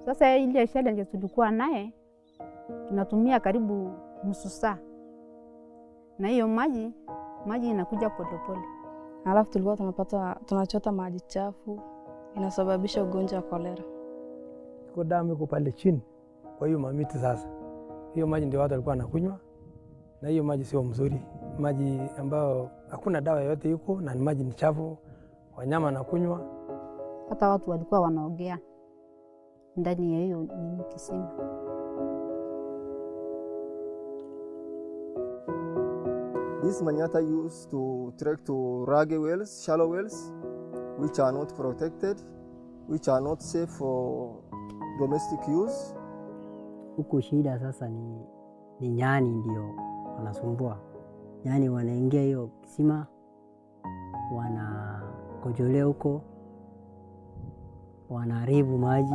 Sasa ile challenge tulikuwa naye, tunatumia karibu nusu saa, na hiyo maji inakuja polepole. Alafu tulikuwa tunachota maji chafu, inasababisha ugonjwa wa kolera. Kwa damu iko pale chini, kwa hiyo mamiti sasa. Hiyo maji ndio watu walikuwa wanakunywa, na hiyo maji sio mzuri. Maji ambayo hakuna dawa yote iko, na maji ni chafu, wanyama wanakunywa. Hata watu walikuwa wanaogea ndani ya hiyo kisima. This manyatta used to trek to raggy wells, shallow wells, which are not protected, which are not safe for domestic use. Huku shida sasa ni nyani ndio wanasumbua. Nyani wanaingia hiyo kisima, wanakojolea huko, wanaharibu maji.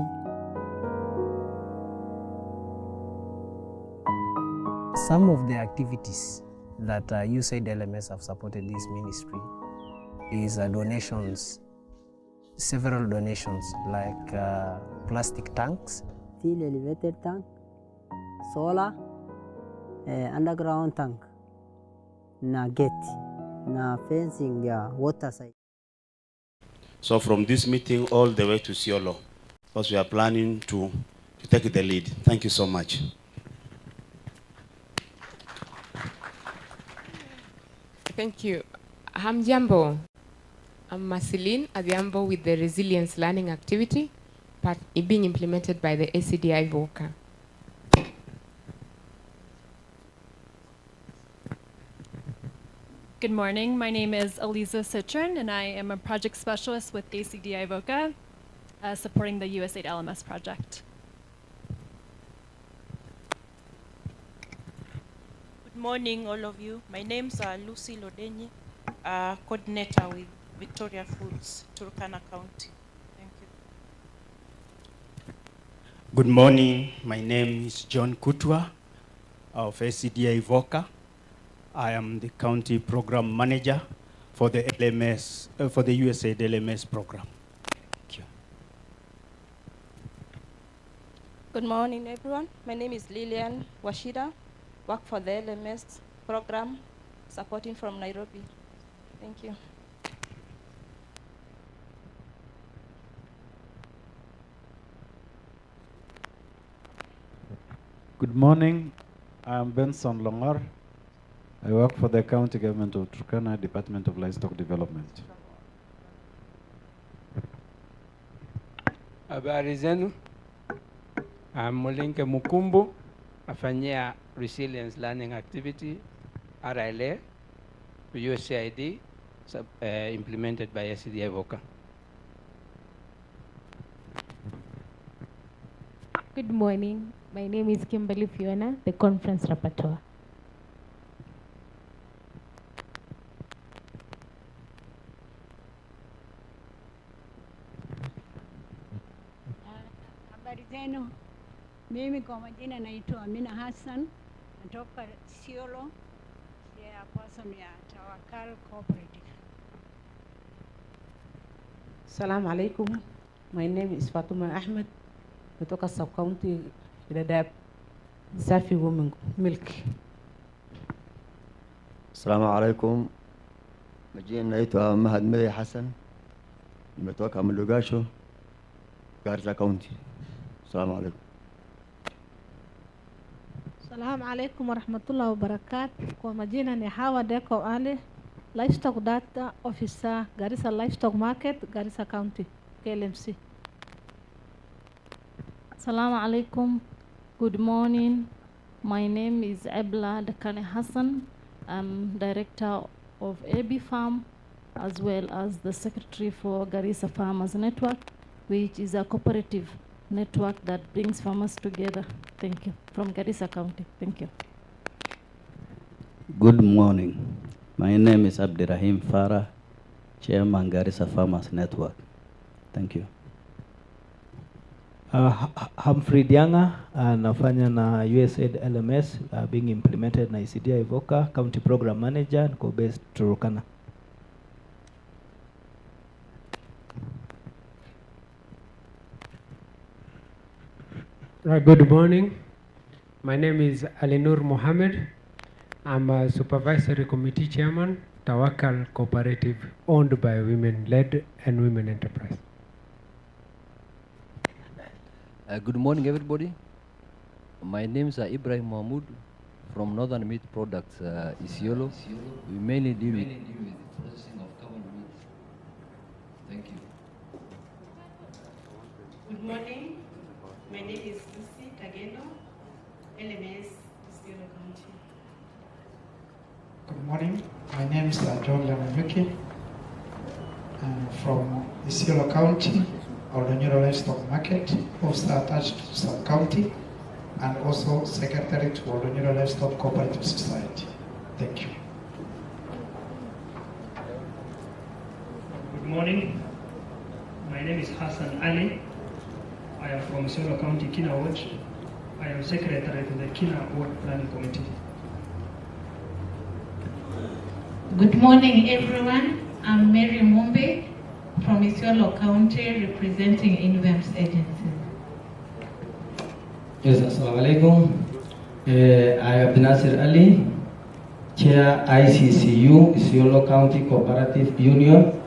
Some of the activities that USAID LMS have supported this ministry is donations, several donations like plastic tanks, steel elevated tank, solar, underground tank, na gate, na fencing ya water side. So from this meeting all the way to Siolo, because we are planning to take the lead. Thank you so much. Thank you. Hamjambo. I'm Marceline Adhiambo with the Resilience Learning Activity being implemented by the ACDI VOCA. Good morning. My name is Eliza Citron, and I am a project specialist with ACDI VOCA, supporting the USAID LMS project. Good morning, all of you. My name's Lucy Lodenyi, coordinator with Victoria Foods, Turkana County. Thank you. Good morning. My name is John Kutwa of ACDI VOCA. I am the county program manager for the LMS, for the USAID LMS program. Thank you. Good morning, everyone. My name is Lilian Washida. Work for the LMS program, supporting from Nairobi. Thank you. Good morning. I'm Benson Longar. I work for the county government of Turkana, Department of Livestock Development. Habari zenu. Mulinke Mukumbu, afanyia Resilience Learning Activity, RLA, USAID, implemented by ACDI VOCA. Good morning. My name is Kimberly Fiona, the conference rapporteur. Habari zenu. Mimi kwa majina naitwa Amina Hassan, natoka Siolo, person ya Tawakal Cooperative. Assalamu alaikum. My name is Fatuma Ahmed, natoka sub-county Dadaab, Safi Women Milk. Assalamu alaikum. Majina naitwa Mahad Mei Hassan, nimetoka Mlugasho, Garissa County. Assalamu alaikum. Assalamu alaikum wa rahmatullahi wa barakatuh. Kwa majina ni Hawa Deko Ali, Livestock Data Officer, Garissa Livestock Market, Garissa County, KLMC. Assalamu alaikum. Good morning. My name is Ebla Dakane Hassan. I'm director of AB Farm as well as the secretary for Garissa Farmers Network, which is a cooperative network that brings farmers together. Thank you. From Garissa County. Thank you. Good morning. My name is Abdirahim Farah, Chairman Garissa Farmers Network. Thank you. Humphrey Dianga, nafanya na USAID LMS being implemented na ICD Ivoca, County Program Manager, niko based Turkana. Good morning. My name is Alinur Mohammed. I'm a supervisory committee chairman, Tawakal Cooperative, owned by women-led and women enterprise. Good morning, everybody. My name is Ibrahim Mahmoud from Northern Meat Products, Isiolo. We mainly deal with processing of cow meat. Thank you. Good morning. My name is Lucy Tageno, LMS, Isiolo County. Good morning. My name is John Lamanyuki. I'm from Isiolo County, Oldonyoro Livestock Market, also attached to sub-county, and also secretary to Oldonyoro Livestock Cooperative Society. Thank you. Good morning. My name is Hassan Ali. I am from Isiolo County, Kina Ward. I am secretary to the Kina Ward Planning Committee. Good morning, everyone. I'm Mary Mumbe from Isiolo County, representing INVEMS agency. Yes, assalamu alaikum. I am Nasir Ali, Chair ICCU, Isiolo County Cooperative Union,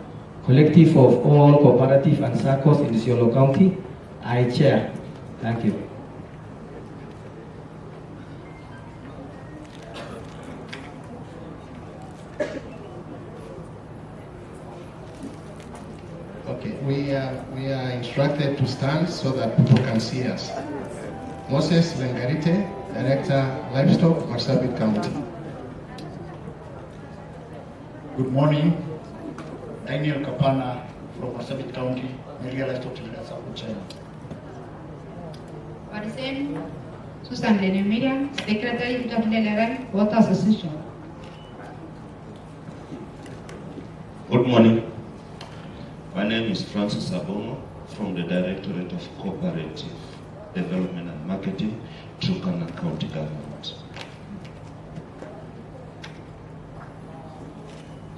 collective of all cooperative and SACCOs in Isiolo County. I chair. Thank you. Okay, we are instructed to stand so that people can see us. Moses Lengarite, Director, Livestock, Marsabit County. Good morning. Daniel Kapana from Marsabit County, Area Livestock China. Parisen, Susan Lenemira, Secretary of the 11 Water Association. Good morning. My name is Francis Abono from the Directorate of Cooperative Development and Marketing, Turkana County Government.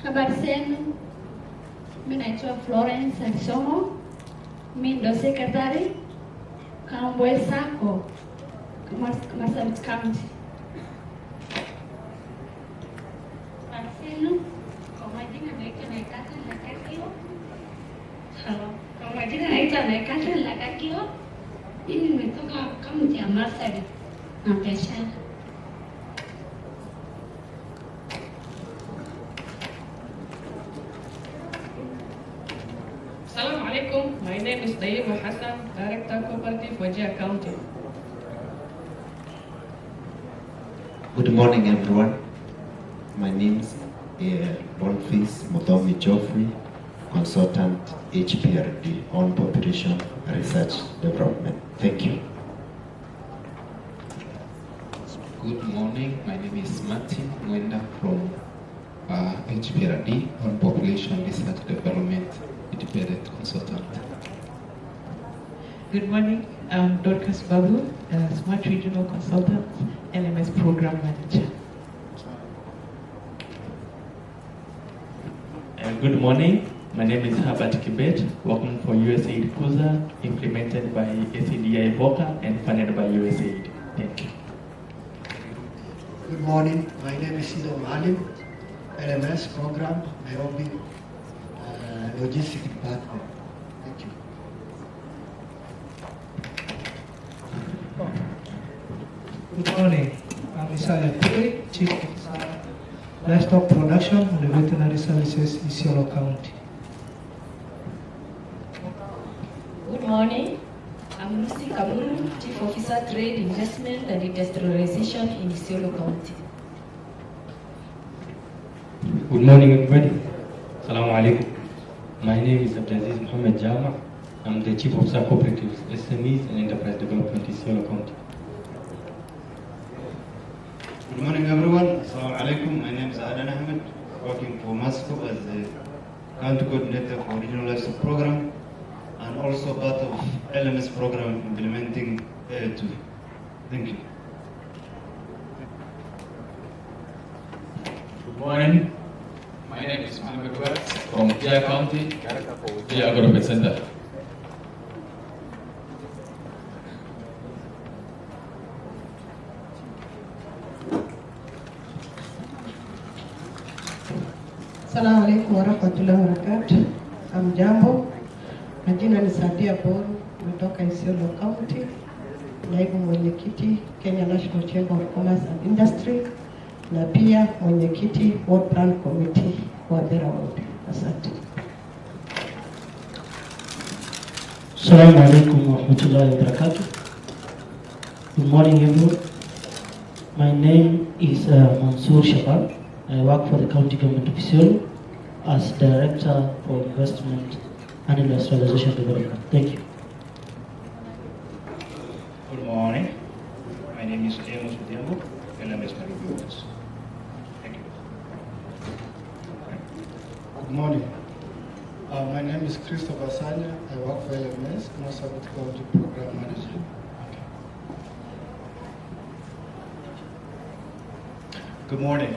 Habari zenu, mimi naitwa Florence Alisomo, mimi ndo secretary Kambwe Sako, Marsabit County. Habari zenu, kwa majina naitwa Naikata Lakakio. Hello, kwa majina naitwa Naikata Lakakio. Mimi nimetoka kaunti ya Marsabit na biashara. Assalamu alaikum. My name is Dayima Hassan, Director Cooperative Wajir County. Good morning, everyone. My name is Boniface Mutomi Geoffrey, Consultant HPRD on Population Research Development. Thank you. Good morning. My name is Martin Mwenda from HPRD on Population Research Development, Independent Consultant. Good morning. I'm Dorcas Babu, Smart Regional Consultant, LMS Program Manager. Good morning. My name is Herbert Kibet, working for USAID CUSA, implemented by SCDI Ivoca and funded by USAID. Thank you. Good morning. My name is Sido Malim, LMS Program, Nairobi Logistics Department. Thank you. Good morning. I'm Isaiah Puri, Chief Officer, Livestock Production and Veterinary Services, Isiolo County. Good morning. I'm Lucy Kaburu, Chief Officer, Trade, Investment and Industrialization in Isiolo County. Good morning, everybody. Assalamu alaikum. My name is Abdulaziz Mohammed Jama. I'm the Chief Officer Cooperatives, SMEs and Enterprise Development in Isiolo County. Good morning, everyone. Assalamu alaikum. My name is Adan Ahmed, working for MASCO as the County Coordinator for Regional Livestock Program and and also part of LMS program implementing AI2. Thank you. Good morning. My name is Mohammed West from Gia County, Gia Agro Center. Assalamu alaikum warahmatullahi wabarakatuh. Hamjambo, majina ni Sadia Boru kutoka Isiolo County, naibu mwenyekiti Kenya National Chamber of Commerce and Industry na pia mwenyekiti Ward Plan Committee wa Bera Ward. Asante. Assalamu alaikum warahmatullahi wabarakatuh. Good morning everyone. My name is Mansoor Shabab. I work for the county government of Isiolo as Director for Investment and Industrialization Development. Thank you. Good morning. My name is Amos Udiambo, LMS Nairobi office. Thank you. Good morning. My name is Christopher Sanya. I work for LMS, Marsabit County Program Manager. Good morning.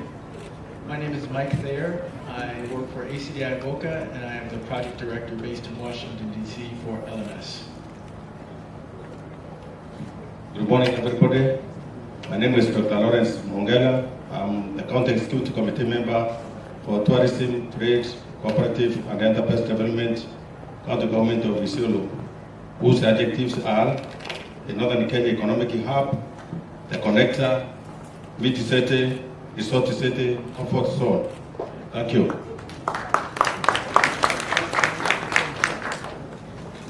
My name is Mike Thayer. I work for ACDI Boca, and I am the project director based in Washington, D.C. for LMS. Good morning, everybody. My name is Dr. Lawrence Mongela. I'm the County Executive Committee member for Tourism, Trade, Cooperative and Enterprise Development, County Government of Isiolo, whose adjectives are the Northern Kenya Economic Hub, the Connector, Mid City, Resort City, Comfort Zone. Thank you.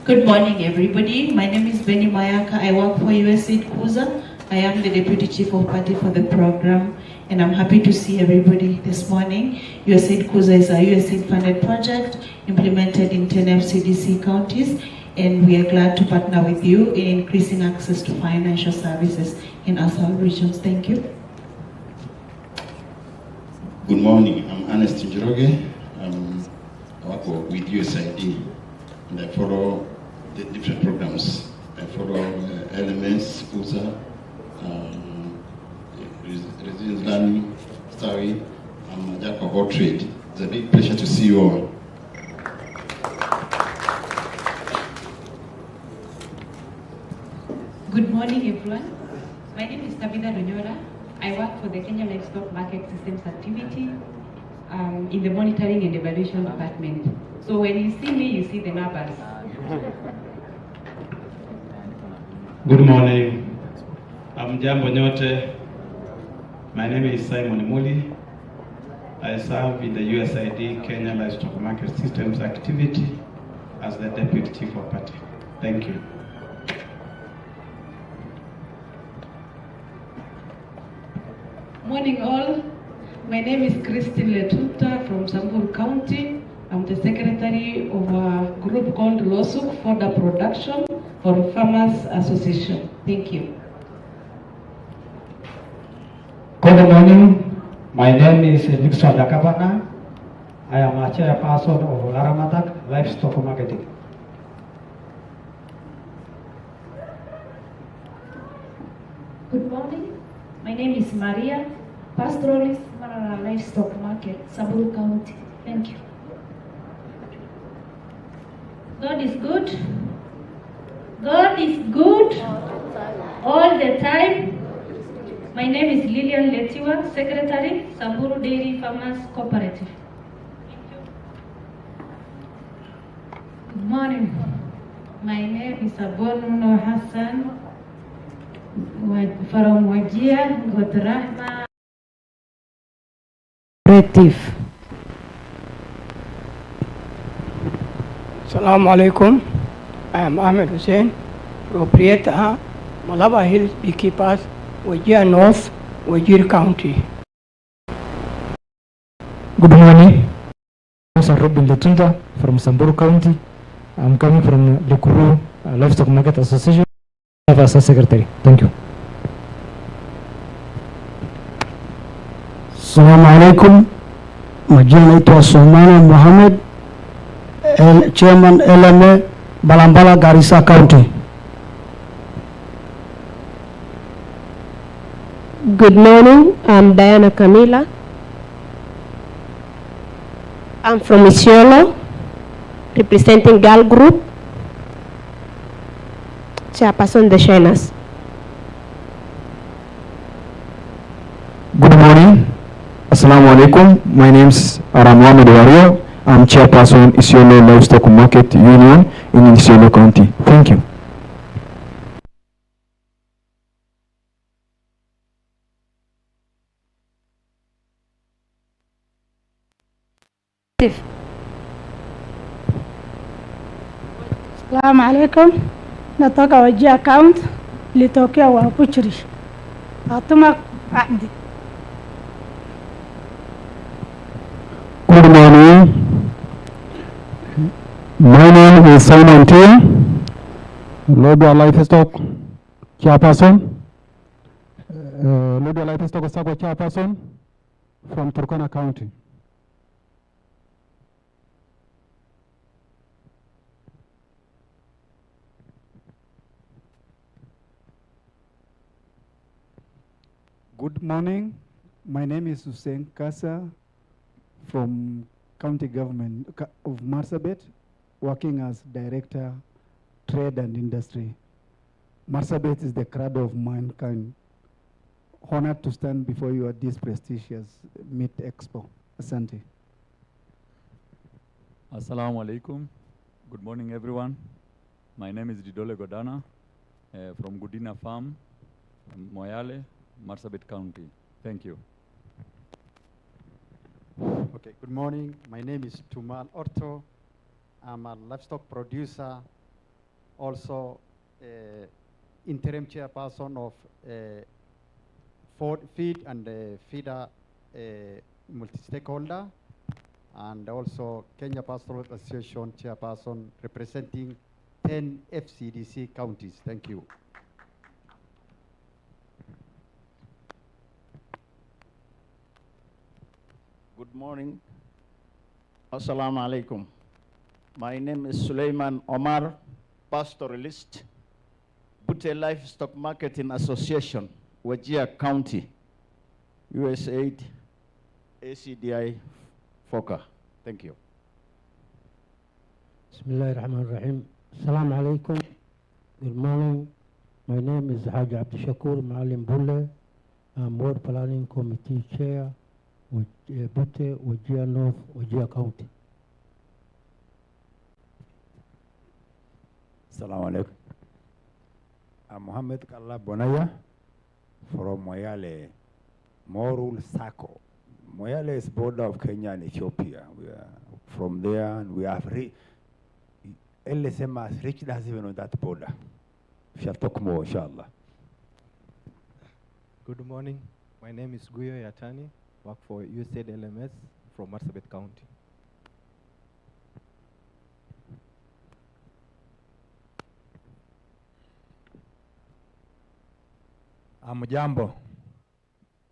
Good morning, everybody. My name is Benny Mayaka. I work for USAID Kuza. I am the Deputy Chief of Party for the program, and I'm happy to see everybody this morning. USAID Kuza is a USAID-funded project implemented in 10 FCDC counties, and we are glad to partner with you in increasing access to financial services in our regions. Thank you. Good morning. I'm Ernest Njoroge. I work with USAID, and I follow the different programs. I follow LMS, USA, Resilience Learning, Story. I'm a jack of all trade. It's a big pleasure to see you all. Good morning, everyone. My name is Tabitha Runyora. I work for the Kenya Livestock Market Systems activity in the monitoring and evaluation department. So when you see me, you see the numbers. Good morning. I'm Jambo Nyote. My name is Simon Muli. I serve in the USAID Kenya Livestock Market Systems activity as the Deputy Chief of Party. Thank you. Morning all. My name is Christine Letuta from Samburu County. I'm the secretary of a group called LOSUK for the Production for Farmers Association. Thank you. Good morning. My name is Victor Dakabana. I am a chairperson of Laramatak Livestock Marketing. Good morning. My name is Maria, pastoralist, Marara Livestock Market, Samburu County. Thank you. God is good. God is good all the time. My name is Lilian Letiwa, Secretary, Samburu Dairy Farmers Cooperative. Good morning. My name is Abonuno Hassan from Wajir, Gotrahma. Cooperative. Assalamu alaikum. I am Ahmed Hussein, proprietor, Malaba Hills Beekeepers, Wajir North, Wajir County. Good morning. I'm Robin Letunda from Samburu County. I'm coming from Lekuru Livestock Market Association as a secretary. Thank you. Assalamu alaikum. Majina naitwa Somana Mohammed, Chairman LMA Balambala, Garissa County. Good morning, I'm Diana Camila. I'm from Isiolo, representing Girl Group, Chairperson the Shiners. Good morning. Assalamu alaikum. My name is Aram Mohamed Wario. I'm Chairperson Isiolo Livestock Market Union in Isiolo County. Thank you. Assalamu alaikum. Natoka Wajir account. Litokea wa Buchiri. Atuma Ahdi. Good morning. My name is Simon Tia, Lodwa Livestock Chairperson. Lodwa Livestock Sako Chairperson from Turkana County. Good morning. My name is Hussein Kasa from County Government of Marsabit, working as Director, Trade and Industry. Marsabit is the cradle of mankind. Honored to stand before you at this prestigious Meat Expo. Asante. Assalamu alaikum. Good morning, everyone. My name is Didole Godana from Gudina Farm, Moyale, Marsabit County. Thank you. Okay, good morning. My name is Tumal Orto. I'm a livestock producer, also interim chairperson of feed and feeder multi-stakeholder, and also Kenya Pastoral Association chairperson representing 10 FCDC counties. Thank you. Good morning. Assalamu alaikum. My name is Suleiman Omar, pastoralist, Butte Livestock Marketing Association, Wajir County, USAID, ACDI, FOCA. Thank you. Bismillahirrahmanirrahim. Assalamu alaikum. Good morning. My name is Haji Abdushakur Maalim Bulle. I'm Ward Planning Committee Chair with Butte, Wajir North, Wajir County. Assalamu alaikum. I'm Mohammed Kalla Bonaya from Moyale, Morul Sako. Moyale is border of Kenya and Ethiopia. We are from there, and we have LSM has reached us even on that border. We shall talk more, inshallah. Good morning. My name is Guyo Yatani. Work for USAID LMS from Marsabit County. Amjambo.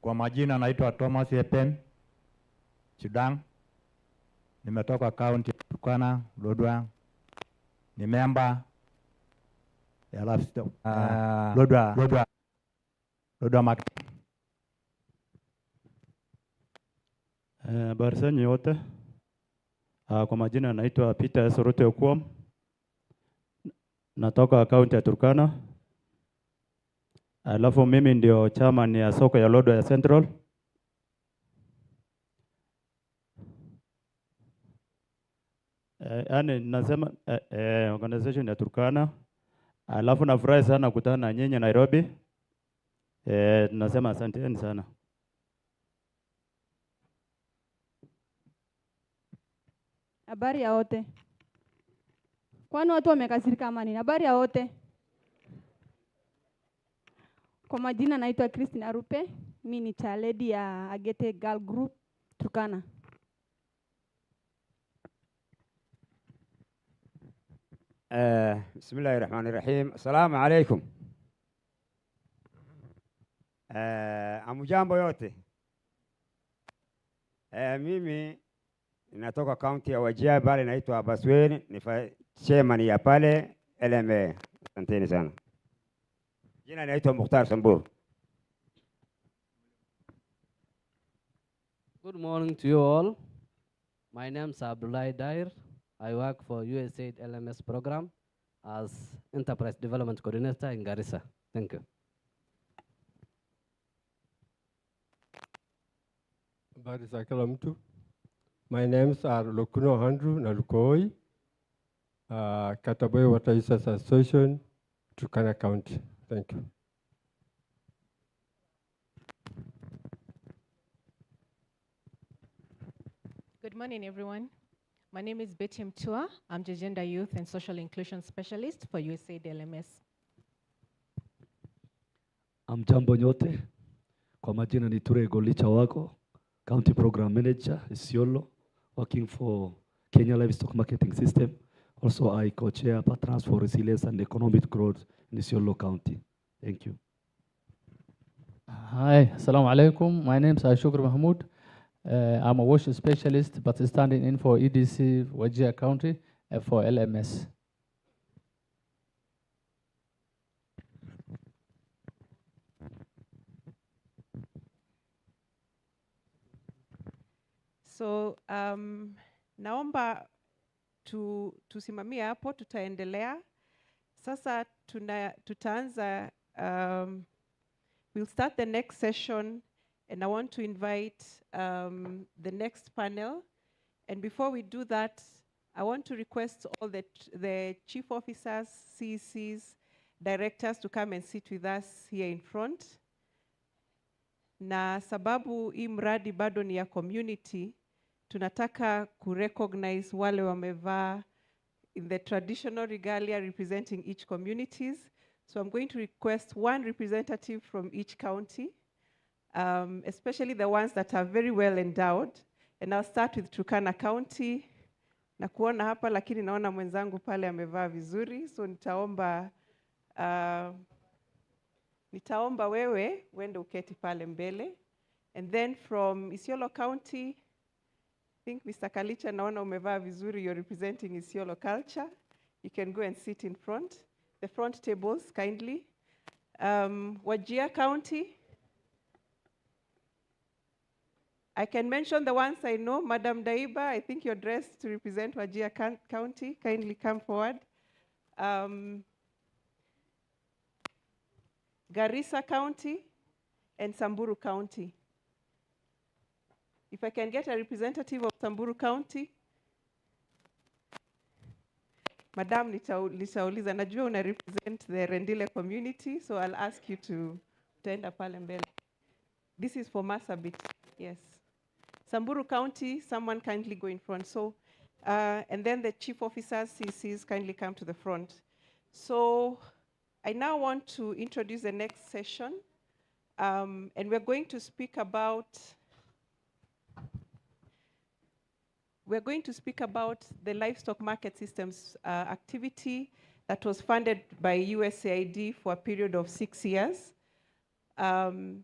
Kwa majina naitwa Thomas Epen Chudang. Nimetoka county Turkana, Lodwar. Ni member ya Livestock. Lodwar Market. Habari zenu yote. Kwa majina naitwa Peter Sorote Okwom. Natoka kaunti ya Turkana. Alafu mimi ndio chairman ya soko ya Lodwar ya Central. Yani nasema organization ya Turkana. Alafu nafurahi sana kukutana na nyinyi Nairobi. Nasema asanteni sana. Habari ya wote. Kwani watu wamekasirika amani? Habari ya wote. Kwa majina naitwa Christine Arupe. Mimi ni chaledi ya Agete Girl Group Turkana. Bismillahirrahmanirrahim. Assalamu alaikum. Amujambo yote. Mimi natoka kaunti ya Wajir, bali naitwa Basweni, ni chairman ya pale LMA. Asanteni sana. Jina naitwa Mukhtar Samburu. Good morning to you all. My name is Abdullah Dair. I work for USAID LMS program as Enterprise Development Coordinator in Garissa. Thank you. Habari za kila mtu. My names are Lokuno Andrew Nalukoi, Kataboy Water Users Association, Turkana County. Thank you. Good morning, everyone. My name is Betty Mtua. I'm the Gender, Youth, and Social Inclusion Specialist for USAID LMS. Amjambo nyote, kwa majina ni Ture Golicha wako, County Program Manager, Isiolo, working for Kenya Livestock Marketing System. Also, I co-chair Partners for Resilience and Economic Growth in Isiolo County. Thank you. Hi, assalamu alaikum. My name is Ashokr Mahmoud. I'm a wash specialist, but standing in for EDC Wajir County for LMS. So naomba tusimamie hapo, tutaendelea. Sasa tutaanza, we'll start the next session, and I want to invite the next panel. And before we do that, I want to request all the chief officers, CECs, directors to come and sit with us here in front. Na sababu hii mradi bado ni ya community, tunataka kurecognize wale wamevaa in the traditional regalia representing each communities. So I'm going to request one representative from each county, especially the ones that are very well endowed. And I'll start with Turkana County. Na kuona hapa lakini naona mwenzangu pale amevaa vizuri, so nitaomba wewe uende uketi pale mbele. And then from Isiolo County, I think Mr. Kalicha, naona umevaa vizuri, you're representing Isiolo culture. You can go and sit in front. The front tables, kindly. Wajir County. I can mention the ones I know. Madam Daiba, I think you're dressed to represent Wajir County. Kindly come forward. Garissa County and Samburu County. If I can get a representative of Samburu County. Madam, nitauliza, najua una represent the Rendile community, so I'll ask you to tenda pale mbele. This is for Marsabit, yes. Samburu County, someone kindly go in front. So, and then the chief officers, CCs, kindly come to the front. So, I now want to introduce the next session, and we're going to speak about the livestock market systems activity that was funded by USAID for a period of 6 years. And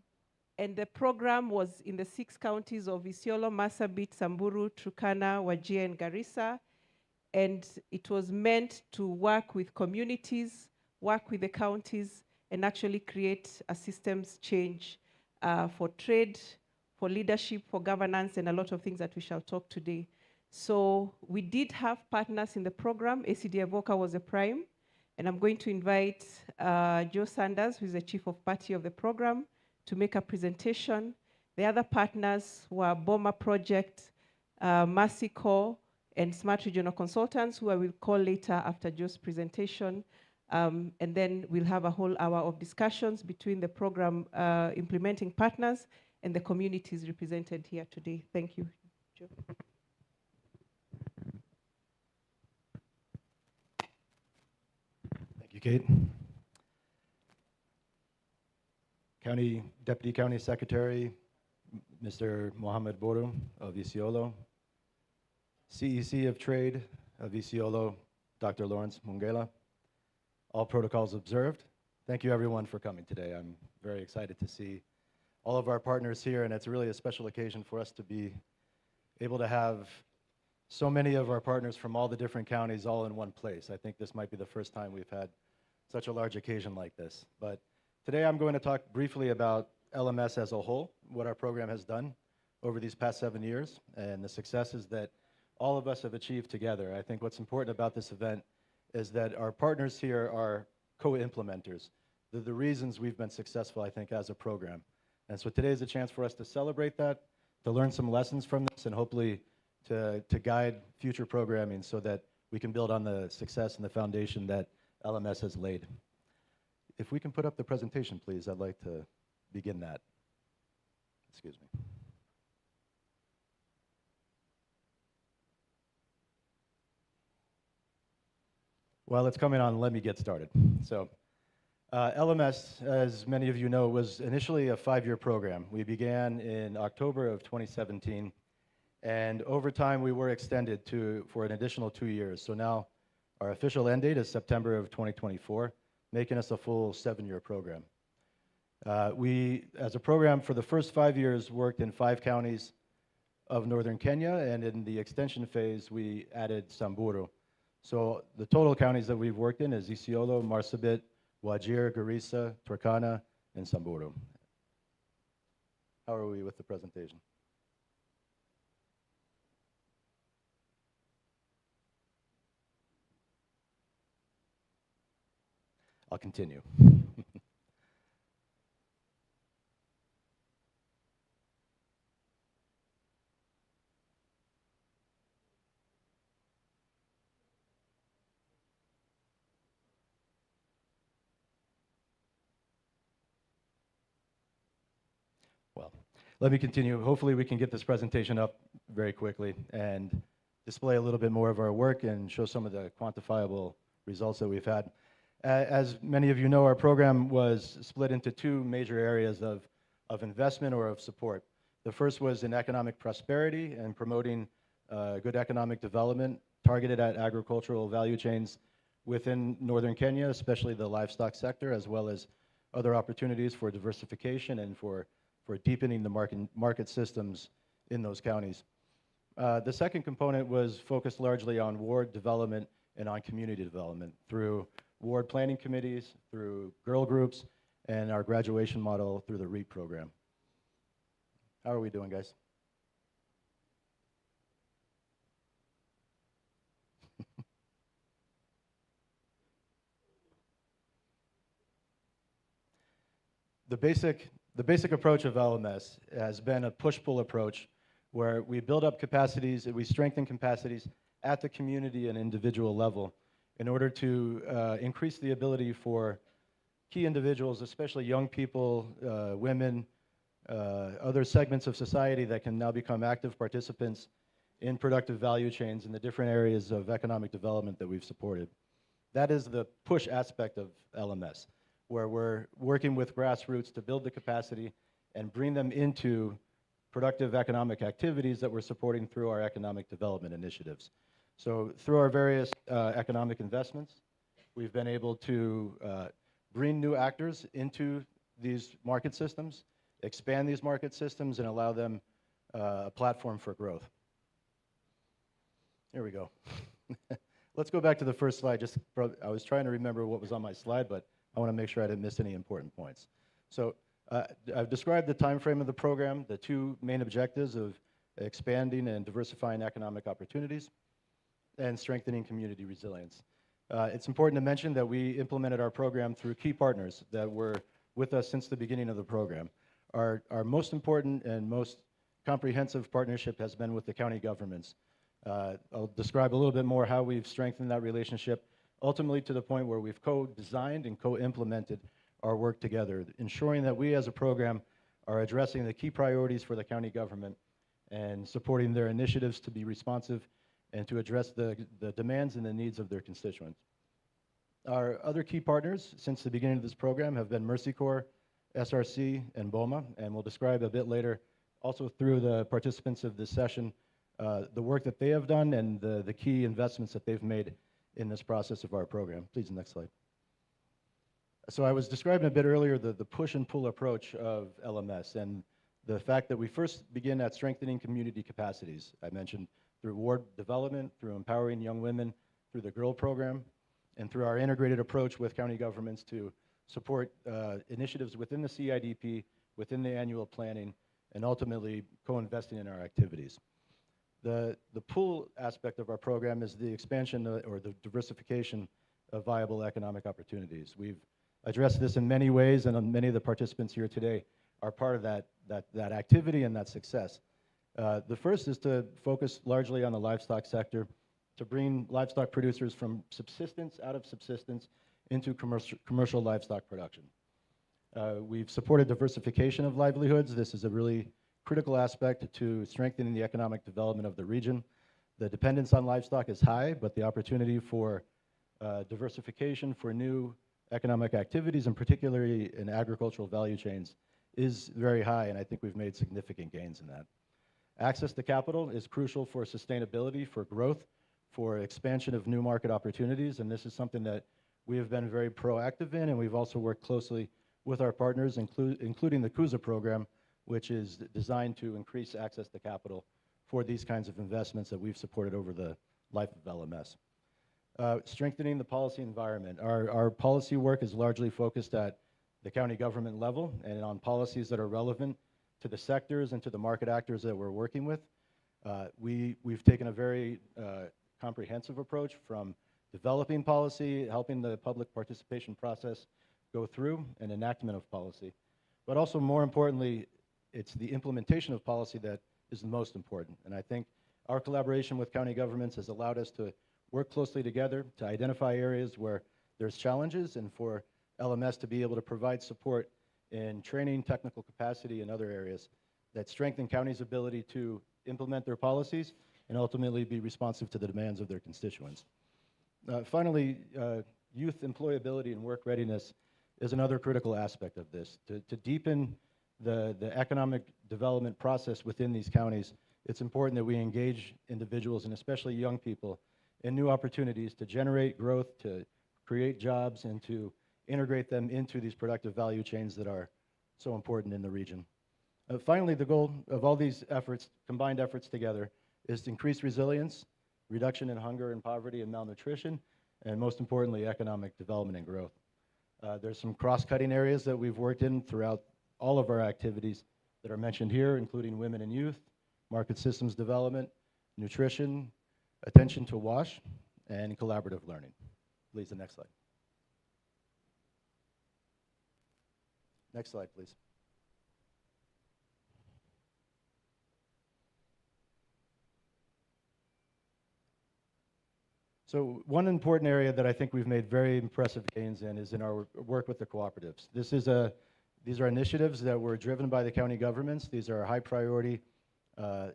the program was in the 6 counties of Isiolo, Marsabit, Samburu, Turkana, Wajir, and Garissa. And it was meant to work with communities, work with the counties, and actually create a systems change for trade, for leadership, for governance, and a lot of things that we shall talk today. So we did have partners in the program. ACD Avoca was a prime. And I'm going to invite Joe Sanders, who is the chief of party of the program, to make a presentation. The other partners were BOMA Project, Mercycorps, and Smart Regional Consultants, who I will call later after Joe's presentation. And then we'll have a whole hour of discussions between the program implementing partners and the communities represented here today. Thank you, Joe. Thank you, Kate. Deputy County Secretary, Mr. Mohammed Boru of Isiolo. CEC of Trade of Isiolo, Dr. Lawrence Mungela. All protocols observed. Thank you everyone for coming today. I'm very excited to see all of our partners here, and it's really a special occasion for us to be able to have so many of our partners from all the different counties all in one place. I think this might be the first time we've had such a large occasion like this. But today I'm going to talk briefly about LMS as a whole, what our program has done over these past 7 years, and the successes that all of us have achieved together. I think what's important about this event is that our partners here are co-implementers. They're the reasons we've been successful, I think, as a program. And so today is a chance for us to celebrate that, to learn some lessons from this, and hopefully to guide future programming so that we can build on the success and the foundation that LMS has laid. If we can put up the presentation, please, I'd like to begin that. Excuse me. While it's coming on, let me get started. So, LMS, as many of you know, was initially a 5-year program. We began in October of 2017, and over time we were extended for an additional 2 years. So now our official end date is September of 2024, making us a full 7-year program. We, as a program, for the first 5 years, worked in 5 counties of northern Kenya, and in the extension phase, we added Samburu. So the total counties that we've worked in is Isiolo, Marsabit, Wajir, Garissa, Turkana, and Samburu. How are we with the presentation? I'll continue. Well, let me continue. Hopefully we can get this presentation up very quickly and display a little bit more of our work and show some of the quantifiable results that we've had. As many of you know, our program was split into 2 major areas of investment or of support. The first was in economic prosperity and promoting good economic development targeted at agricultural value chains within northern Kenya, especially the livestock sector, as well as other opportunities for diversification and for deepening the market systems in those counties. The second component was focused largely on ward development and on community development through ward planning committees, through girl groups, and our graduation model through the REAP program. How are we doing, guys? The basic approach of LMS has been a push-pull approach where we build up capacities, we strengthen capacities at the community and individual level in order to increase the ability for key individuals, especially young people, women, other segments of society that can now become active participants in productive value chains in the different areas of economic development that we've supported. That is the push aspect of LMS, where we're working with grassroots to build the capacity and bring them into productive economic activities that we're supporting through our economic development initiatives. So through our various economic investments, we've been able to bring new actors into these market systems, expand these market systems, and allow them a platform for growth. Here we go. Let's go back to the first slide. I was trying to remember what was on my slide, but I want to make sure I didn't miss any important points. So I've described the time frame of the program, the 2 main objectives of expanding and diversifying economic opportunities and strengthening community resilience. It's important to mention that we implemented our program through key partners that were with us since the beginning of the program. Our most important and most comprehensive partnership has been with the county governments. I'll describe a little bit more how we've strengthened that relationship, ultimately to the point where we've co-designed and co-implemented our work together, ensuring that we as a program are addressing the key priorities for the county government and supporting their initiatives to be responsive and to address the demands and the needs of their constituents. Our other key partners since the beginning of this program have been Mercy Corps, SRC, and BOMA, and we'll describe a bit later, also through the participants of this session, the work that they have done and the key investments that they've made in this process of our program. Please, next slide. So I was describing a bit earlier the push and pull approach of LMS and the fact that we first begin at strengthening community capacities. I mentioned through ward development, through empowering young women, through the GIRL program, and through our integrated approach with county governments to support initiatives within the CIDP, within the annual planning, and ultimately co-investing in our activities. The pool aspect of our program is the expansion or the diversification of viable economic opportunities. We've addressed this in many ways, and many of the participants here today are part of that activity and that success. The first is to focus largely on the livestock sector, to bring livestock producers from subsistence, out of subsistence, into commercial livestock production. We've supported diversification of livelihoods. This is a really critical aspect to strengthening the economic development of the region. The dependence on livestock is high, but the opportunity for diversification for new economic activities, and particularly in agricultural value chains, is very high, and I think we've made significant gains in that. Access to capital is crucial for sustainability, for growth, for expansion of new market opportunities, and this is something that we have been very proactive in, and we've also worked closely with our partners, including the CUSA program, which is designed to increase access to capital for these kinds of investments that we've supported over the life of LMS. Strengthening the policy environment. Our policy work is largely focused at the county government level and on policies that are relevant to the sectors and to the market actors that we're working with. We've taken a very comprehensive approach from developing policy, helping the public participation process go through, and enactment of policy. But also, more importantly, it's the implementation of policy that is the most important. And I think our collaboration with county governments has allowed us to work closely together to identify areas where there's challenges, and for LMS to be able to provide support in training, technical capacity, and other areas that strengthen counties' ability to implement their policies and ultimately be responsive to the demands of their constituents. Finally, youth employability and work readiness is another critical aspect of this. To deepen the economic development process within these counties, it's important that we engage individuals, and especially young people, in new opportunities to generate growth, to create jobs, and to integrate them into these productive value chains that are so important in the region. Finally, the goal of all these efforts, combined efforts together, is to increase resilience, reduction in hunger and poverty and malnutrition, and most importantly, economic development and growth. There's some cross-cutting areas that we've worked in throughout all of our activities that are mentioned here, including women and youth, market systems development, nutrition, attention to WASH, and collaborative learning. Please, the next slide. Next slide, please. So one important area that I think we've made very impressive gains in is in our work with the cooperatives. These are initiatives that were driven by the county governments. These are high priority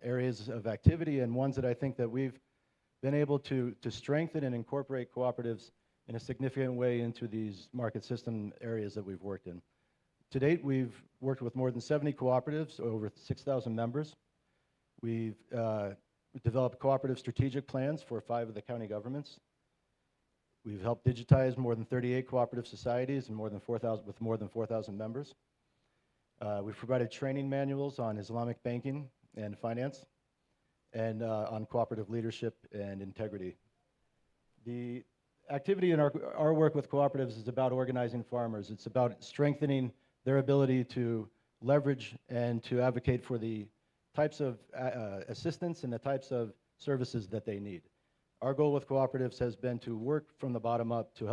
areas of activity, and ones that I think that we've been able to strengthen and incorporate cooperatives in a significant way into these market system areas that we've worked in. To date, we've worked with more than 70 cooperatives, over 6,000 members. We've developed cooperative strategic plans for 5 of the county governments. We've helped digitize more than 38 cooperative societies and with more than 4,000 members. We've provided training manuals on Islamic banking and finance, and on cooperative leadership and integrity. The activity in our work with cooperatives is about organizing farmers. It's about strengthening their ability to leverage and to advocate for the types of assistance and the types of services that they need. Our goal with cooperatives has been to work from the bottom up to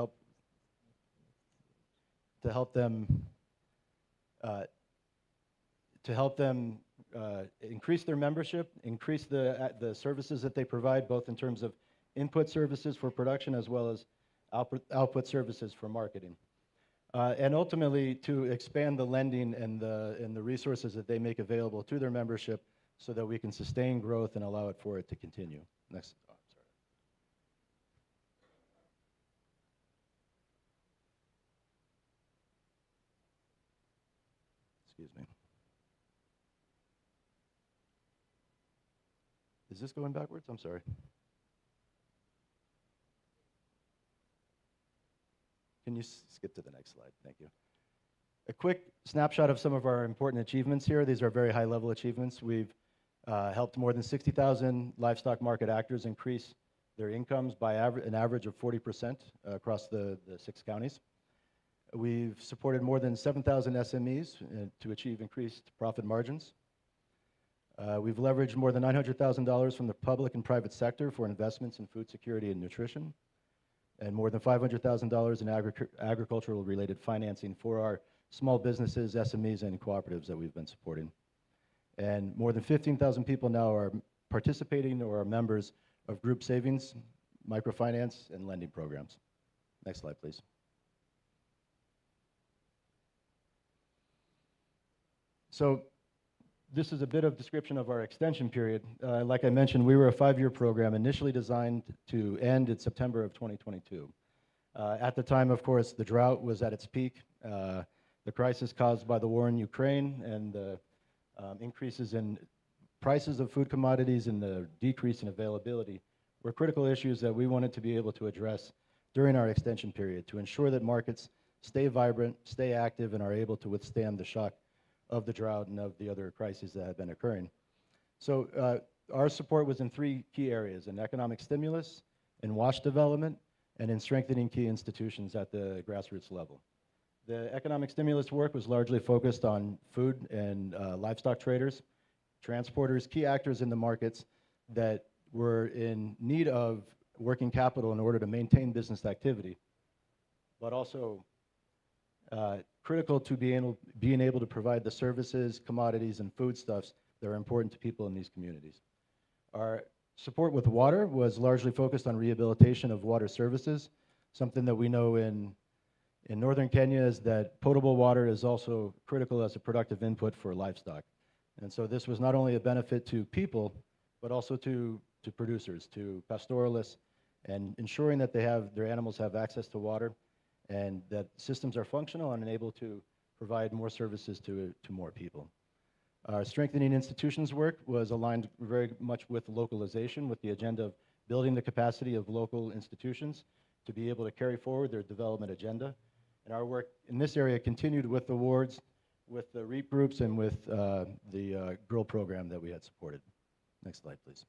help them increase their membership, increase the services that they provide, both in terms of input services for production as well as output services for marketing. And ultimately to expand the lending and the resources that they make available to their membership so that we can sustain growth and allow it for it to continue. Next. Oh, sorry. Excuse me. Is this going backwards? I'm sorry. Can you skip to the next slide? Thank you. A quick snapshot of some of our important achievements here. These are very high-level achievements. We've helped more than 60,000 livestock market actors increase their incomes by an average of 40% across the 6 counties. We've supported more than 7,000 SMEs to achieve increased profit margins. We've leveraged more than $900,000 from the public and private sector for investments in food security and nutrition, and more than $500,000 in agricultural related financing for our small businesses, SMEs, and cooperatives that we've been supporting. And more than 15,000 people now are participating or are members of group savings, microfinance, and lending programs. Next slide, please. So this is a bit of description of our extension period. Like I mentioned, we were a 5-year program initially designed to end in September of 2022. At the time, of course, the drought was at its peak. The crisis caused by the war in Ukraine and the increases in prices of food commodities and the decrease in availability were critical issues that we wanted to be able to address during our extension period to ensure that markets stay vibrant, stay active, and are able to withstand the shock of the drought and of the other crises that have been occurring. So our support was in 3 key areas: in economic stimulus, in WASH development, and in strengthening key institutions at the grassroots level. The economic stimulus work was largely focused on food and livestock traders, transporters, key actors in the markets that were in need of working capital in order to maintain business activity, but also critical to being able to provide the services, commodities, and foodstuffs that are important to people in these communities. Our support with water was largely focused on rehabilitation of water services. Something that we know in northern Kenya is that potable water is also critical as a productive input for livestock. And so this was not only a benefit to people, but also to producers, to pastoralists, and ensuring that their animals have access to water and that systems are functional and able to provide more services to more people. Our strengthening institutions work was aligned very much with localization, with the agenda of building the capacity of local institutions to be able to carry forward their development agenda. And our work in this area continued with the wards, with the REAP groups, and with the GRIL program that we had supported. Next slide, please.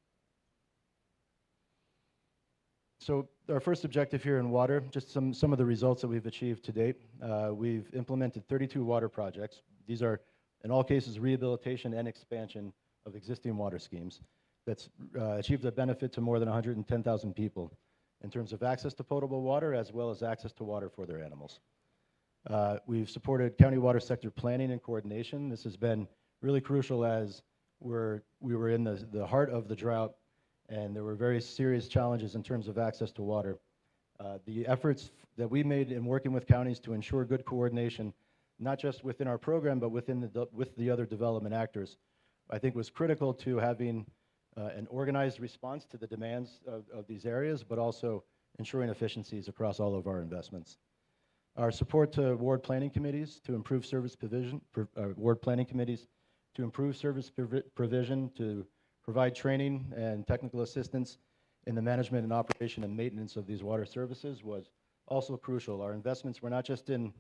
So our first objective here in water, just some of the results that we've achieved to date. We've implemented 32 water projects. These are, in all cases, rehabilitation and expansion of existing water schemes that's achieved a benefit to more than 110,000 people in terms of access to potable water as well as access to water for their animals. We've supported county water sector planning and coordination. This has been really crucial as we were in the heart of the drought, and there were very serious challenges in terms of access to water. The efforts that we made in working with counties to ensure good coordination, not just within our program, but with the other development actors, I think was critical to having an organized response to the demands of these areas, but also ensuring efficiencies across all of our investments. Our support to ward planning committees to improve service provision, ward planning committees to improve service provision, to provide training and technical assistance in the management and operation and maintenance of these water services was also crucial. Our investments were not just in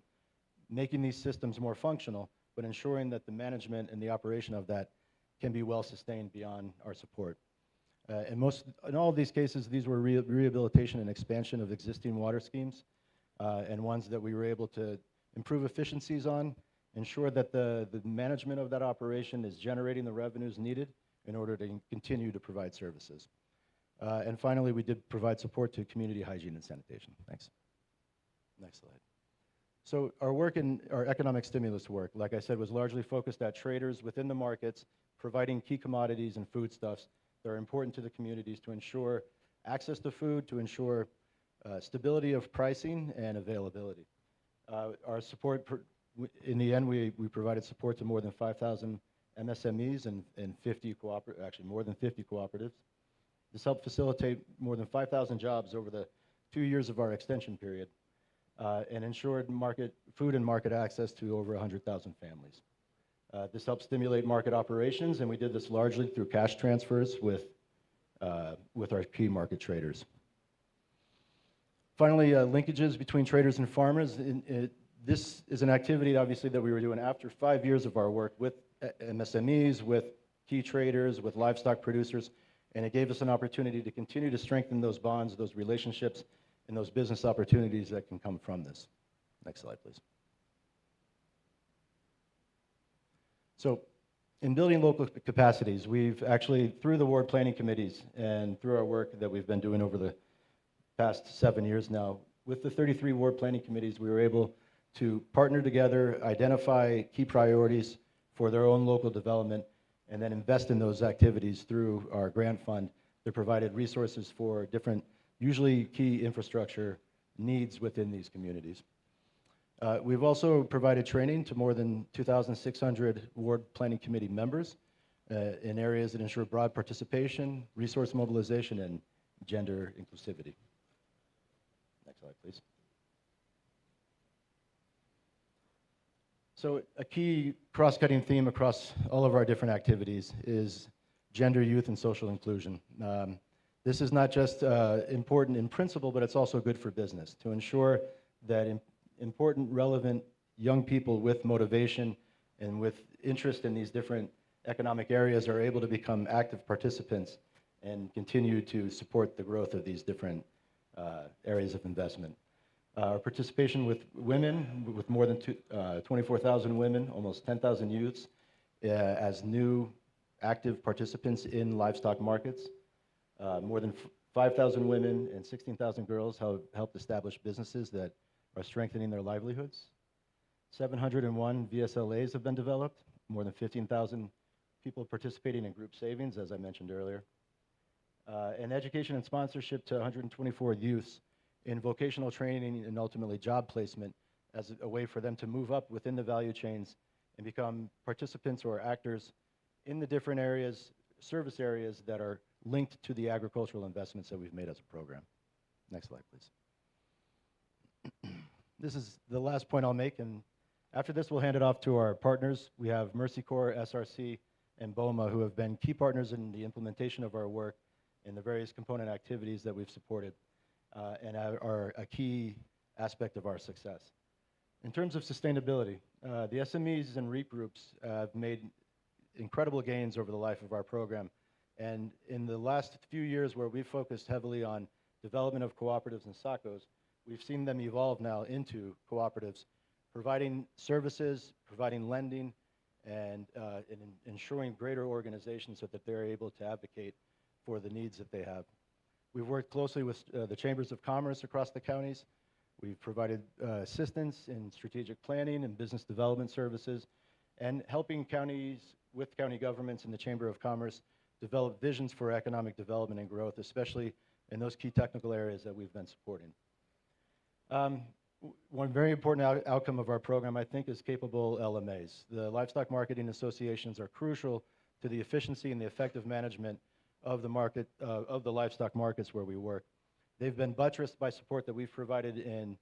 making these systems more functional, but ensuring that the management and the operation of that can be well sustained beyond our support. In all of these cases, these were rehabilitation and expansion of existing water schemes and ones that we were able to improve efficiencies on, ensure that the management of that operation is generating the revenues needed in order to continue to provide services. And finally, we did provide support to community hygiene and sanitation. Thanks. Next slide. So our work in our economic stimulus work, like I said, was largely focused at traders within the markets, providing key commodities and foodstuffs that are important to the communities to ensure access to food, to ensure stability of pricing and availability. Our support, in the end, we provided support to more than 5,000 MSMEs and more than 50 cooperatives. This helped facilitate more than 5,000 jobs over the 2 years of our extension period and ensured food and market access to over 100,000 families. This helped stimulate market operations, and we did this largely through cash transfers with our key market traders. Finally, linkages between traders and farmers. This is an activity, obviously, that we were doing after 5 years of our work with MSMEs, with key traders, with livestock producers, and it gave us an opportunity to continue to strengthen those bonds, those relationships, and those business opportunities that can come from this. Next slide, please. So in building local capacities, we've actually, through the ward planning committees and through our work that we've been doing over the past 7 years now, with the 33 ward planning committees, we were able to partner together, identify key priorities for their own local development, and then invest in those activities through our grant fund that provided resources for different, usually key infrastructure needs within these communities. We've also provided training to more than 2,600 ward planning committee members in areas that ensure broad participation, resource mobilization, and gender inclusivity. Next slide, please. So a key cross-cutting theme across all of our different activities is gender, youth, and social inclusion. This is not just important in principle, but it's also good for business to ensure that important, relevant young people with motivation and with interest in these different economic areas are able to become active participants and continue to support the growth of these different areas of investment. Our participation with women, with more than 24,000 women, almost 10,000 youths as new active participants in livestock markets. More than 5,000 women and 16,000 girls have helped establish businesses that are strengthening their livelihoods. 701 VSLAs have been developed, more than 15,000 people participating in group savings, as I mentioned earlier. And education and sponsorship to 124 youths in vocational training and ultimately job placement as a way for them to move up within the value chains and become participants or actors in the different areas, service areas that are linked to the agricultural investments that we've made as a program. Next slide, please. This is the last point I'll make, and after this we'll hand it off to our partners. We have Mercy Corps, SRC, and BOMA, who have been key partners in the implementation of our work and the various component activities that we've supported and are a key aspect of our success. In terms of sustainability, the SMEs and REAP groups have made incredible gains over the life of our program. And in the last few years where we've focused heavily on development of cooperatives and SACCOs, we've seen them evolve now into cooperatives, providing services, providing lending, and ensuring greater organization so that they're able to advocate for the needs that they have. We've worked closely with the chambers of commerce across the counties. We've provided assistance in strategic planning and business development services, and helping counties with county governments and the Chamber of Commerce develop visions for economic development and growth, especially in those key technical areas that we've been supporting. One very important outcome of our program, I think, is capable LMAs. The livestock marketing associations are crucial to the efficiency and the effective management of the market, of the livestock markets where we work. They've been buttressed by support that we've provided in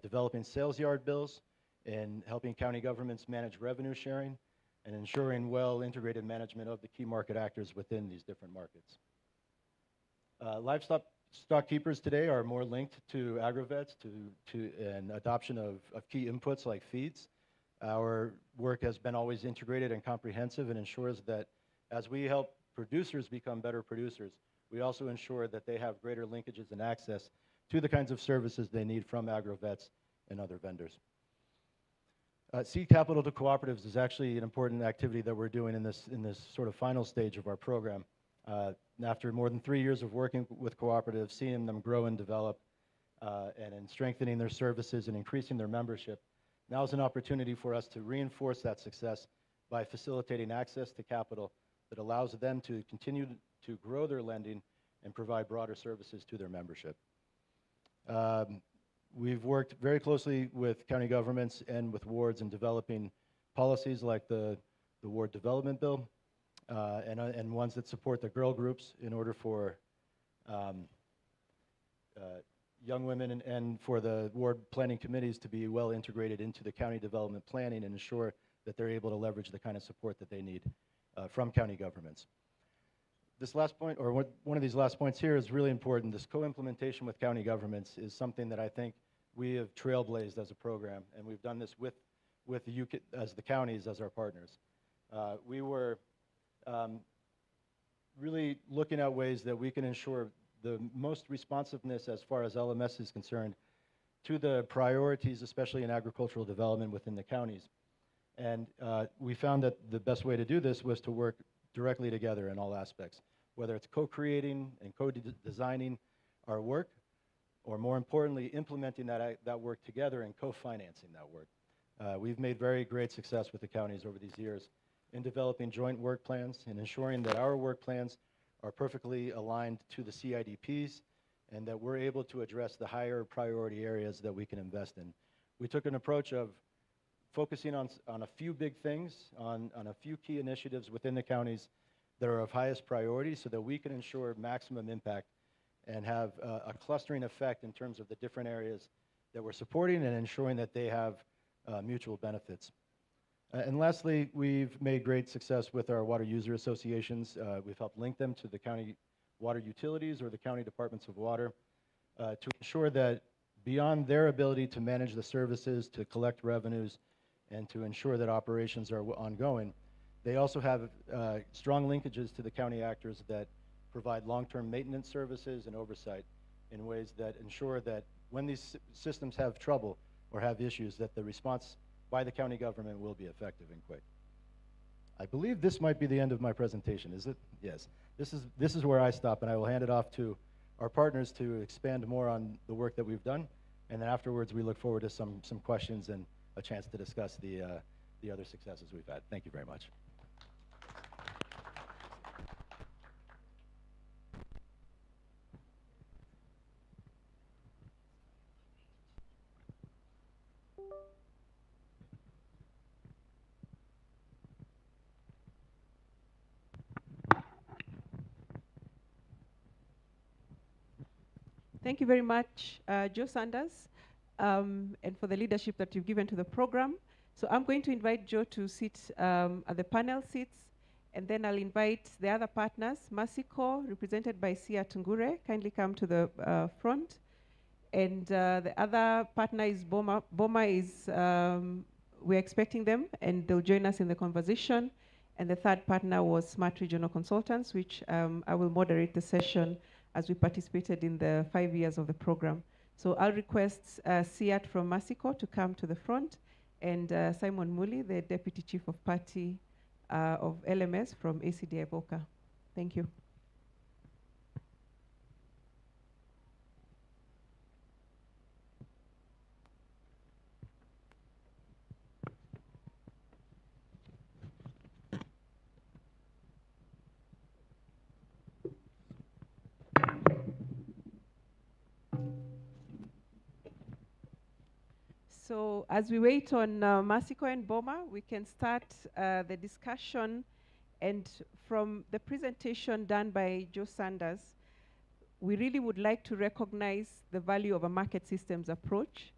developing sales yard bills, in helping county governments manage revenue sharing, and ensuring well-integrated management of the key market actors within these different markets. Livestock stock keepers today are more linked to agrovets, to an adoption of key inputs like feeds. Our work has been always integrated and comprehensive and ensures that as we help producers become better producers, we also ensure that they have greater linkages and access to the kinds of services they need from agrovets and other vendors. Seed capital to cooperatives is actually an important activity that we're doing in this sort of final stage of our program. After more than 3 years of working with cooperatives, seeing them grow and develop, and in strengthening their services and increasing their membership, now is an opportunity for us to reinforce that success by facilitating access to capital that allows them to continue to grow their lending and provide broader services to their membership. We've worked very closely with county governments and with wards in developing policies like the Ward Development Bill, and ones that support the girl groups in order for young women and for the ward planning committees to be well integrated into the county development planning and ensure that they're able to leverage the kind of support that they need from county governments. This last point, or one of these last points here, is really important. This co-implementation with county governments is something that I think we have trailblazed as a program, and we've done this with the UK as the counties as our partners. We were really looking at ways that we can ensure the most responsiveness as far as LMS is concerned to the priorities, especially in agricultural development within the counties. And we found that the best way to do this was to work directly together in all aspects, whether it's co-creating and co-designing our work, or more importantly, implementing that work together and co-financing that work. We've made very great success with the counties over these years in developing joint work plans and ensuring that our work plans are perfectly aligned to the CIDPs and that we're able to address the higher priority areas that we can invest in. We took an approach of focusing on a few big things, on a few key initiatives within the counties that are of highest priority so that we can ensure maximum impact and have a clustering effect in terms of the different areas that we're supporting and ensuring that they have mutual benefits. And lastly, we've made great success with our water user associations. We've helped link them to the county water utilities or the county departments of water to ensure that beyond their ability to manage the services, to collect revenues, and to ensure that operations are ongoing, they also have strong linkages to the county actors that provide long-term maintenance services and oversight in ways that ensure that when these systems have trouble or have issues, that the response by the county government will be effective and quick. I believe this might be the end of my presentation, is it? Yes. This is where I stop, and I will hand it off to our partners to expand more on the work that we've done, and then afterwards we look forward to some questions and a chance to discuss the other successes we've had. Thank you very much. Thank you very much, Joe Sanders, and for the leadership that you've given to the program. So I'm going to invite Joe to sit at the panel seats, and then I'll invite the other partners. Masiko, represented by Sia Tungure, kindly come to the front. And the other partner is Boma. Boma is, we're expecting them, and they'll join us in the conversation. And the third partner was Smart Regional Consultants, which I will moderate the session as we participated in the 5 years of the program. So I'll request Siat from Masiko to come to the front, and Simon Muli, the Deputy Chief of Party of LMS from ACDI Boca. Thank you. So as we wait on Masiko and Boma, we can start the discussion. And from the presentation done by Joe Sanders, we really would like to recognize the value of a market systems approach.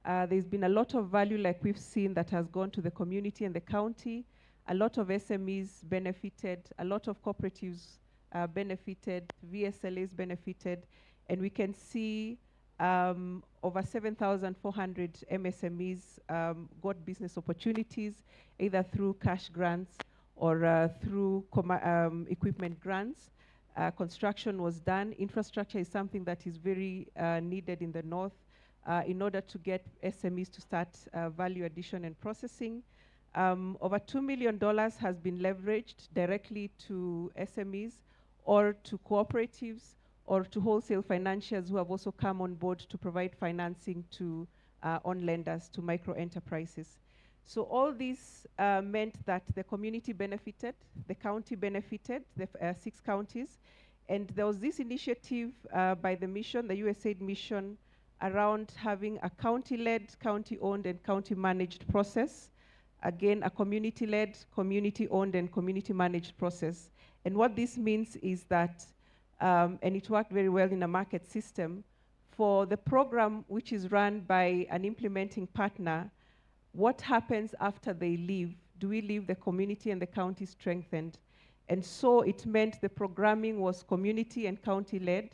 There's been a lot of value, like we've seen, that has gone to the community and the county. A lot of SMEs benefited, a lot of cooperatives benefited, VSLAs benefited, and we can see over 7,400 MSMEs got business opportunities, either through cash grants or through equipment grants. Construction was done. Infrastructure is something that is very needed in the north in order to get SMEs to start value addition and processing. Over $2 million has been leveraged directly to SMEs or to cooperatives or to wholesale financiers who have also come on board to provide financing to on lenders to micro enterprises. So all this meant that the community benefited, the county benefited, the 6 counties, and there was this initiative by the mission, the USAID mission, around having a county-led, county-owned, and county-managed process. Again, a community-led, community-owned, and community-managed process. And what this means is that, and it worked very well in a market system, for the program which is run by an implementing partner, what happens after they leave? Do we leave the community and the county strengthened? And so it meant the programming was community and county-led.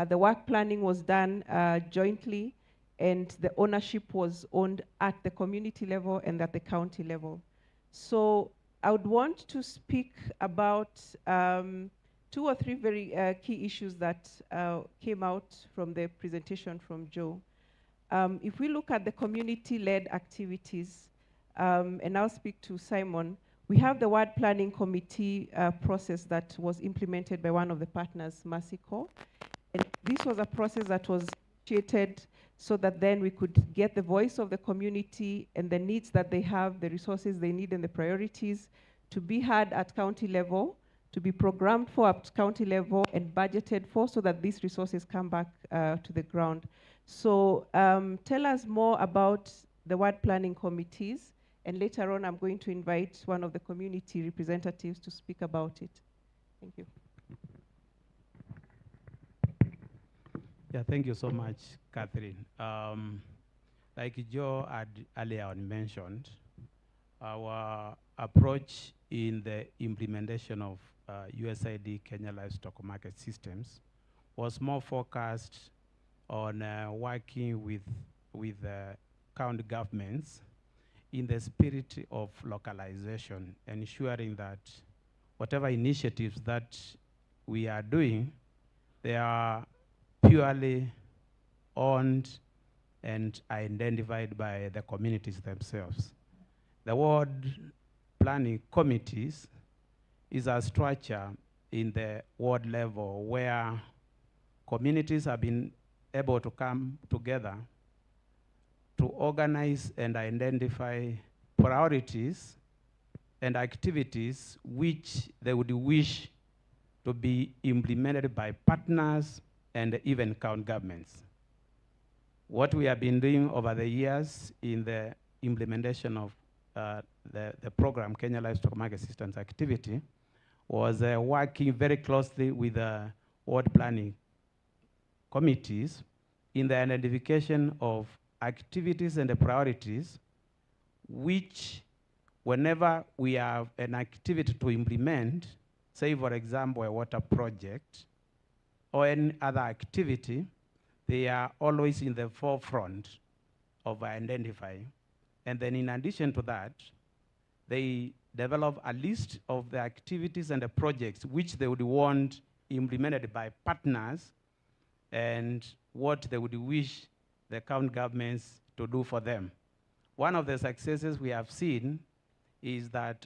The work planning was done jointly, and the ownership was owned at the community level and at the county level. So I would want to speak about 2 or 3 very key issues that came out from the presentation from Joe. If we look at the community-led activities, and I'll speak to Simon, we have the ward planning committee process that was implemented by one of the partners, Mercycorps. And this was a process that was initiated so that then we could get the voice of the community and the needs that they have, the resources they need and the priorities to be heard at county level, to be programmed for at county level and budgeted for so that these resources come back to the ground. So tell us more about the ward planning committees, and later on I'm going to invite one of the community representatives to speak about it. Thank you. Yeah, thank you so much, Catherine. Like Joe had earlier on mentioned, our approach in the implementation of USAID Kenya Livestock Market Systems was more focused on working with county governments in the spirit of localization, ensuring that whatever initiatives that we are doing, they are purely owned and identified by the communities themselves. The ward planning committees is a structure in the ward level where communities have been able to come together to organize and identify priorities and activities which they would wish to be implemented by partners and even county governments. What we have been doing over the years in the implementation of the program Kenya Livestock Market Systems activity was working very closely with the ward planning committees in the identification of activities and the priorities which, whenever we have an activity to implement, say for example a water project or any other activity, they are always in the forefront of identifying. And then in addition to that, they develop a list of the activities and the projects which they would want implemented by partners and what they would wish the county governments to do for them. One of the successes we have seen is that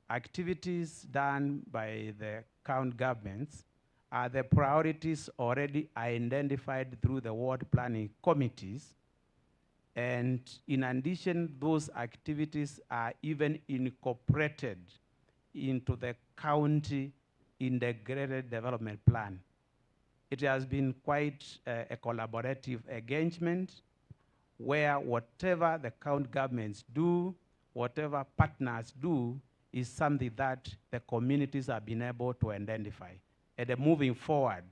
activities done by the county governments are the priorities already identified through the ward planning committees. And in addition, those activities are even incorporated into the county integrated development plan. It has been quite a collaborative engagement where whatever the county governments do, whatever partners do, is something that the communities have been able to identify. And moving forward,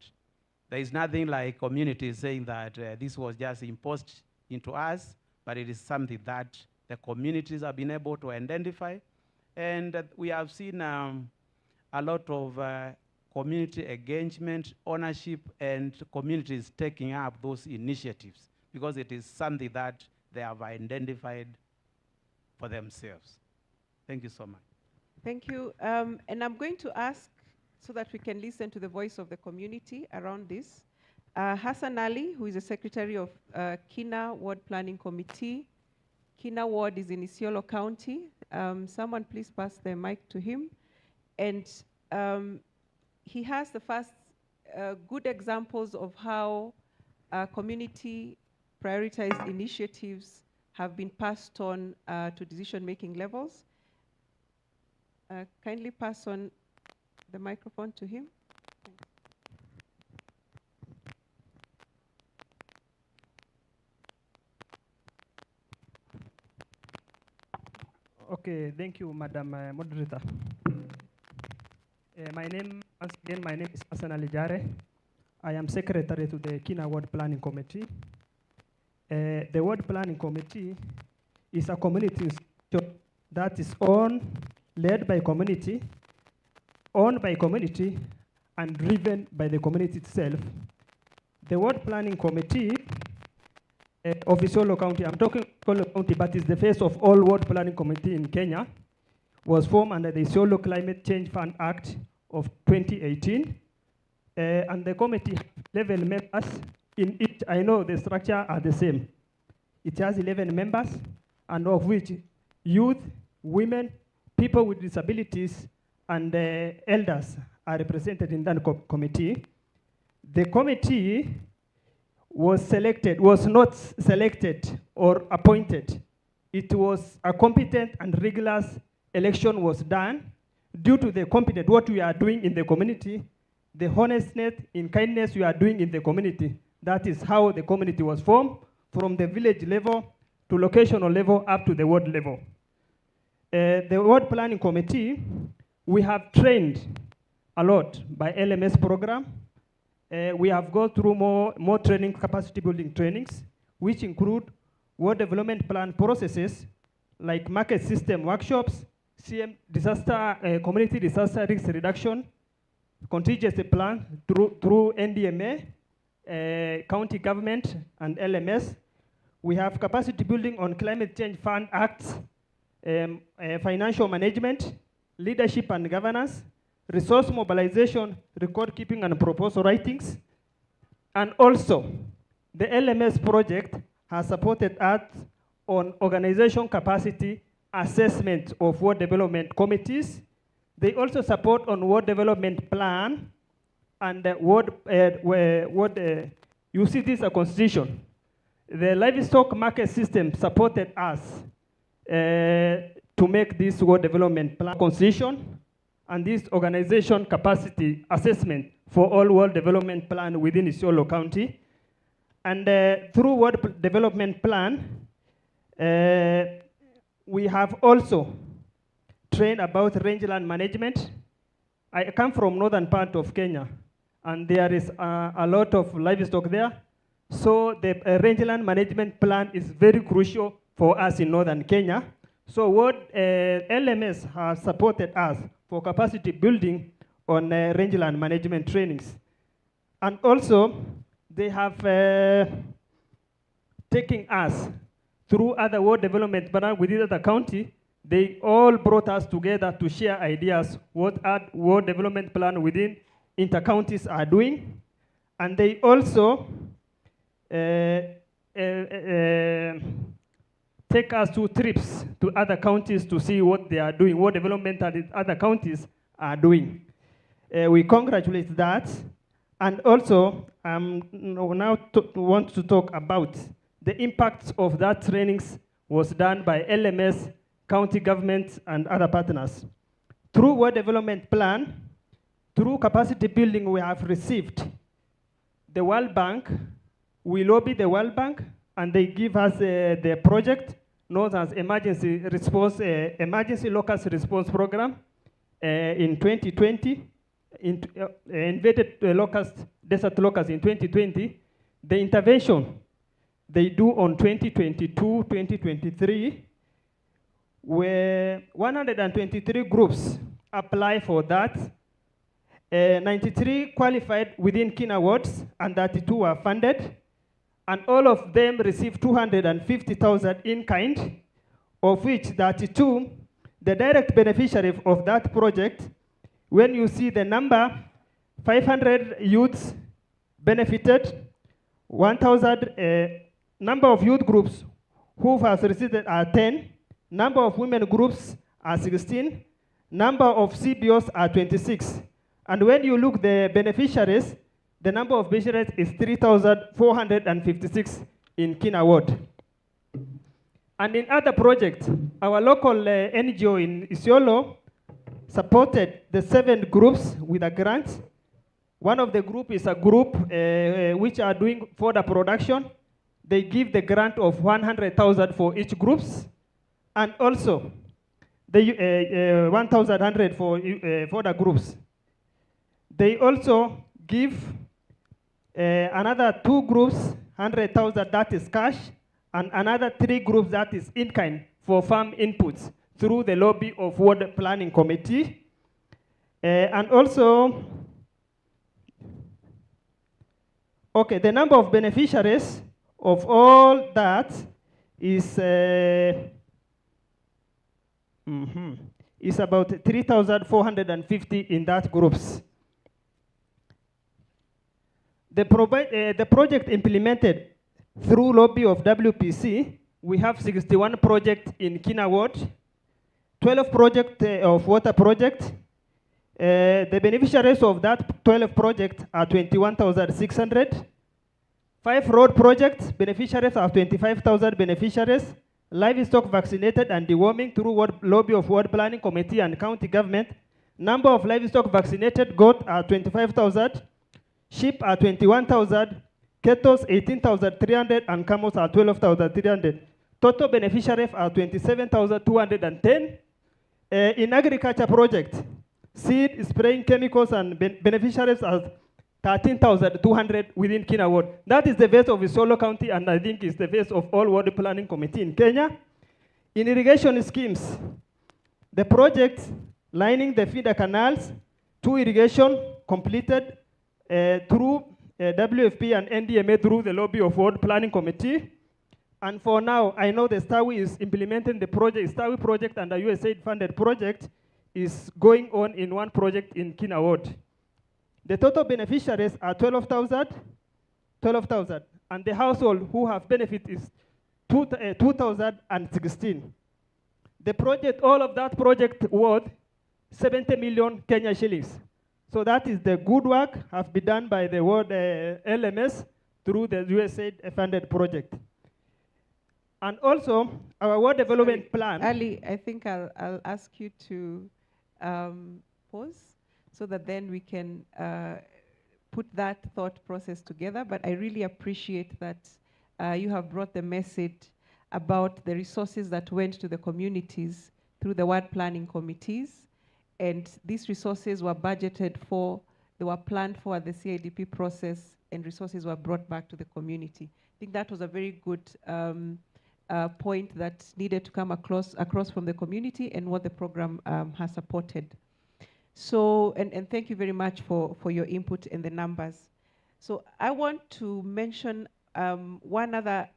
there is nothing like communities saying that this was just imposed into us, but it is something that the communities have been able to identify. And we have seen a lot of community engagement, ownership, and communities taking up those initiatives because it is something that they have identified for themselves. Thank you so much. Thank you. And I'm going to ask, so that we can listen to the voice of the community around this, Hassan Ali, who is the secretary of Kina Ward Planning Committee. Kina Ward is in Isiolo County. Someone please pass the mic to him. And he has the first good examples of how community prioritized initiatives have been passed on to decision-making levels. Kindly pass on the microphone to him. Okay, thank you, Madam Moderator. My name is Hassan Ali Jare. I am secretary to the Kina Ward Planning Committee. The Ward Planning Committee is a community institution that is led by community, owned by community, and driven by the community itself. The Ward Planning Committee of Isiolo County, I'm talking Isiolo County, but it's the face of all Ward Planning Committee in Kenya, was formed under the Isiolo Climate Change Fund Act of 2018. And the committee has 11 members in each. I know the structure are the same. It has 11 members, and of which youth, women, people with disabilities, and elders are represented in that committee. The committee was not selected or appointed. It was a competent and rigorous election was done due to the competent, what we are doing in the community, the honestness in kindness we are doing in the community. That is how the community was formed, from the village level to locational level up to the ward level. The ward planning committee, we have trained a lot by LMS program. We have gone through more training, capacity building trainings, which include ward development plan processes like market system workshops, CM disaster, community disaster risk reduction, contingency plan through NDMA, county government, and LMS. We have capacity building on climate change fund acts, financial management, leadership and governance, resource mobilization, record keeping and proposal writings. And also, the LMS project has supported us on organization capacity assessment of ward development committees. They also support on ward development plan and you see this a constitution. The livestock market system supported us to make this ward development plan constitution and this organization capacity assessment for all ward development plan within Isiolo County. And through ward development plan, we have also trained about rangeland management. I come from northern part of Kenya, and there is a lot of livestock there. So the rangeland management plan is very crucial for us in northern Kenya. So what LMS has supported us for capacity building on rangeland management trainings. And also, they have taken us through other ward development plan within the county. They all brought us together to share ideas what ward development plan within inter-counties are doing. And they also take us to trips to other counties to see what they are doing, what development other counties are doing. We congratulate that. And also, now want to talk about the impacts of that trainings was done by LMS, county government, and other partners. Through ward development plan, through capacity building we have received the World Bank. We lobby the World Bank, and they give us the project known as Emergency Locust Response Program in 2020, invaded desert locust in 2020. The intervention they do on 2022, 2023, where 123 groups apply for that. 93 qualified within Kina wards, and 32 were funded. And all of them received 250,000 in kind, of which 32, the direct beneficiary of that project, when you see the number, 500 youths benefited, 1,000 number of youth groups who has received are 10, number of women groups are 16, number of CBOs are 26. And when you look the beneficiaries, the number of beneficiaries is 3,456 in Kina ward. And in other projects, our local NGO in Isiolo supported the 7 groups with a grant. One of the group is a group which are doing fodder production. They give the grant of 100,000 for each groups, and also the 1,100 for the groups. They also give another 2 groups 100,000, that is cash, and another 3 groups that is in kind for farm inputs through the lobby of ward planning committee. And also, okay, the number of beneficiaries of all that is is about 3,450 in that groups. The project implemented through lobby of WPC, we have 61 projects in Kina Ward, 12 projects of water project. The beneficiaries of that 12 projects are 21,600. 5 road projects, beneficiaries are 25,000 beneficiaries. Livestock vaccinated and deworming through lobby of ward planning committee and county government. Number of livestock vaccinated goat are 25,000. Sheep are 21,000. Cattle 18,300 and camels are 12,300. Total beneficiaries are 27,210. In agriculture project, seed, spraying chemicals and beneficiaries are 13,200 within Kina Ward. That is the base of Isiolo County, and I think is the base of all ward planning committee in Kenya. In irrigation schemes, the projects lining the feeder canals, 2 irrigation completed through WFP and NDMA through the lobby of ward planning committee. And for now, I know the STAWI is implementing the project. STAWI project and the USAID funded project is going on in one project in Kina Ward. The total beneficiaries are 12,000, and the household who have benefit is 2,016. The project, all of that project worth 70 million Kenya shillings. So that is the good work have been done by the ward LMS through the USAID funded project. And also, our ward development plan. Ali, I think I'll ask you to pause so that then we can put that thought process together. But I really appreciate that you have brought the message about the resources that went to the communities through the ward planning committees. And these resources were budgeted for, they were planned for the CIDP process, and resources were brought back to the community. I think that was a very good point that needed to come across from the community and what the program has supported. So, and thank you very much for your input and the numbers. So I want to mention one other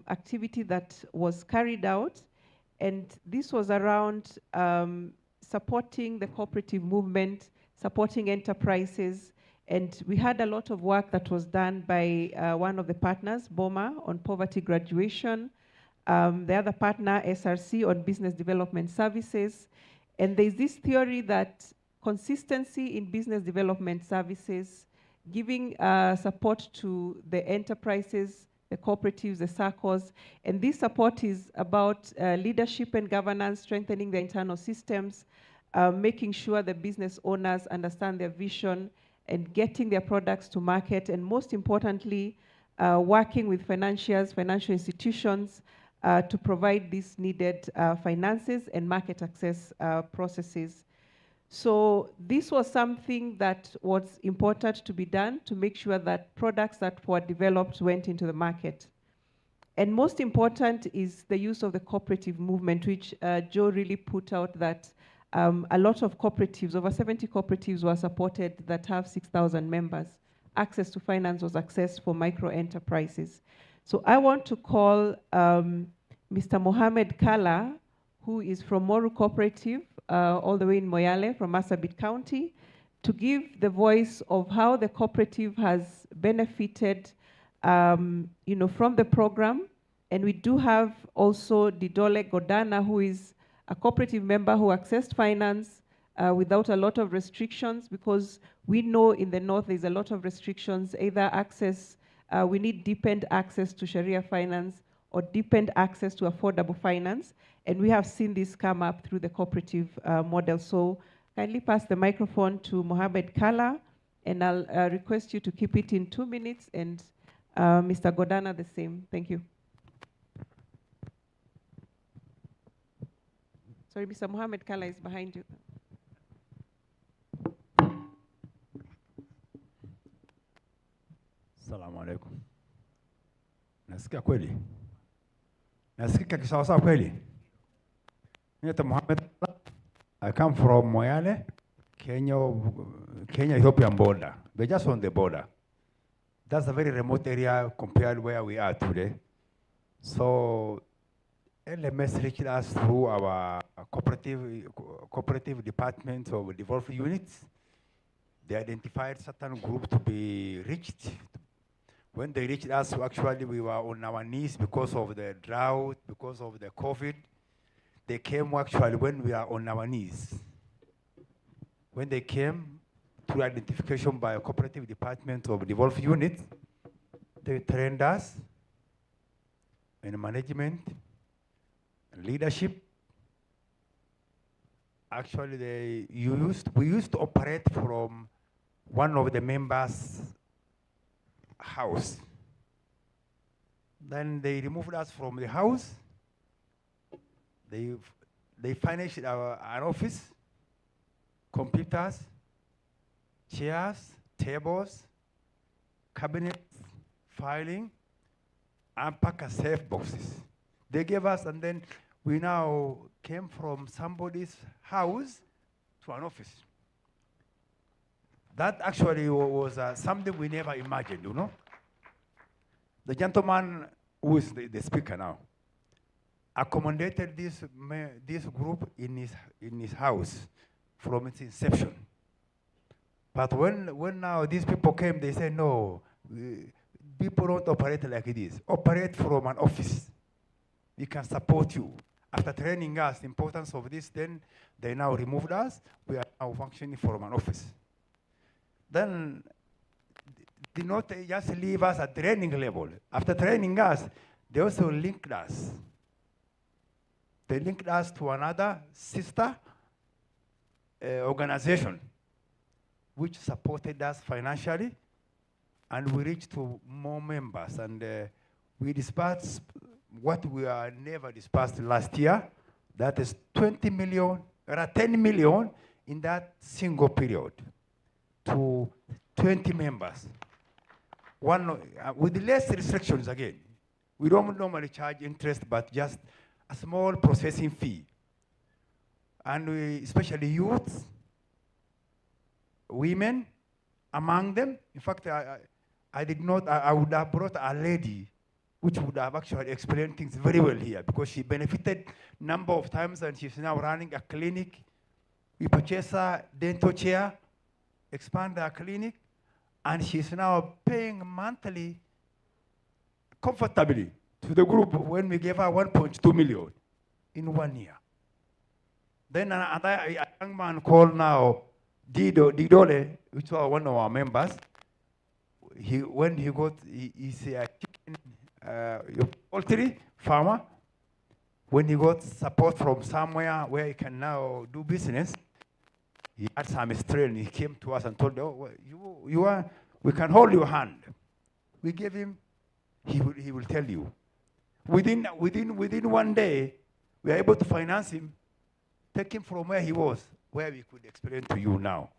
activity that was carried out, and this was around supporting the cooperative movement, supporting enterprises, and we had a lot of work that was done by one of the partners, BOMA, on poverty graduation, the other partner, SRC, on business development services. And there's this theory that consistency in business development services, giving support to the enterprises, the cooperatives, the circles, and this support is about leadership and governance, strengthening the internal systems, making sure the business owners understand their vision and getting their products to market, and most importantly, working with financiers, financial institutions to provide these needed finances and market access processes. So this was something that was important to be done to make sure that products that were developed went into the market. And most important is the use of the cooperative movement, which Joe really put out that a lot of cooperatives, over 70 cooperatives were supported that have 6,000 members. Access to finance was accessed for micro enterprises. So I want to call Mr. Mohamed Kala, who is from Moru Cooperative, all the way in Moyale from Marsabit County, to give the voice of how the cooperative has benefited from the program. And we do have also Didole Godana, who is a cooperative member who accessed finance without a lot of restrictions, because we know in the north there's a lot of restrictions, either access, we need deepened access to Sharia finance or deepened access to affordable finance. And we have seen this come up through the cooperative model. So kindly pass the microphone to Mohamed Kala, and I'll request you to keep it in 2 minutes, and Mr. Godana the same. Thank you. Sorry, Mr. Mohamed Kala is behind you. Assalamu alaikum. Nasikia kweli? Nasikia kisawasawa kweli? Naitwa Mohamed. I come from Moyale, Kenya-Ethiopian border. We're just on the border. That's a very remote area compared where we are today. So LMS reached us through our cooperative department of devolved units. They identified certain group to be reached. When they reached us, actually we were on our knees because of the drought, because of the COVID. They came actually when we are on our knees. When they came through identification by a cooperative department of devolved units, they trained us in management, leadership. Actually, we used to operate from one of the members' house. Then they removed us from the house. They furnished an office, computers, chairs, tables, cabinets, filing, and pack of safe boxes. They gave us, and then we now came from somebody's house to an office. That actually was something we never imagined, you know. The gentleman who is the speaker now accommodated this group in his house from its inception. But when now these people came, they said, no, people don't operate like this. Operate from an office. We can support you. After training us the importance of this, then they now removed us. We are now functioning from an office. Then did not just leave us at training level. After training us, they also linked us. They linked us to another sister organization, which supported us financially, and we reached to more members. And we dispersed what we are never dispersed last year. That is 20 million, or 10 million in that single period to 20 members. With less restrictions again. We don't normally charge interest, but just a small processing fee. And we, especially youths, women, among them. In fact, I would have brought a lady which would have actually explained things very well here, because she benefited number of times, and she's now running a clinic. We purchased a dental chair, expand our clinic, and she's now paying monthly comfortably to the group when we gave her 1.2 million in 1 year. Then a young man called now Didole, which was one of our members. When he got, he's a chicken poultry farmer. When he got support from somewhere where he can now do business, he had some strain. He came to us and told, oh, we can hold your hand. We gave him, he will tell you. Within 1 day, we are able to finance him, take him from where he was, where we could explain to you now.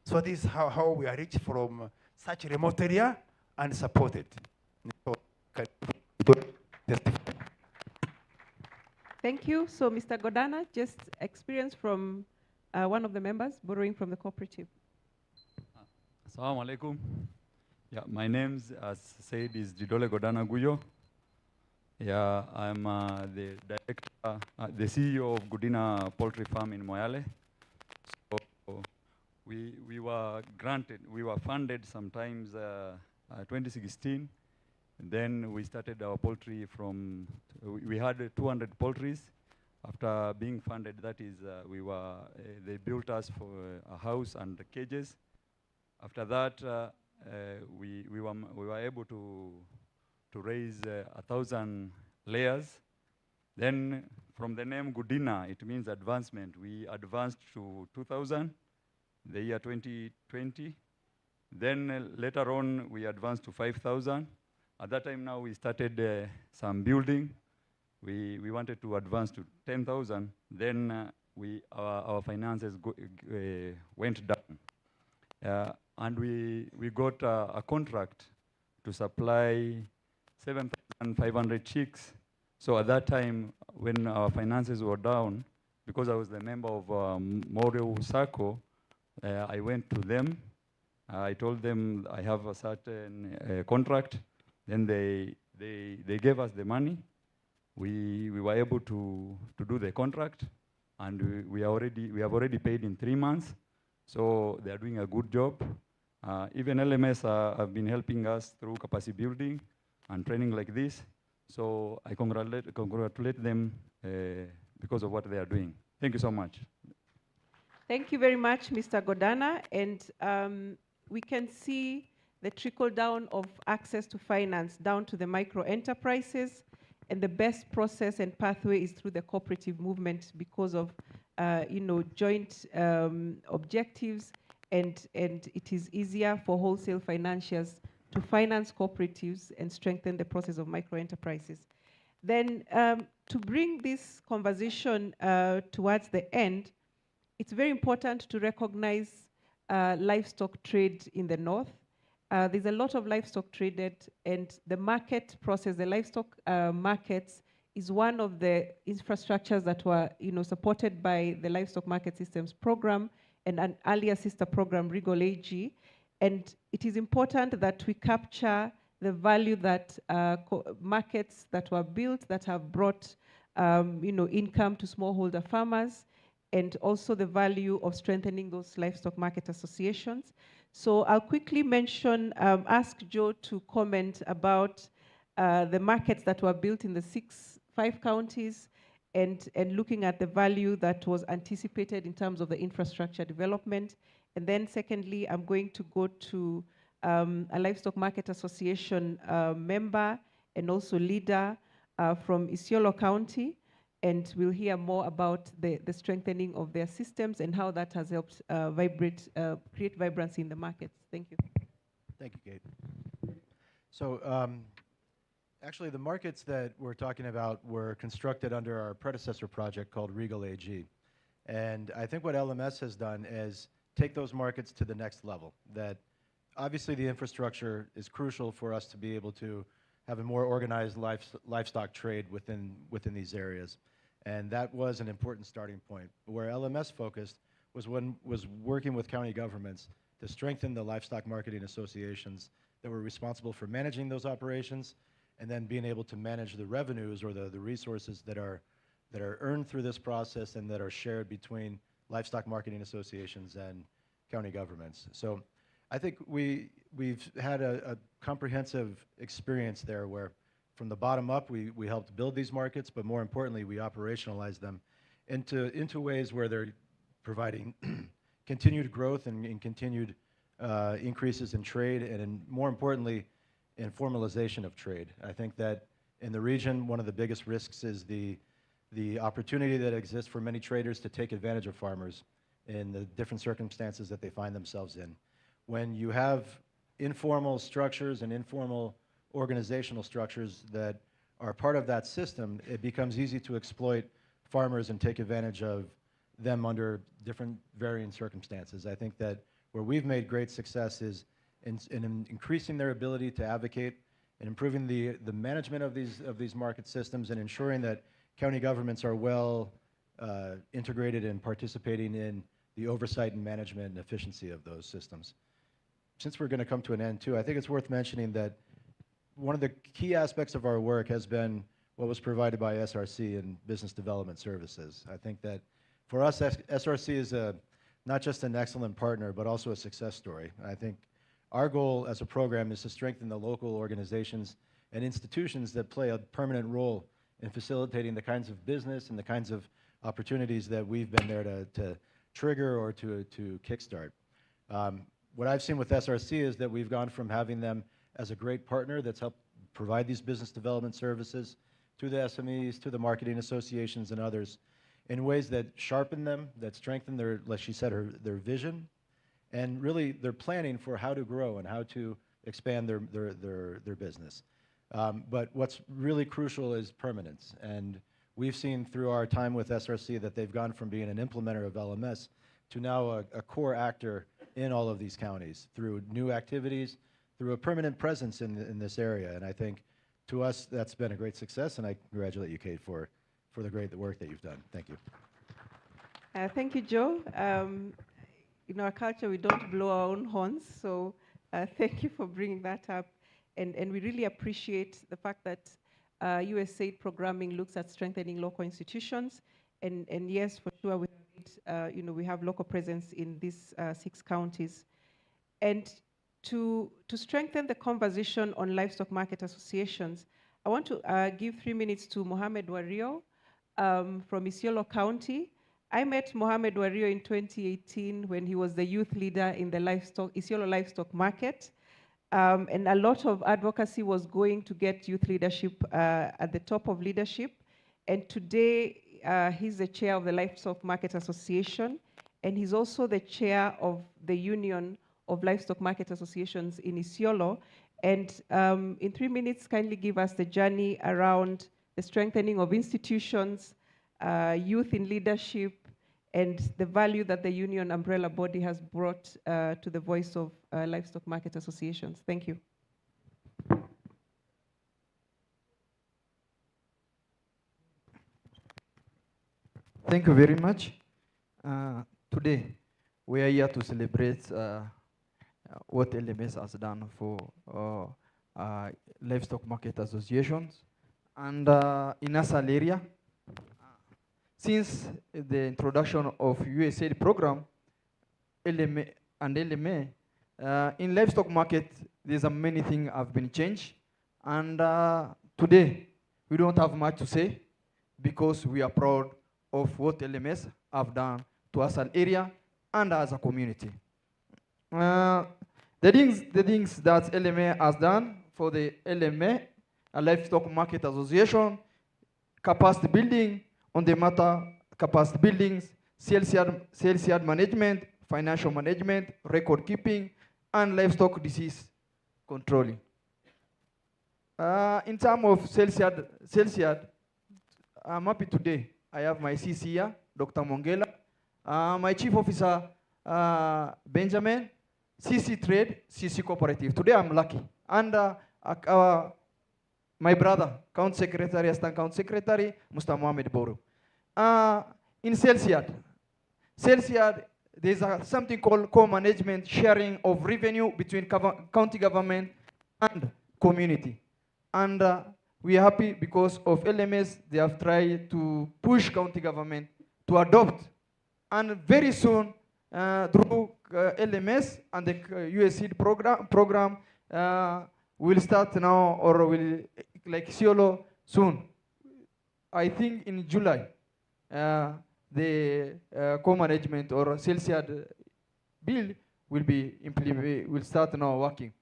So this is how we are reached from such a remote area and supported. Thank you. So Mr. Godana, just experience from one of the members borrowing from the cooperative. Assalamu alaikum. Yeah, my name, as said, is Didole Godana Guyo. Yeah, I'm the director, the CEO of Gudina Poultry Farm in Moyale. So we were granted, we were funded sometimes 2016. And then we started our poultry from, we had 200 poultries. After being funded, that is, they built us for a house and the cages. After that, we were able to raise 1,000 layers. Then from the name Gudina, it means advancement. We advanced to 2,000, the year 2020. Then later on, we advanced to 5,000. At that time now, we started some building. We wanted to advance to 10,000. Then our finances went down. And we got a contract to supply 7,500 chicks. So at that time, when our finances were down, because I was the member of Morio Sacco, I went to them. I told them I have a certain contract. Then they gave us the money. we were able to do the contract, and we have already paid in 3 months. So they are doing a good job. Even LMS have been helping us through capacity building and training like this. So I congratulate them because of what they are doing. Thank you so much. Thank you very much, Mr. Godana. And we can see the trickle down of access to finance down to the micro enterprises. And the best process and pathway is through the cooperative movement because of joint objectives, and it is easier for wholesale financiers to finance cooperatives and strengthen the process of micro enterprises. Then to bring this conversation towards the end, it's very important to recognize livestock trade in the north. There's a lot of livestock traded, and the market process, the livestock markets, is one of the infrastructures that were supported by the Livestock Market Systems Program and an earlier sister program, Regal AG. And it is important that we capture the value that markets that were built that have brought income to smallholder farmers, and also the value of strengthening those livestock market associations. So I'll quickly mention, ask Joe to comment about the markets that were built in the 5 counties, and looking at the value that was anticipated in terms of the infrastructure development. And then secondly, I'm going to go to a livestock market association member and also leader from Isiolo County, and we'll hear more about the strengthening of their systems and how that has helped create vibrancy in the markets. Thank you. Thank you, Kate. So actually, the markets that we're talking about were constructed under our predecessor project called Regal AG. And I think what LMS has done is take those markets to the next level. That obviously the infrastructure is crucial for us to be able to have a more organized livestock trade within these areas. And that was an important starting point. Where LMS focused was working with county governments to strengthen the livestock marketing associations that were responsible for managing those operations, and then being able to manage the revenues or the resources that are earned through this process and that are shared between livestock marketing associations and county governments. So I think we've had a comprehensive experience there where from the bottom up we helped build these markets, but more importantly we operationalized them into ways where they're providing continued growth and continued increases in trade, and more importantly in formalization of trade. I think that in the region, one of the biggest risks is the opportunity that exists for many traders to take advantage of farmers in the different circumstances that they find themselves in. When you have informal structures and informal organizational structures that are part of that system, it becomes easy to exploit farmers and take advantage of them under different varying circumstances. I think that where we've made great success is in increasing their ability to advocate and improving the management of these market systems, and ensuring that county governments are well integrated and participating in the oversight and management and efficiency of those systems. Since we're going to come to an end too, I think it's worth mentioning that one of the key aspects of our work has been what was provided by SRC and Business Development Services. I think that for us, SRC is not just an excellent partner, but also a success story. I think our goal as a program is to strengthen the local organizations and institutions that play a permanent role in facilitating the kinds of business and the kinds of opportunities that we've been there to trigger or to kickstart. What I've seen with SRC is that we've gone from having them as a great partner that's helped provide these business development services to the SMEs, to the marketing associations and others in ways that sharpen them, that strengthen their, like she said, their vision, and really their planning for how to grow and how to expand their business. But what's really crucial is permanence. And we've seen through our time with SRC that they've gone from being an implementer of LMS to now a core actor in all of these counties through new activities, through a permanent presence in this area. And I think to us that's been a great success, and I congratulate you, Kate, for the great work that you've done. Thank you. Thank you, Joe. In our culture, we don't blow our own horns, so thank you for bringing that up. And we really appreciate the fact that USAID programming looks at strengthening local institutions, and yes, for sure, we have local presence in these 6 counties. And to strengthen the conversation on livestock market associations, I want to give 3 minutes to Mohamed Wario from Isiolo County. I met Mohamed Wario in 2018 when he was the youth leader in the Isiolo livestock market. And a lot of advocacy was going to get youth leadership at the top of leadership. And today, he's the chair of the Livestock Market Association, and he's also the chair of the Union of Livestock Market Associations in Isiolo. And in 3 minutes, kindly give us the journey around the strengthening of institutions, youth in leadership, and the value that the union umbrella body has brought to the voice of livestock market associations. Thank you. Thank you very much. Today, we are here to celebrate what LMS has done for livestock market associations. And in Asal area, since the introduction of USAID program, LMA and LMA, in livestock market, there's many things have been changed. And today, we don't have much to say because we are proud of what LMS have done to Asal area and as a community. The things that LMA has done for the LMA, a livestock market association, capacity building, on the matter, capacity buildings, sales yard management, financial management, record keeping, and livestock disease controlling. In terms of sales yard, I'm happy today. I have my CC here, Dr. Mongela, my chief officer, Benjamin, CC Trade, CC Cooperative. Today I'm lucky. And my brother, Count Secretary, Assistant Count Secretary, Mr. Mohamed Boru. In sales yard, there's something called co-management, sharing of revenue between county government and community. And we are happy because of LMS, they have tried to push county government to adopt. And very soon, through LMS and the USAID program will start now or will, like Isiolo, soon. I think in July, the co-management or sales yard bill will start now working.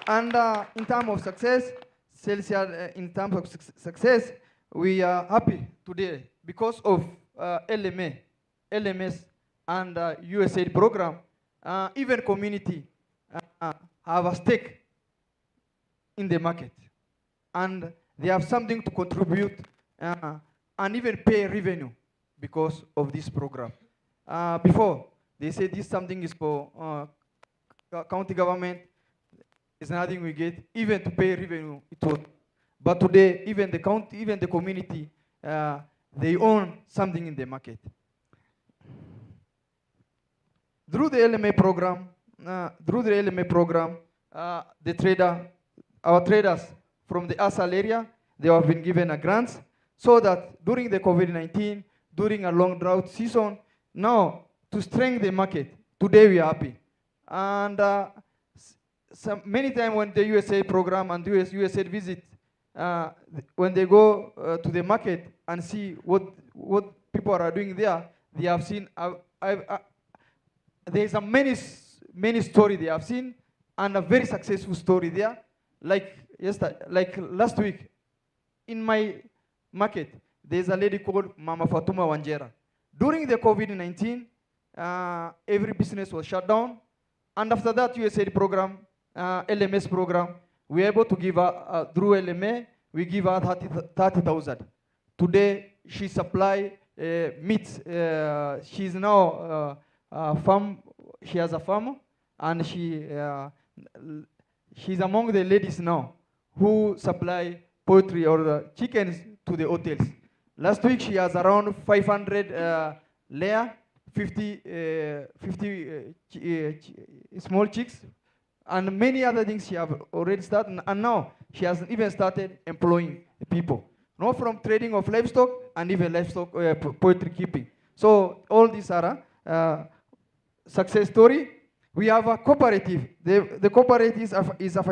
And in terms of success, sales yard, in terms of success, we are happy today because of LMS, and USAID program. Even community have a stake in the market, and they have something to contribute and even pay revenue because of this program. Before, they said this something is for county government, it's nothing we get, even to pay revenue, it was. But today, even the county, even the community, they own something in the market. Through the LMA program, our traders from the Asal area, they have been given a grant so that during the COVID-19, during a long drought season, now to strengthen the market, today we are happy. And many times when the USAID program and USAID visit, when they go to the market and see what people are doing there, they have seen, there's a many story they have seen and a very successful story there. Like last week, in my market, there's a lady called Mama Fatuma Wanjera. During the COVID-19, every business was shut down. And after that USAID program, LMS program, we were able to give her, through LMA, we give her 30,000. Today, she supply meat. She's now she has a farm, and she's among the ladies now who supply poultry or the chickens to the hotels. Last week, she has around 500 layer, 50 small chicks, and many other things she have already started, and now she has even started employing people, not from trading of livestock and even livestock poultry keeping. So all these are success story. We have a cooperative. The cooperative is a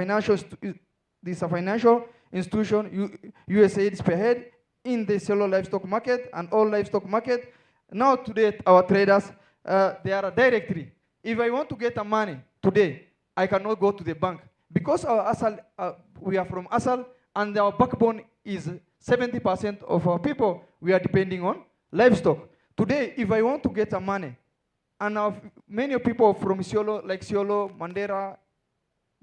financial institution. USAID spearhead in the solo livestock market and all livestock market. Now today, our traders, they are a directory. If I want to get a money today, I cannot go to the bank because our ASAL, we are from ASAL, and our backbone is 70% of our people. We are depending on livestock. Today, if I want to get a money, and many people from Isiolo, like Isiolo, Mandera,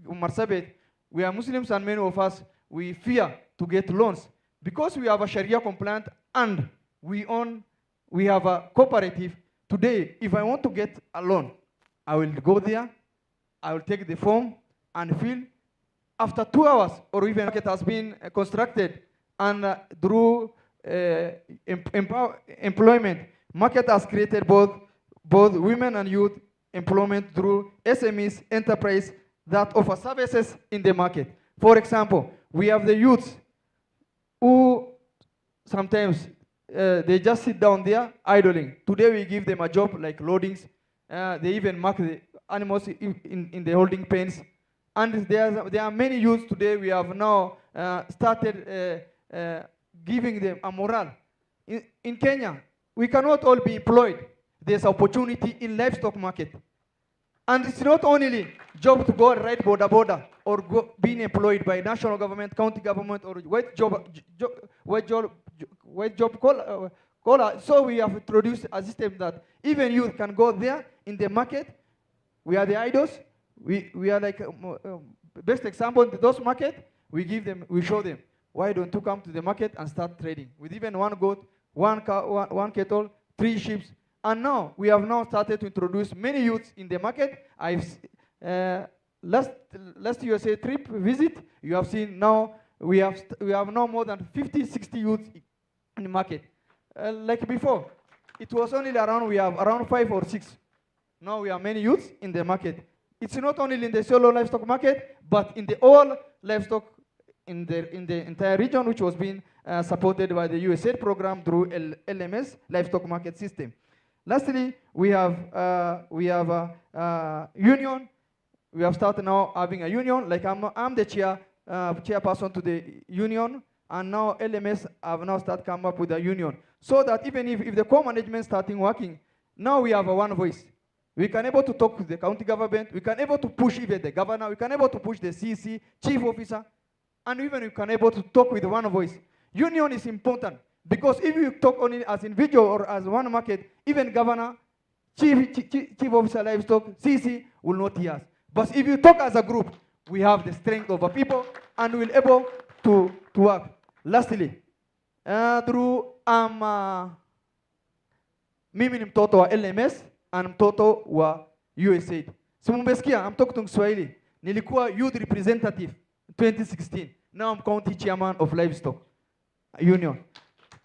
Marsabit, we are Muslims, and many of us, we fear to get loans because we have a Sharia compliant and we have a cooperative. Today, if I want to get a loan, I will go there, I will take the form and fill. After 2 hours, or even market has been constructed, and through employment, market has created both women and youth employment through SMEs, enterprise that offer services in the market. For example, we have the youths who sometimes they just sit down there idling. Today we give them a job like loadings. They even mark the animals in the holding pens. And there are many youths today. We have now started giving them a morale. In Kenya, we cannot all be employed. There's opportunity in livestock market. And it's not only job to go right border or being employed by national government, county government, or white job caller. So we have introduced a system that even youth can go there in the market. We are the idols. We are like best example in those market. We show them, why don't you come to the market and start trading with even one goat, one cow, one cattle, 3 sheep. And now we have now started to introduce many youths in the market. Last USA trip visit, you have seen now we have now more than 50, 60 youths in the market. Like before, it was only we have around 5 or 6. Now we have many youths in the market. It's not only in the solo livestock market, but in the all livestock in the entire region, which was being supported by the USAID program through LMS livestock market system. Lastly, we have a union. We have started now having a union. Like I'm the chairperson to the union, and now LMS have now started come up with a union, so that even if the co-management starting working, now we have a one voice. We can able to talk with the county government. We can able to push even the governor. We can able to push the CC, chief officer, and even we can able to talk with one voice. Union is important. Because if you talk only as individual or as one market, even governor, chief officer livestock, CC will not hear us. But if you talk as a group, we have the strength of a people and we'll able to work. Lastly, through mimi ni mtoto wa LMS and mtoto wa USAID. Simumbesikia, I'm talking Swahili. Nilikuwa youth representative 2016. Now I'm county chairman of livestock union.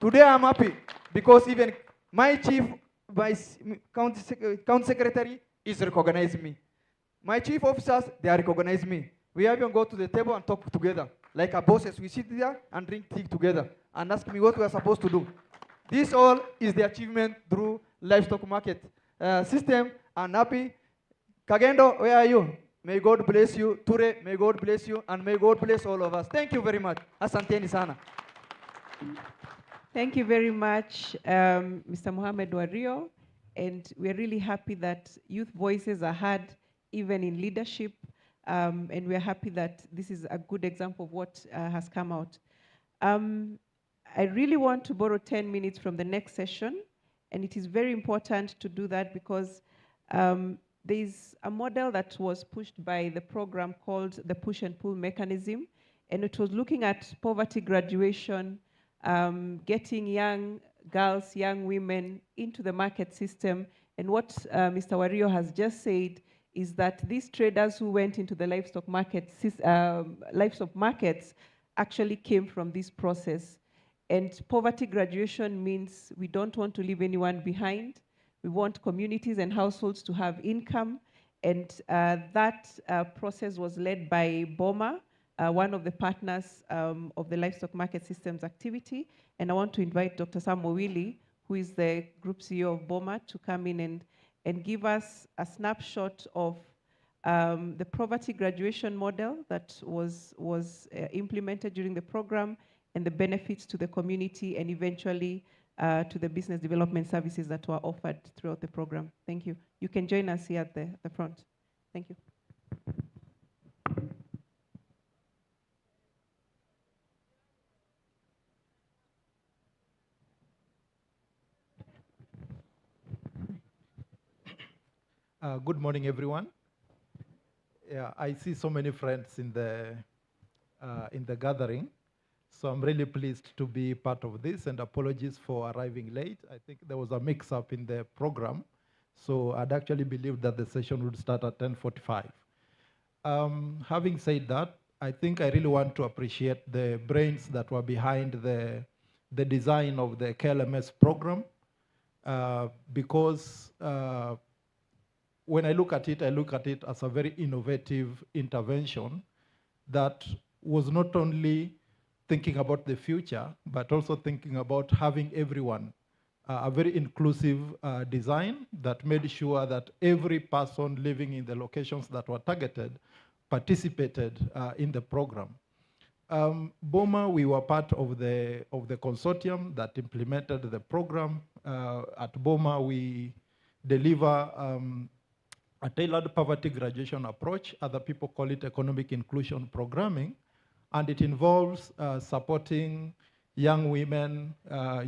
Today I'm happy because even my chief vice county secretary is recognizing me. My chief officers, they are recognizing me. We even go to the table and talk together. Like our bosses, we sit there and drink tea together and ask me what we are supposed to do. This all is the achievement through livestock market system. I'm happy. Kagendo, where are you? May God bless you. Ture, may God bless you. And may God bless all of us. Thank you very much. Asanteni sana. Thank you very much, Mr. Mohamed Wario. And we're really happy that youth voices are heard even in leadership. And we're happy that this is a good example of what has come out. I really want to borrow 10 minutes from the next session. And it is very important to do that because there's a model that was pushed by the program called the push and pull mechanism. And it was looking at poverty graduation, getting young girls, young women into the market system. And what Mr. Wario has just said is that these traders who went into the livestock markets actually came from this process. And poverty graduation means we don't want to leave anyone behind. We want communities and households to have income. And that process was led by BOMA, one of the partners of the Livestock Market Systems activity. And I want to invite Dr. Sam Owili, who is the Group CEO of BOMA, to come in and give us a snapshot of the poverty graduation model that was implemented during the program, and the benefits to the community, and eventually to the business development services that were offered throughout the program. Thank you. You can join us here at the front. Thank you. Good morning, everyone. Yeah, I see so many friends in the gathering, so I'm really pleased to be part of this, and apologies for arriving late. I think there was a mix-up in the program, so I'd actually believed that the session would start at 10:45. Having said that, I think I really want to appreciate the brains that were behind the design of the KLMS program, because when I look at it as a very innovative intervention that was not only thinking about the future, but also thinking about having everyone, a very inclusive design that made sure that every person living in the locations that were targeted participated in the program. BOMA, we were part of the consortium that implemented the program. At BOMA, we deliver a tailored poverty graduation approach. Other people call it economic inclusion programming. And it involves supporting young women,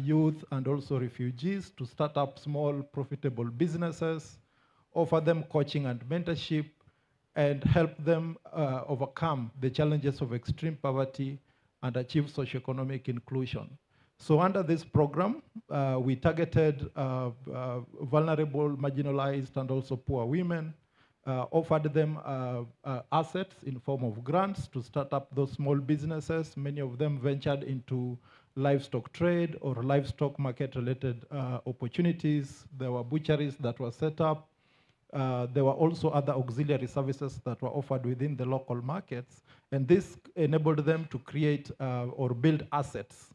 youth, and also refugees to start up small, profitable businesses, offer them coaching and mentorship, and help them overcome the challenges of extreme poverty and achieve socioeconomic inclusion. So under this program, we targeted vulnerable, marginalized, and also poor women, offered them assets in form of grants to start up those small businesses. Many of them ventured into livestock trade or livestock market-related opportunities. There were butcheries that were set up. There were also other auxiliary services that were offered within the local markets. And this enabled them to create or build assets.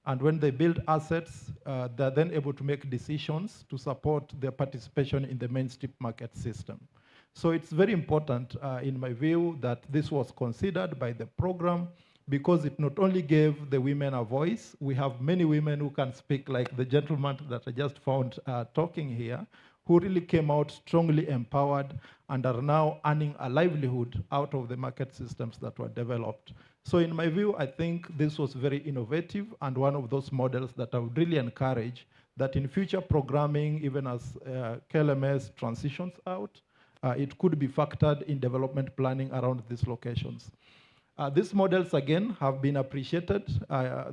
And when they build assets, they're then able to make decisions to support their participation in the mainstream market system. So it's very important, in my view, that this was considered by the program, because it not only gave the women a voice. We have many women who can speak, like the gentleman that I just found talking here, who really came out strongly empowered and are now earning a livelihood out of the market systems that were developed. So in my view, I think this was very innovative and one of those models that I would really encourage that in future programming, even as KLMS transitions out, it could be factored in development planning around these locations. These models, again, have been appreciated.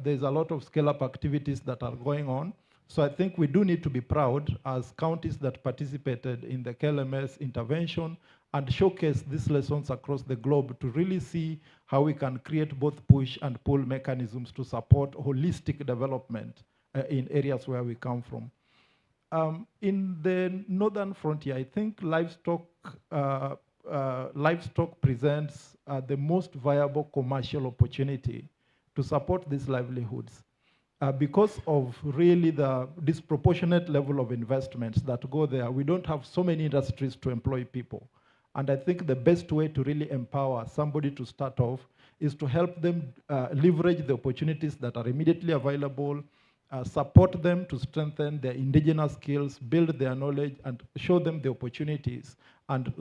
There's a lot of scale-up activities that are going on. So I think we do need to be proud as counties that participated in the KLMS intervention and showcase these lessons across the globe to really see how we can create both push and pull mechanisms to support holistic development in areas where we come from. In the northern frontier, I think livestock presents the most viable commercial opportunity to support these livelihoods. Because of really the disproportionate level of investments that go there, we don't have so many industries to employ people. And I think the best way to really empower somebody to start off is to help them leverage the opportunities that are immediately available, support them to strengthen their indigenous skills, build their knowledge, and show them the opportunities. And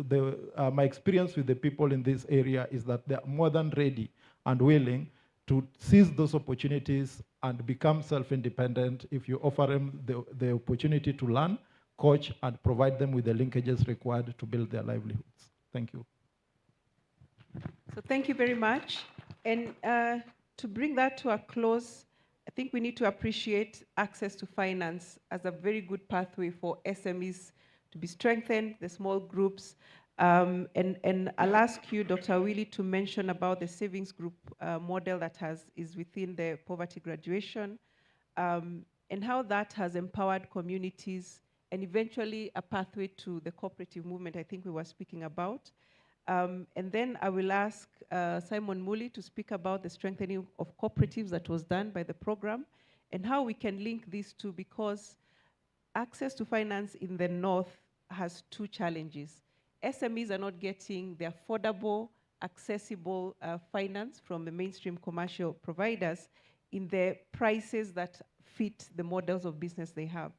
my experience with the people in this area is that they're more than ready and willing to seize those opportunities and become self-independent if you offer them the opportunity to learn, coach, and provide them with the linkages required to build their livelihoods. Thank you. So thank you very much. And to bring that to a close, I think we need to appreciate access to finance as a very good pathway for SMEs to be strengthened, the small groups. And I'll ask you, Dr. Owili, to mention about the savings group model that is within the poverty graduation, and how that has empowered communities and eventually a pathway to the cooperative movement I think we were speaking about. And then I will ask Simon Muli to speak about the strengthening of cooperatives that was done by the program and how we can link these two, because access to finance in the north has two challenges. SMEs are not getting the affordable, accessible finance from the mainstream commercial providers in the prices that fit the models of business they have.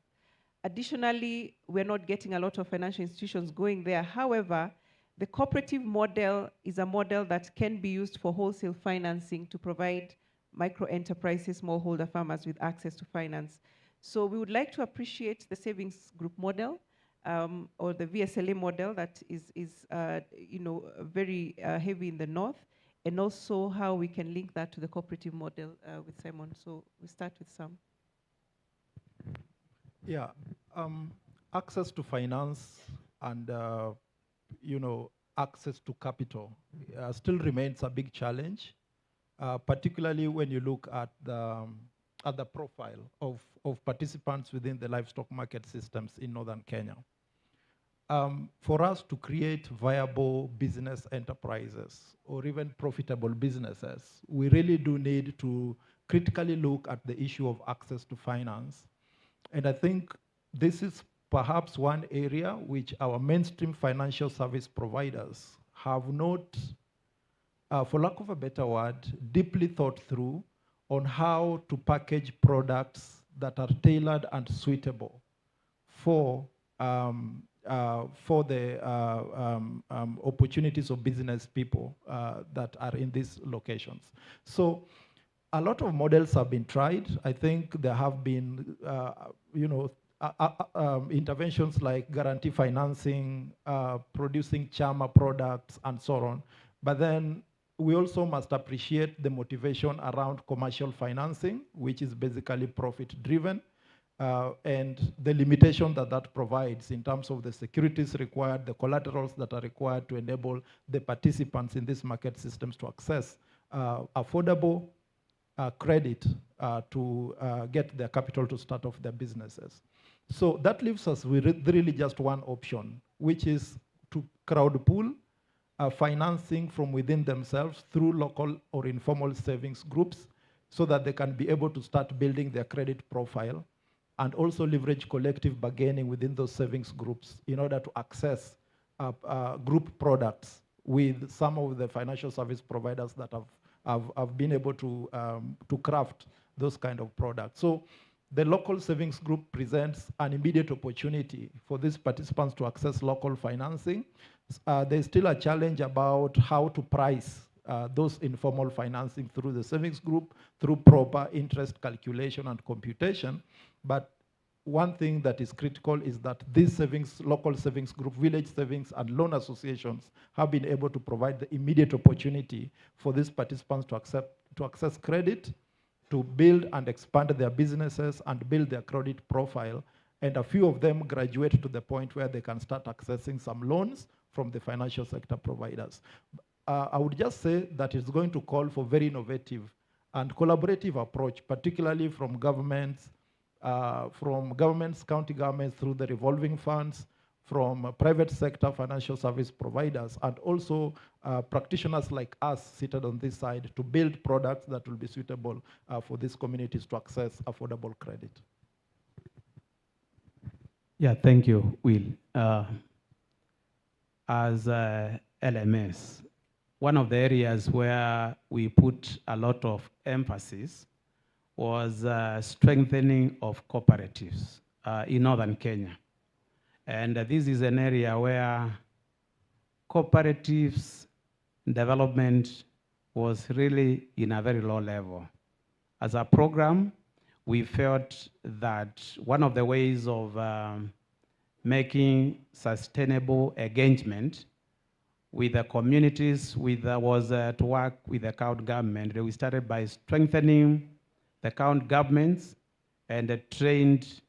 Additionally, we're not getting a lot of financial institutions going there. However, the cooperative model is a model that can be used for wholesale financing to provide micro enterprises, smallholder farmers with access to finance. So we would like to appreciate the savings group model or the VSLA model that is very heavy in the north, and also how we can link that to the cooperative model with Simon. So we start with Sam. Yeah, access to finance and access to capital still remains a big challenge, particularly when you look at the profile of participants within the livestock market systems in northern Kenya. For us to create viable business enterprises or even profitable businesses, we really do need to critically look at the issue of access to finance. And I think this is perhaps one area which our mainstream financial service providers have not, for lack of a better word, deeply thought through on how to package products that are tailored and suitable for the opportunities of business people that are in these locations. So a lot of models have been tried. I think there have been, interventions like guarantee financing, producing chama products, and so on. But then we also must appreciate the motivation around commercial financing, which is basically profit-driven, and the limitation that that provides in terms of the securities required, the collaterals that are required to enable the participants in these market systems to access affordable credit to get their capital to start off their businesses. So that leaves us with really just one option, which is to crowd pool financing from within themselves through local or informal savings groups so that they can be able to start building their credit profile and also leverage collective bargaining within those savings groups in order to access group products with some of the financial service providers that have been able to craft those kind of products. So the local savings group presents an immediate opportunity for these participants to access local financing. There's still a challenge about how to price those informal financing through the savings group, through proper interest calculation and computation. But one thing that is critical is that these local savings group, village savings and loan associations have been able to provide the immediate opportunity for these participants to access credit, to build and expand their businesses and build their credit profile. And a few of them graduate to the point where they can start accessing some loans from the financial sector providers. I would just say that it's going to call for very innovative and collaborative approach, particularly from governments, county governments through the revolving funds, from private sector financial service providers, and also practitioners like us seated on this side to build products that will be suitable for these communities to access affordable credit. Yeah, thank you, Will. As LMS, one of the areas where we put a lot of emphasis was strengthening of cooperatives in northern Kenya. And this is an area where cooperatives development was really in a very low level. As a program, we felt that one of the ways of making sustainable engagement with the communities was to work with the county government. We started by strengthening the county governments and the trained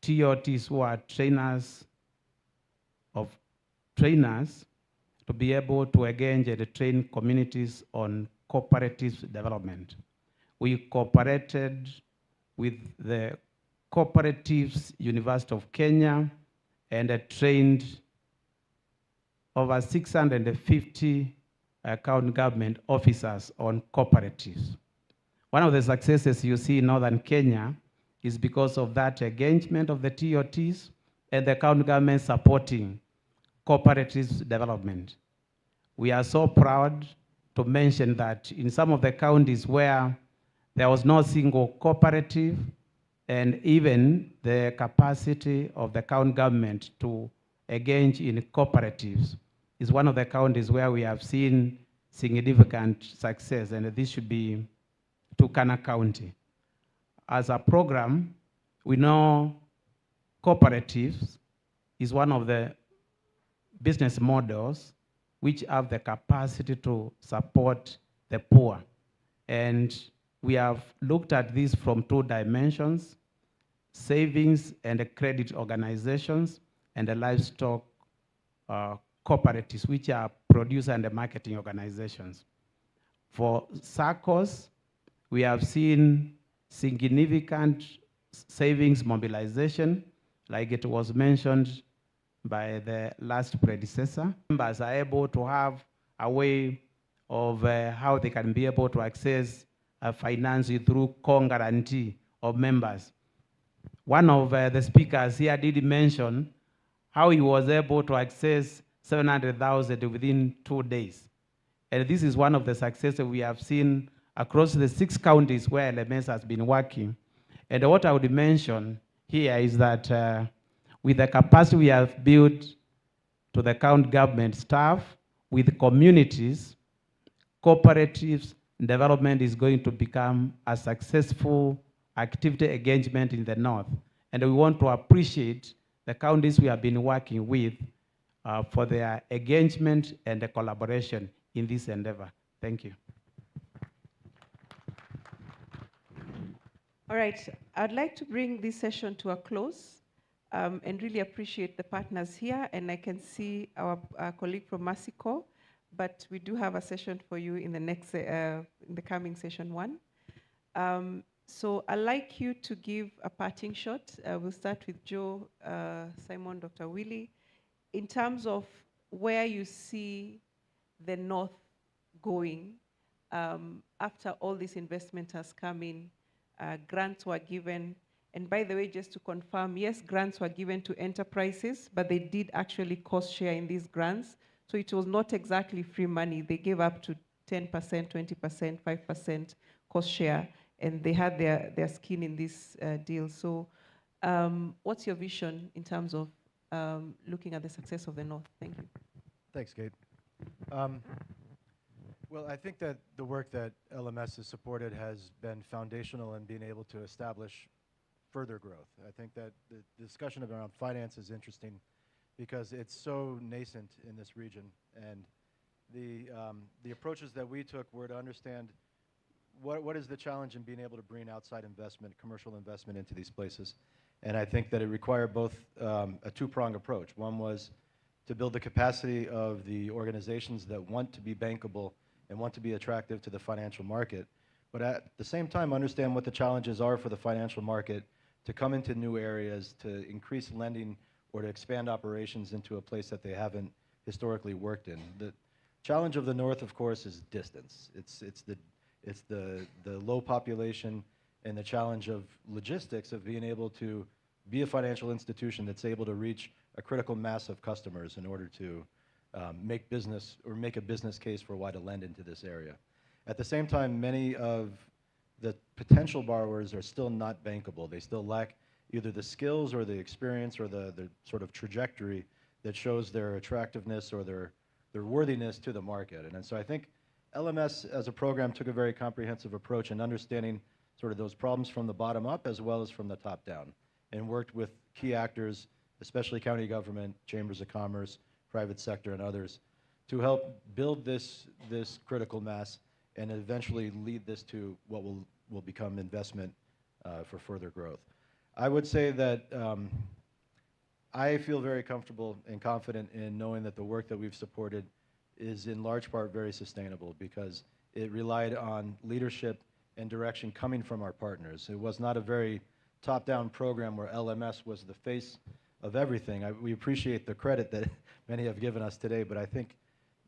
TOTs who are trainers of trainers to be able to engage and train communities on cooperative development. We cooperated with the Cooperatives University of Kenya, and trained over 650 county government officers on cooperatives. One of the successes you see in northern Kenya is because of that engagement of the TOTs and the county government supporting cooperatives development. We are so proud to mention that in some of the counties where there was no single cooperative, and even the capacity of the county government to engage in cooperatives is one of the counties where we have seen significant success, and this should be Turkana County. As a program, we know cooperatives is one of the business models which have the capacity to support the poor. And we have looked at this from two dimensions: savings and credit organizations, and the livestock cooperatives, which are producer and marketing organizations. For SACCOs, we have seen significant savings mobilization, like it was mentioned by the last predecessor. Members are able to have a way of how they can be able to access financing through co-guarantee of members. One of the speakers here did mention how he was able to access 700,000 within 2 days. And this is one of the successes we have seen across the 6 counties where LMS has been working. And what I would mention here is that with the capacity we have built to the county government staff, with communities, cooperatives, development is going to become a successful activity engagement in the north. And we want to appreciate the counties we have been working with for their engagement and the collaboration in this endeavor. Thank you. All right, I'd like to bring this session to a close and really appreciate the partners here. And I can see our colleague from Mexico, but we do have a session for you in the next, in the coming session 1. So I'd like you to give a parting shot. We'll start with Joe, Simon, Dr. Willie, in terms of where you see the North going after all this investment has come in. Grants were given, and by the way, just to confirm, yes, grants were given to enterprises, but they did actually cost share in these grants. So it was not exactly free money. They gave up to 10%, 20%, 5% cost share, and they had their skin in this deal. So what's your vision in terms of looking at the success of the North? Thank you. Thanks, Kate. Well, I think that the work that LMS has supported has been foundational in being able to establish further growth. I think that the discussion around finance is interesting because it's so nascent in this region, and the approaches that we took were to understand what is the challenge in being able to bring outside investment, commercial investment into these places. And I think that it required both a two-pronged approach. One was to build the capacity of the organizations that want to be bankable and want to be attractive to the financial market, but at the same time understand what the challenges are for the financial market to come into new areas, to increase lending or to expand operations into a place that they haven't historically worked in. The challenge of the North, of course, is distance. It's the low population and the challenge of logistics of being able to be a financial institution that's able to reach a critical mass of customers in order to make a business case for why to lend into this area. At the same time, many of the potential borrowers are still not bankable. They still lack either the skills or the experience or the sort of trajectory that shows their attractiveness or their worthiness to the market. And so I think LMS as a program took a very comprehensive approach in understanding sort of those problems from the bottom up as well as from the top down, and worked with key actors, especially county government, chambers of commerce, private sector, and others, to help build this critical mass and eventually lead this to what will become investment for further growth. I would say that I feel very comfortable and confident in knowing that the work that we've supported is in large part very sustainable because it relied on leadership and direction coming from our partners. It was not a very top-down program where LMS was the face of everything. We appreciate the credit that many have given us today, but I think,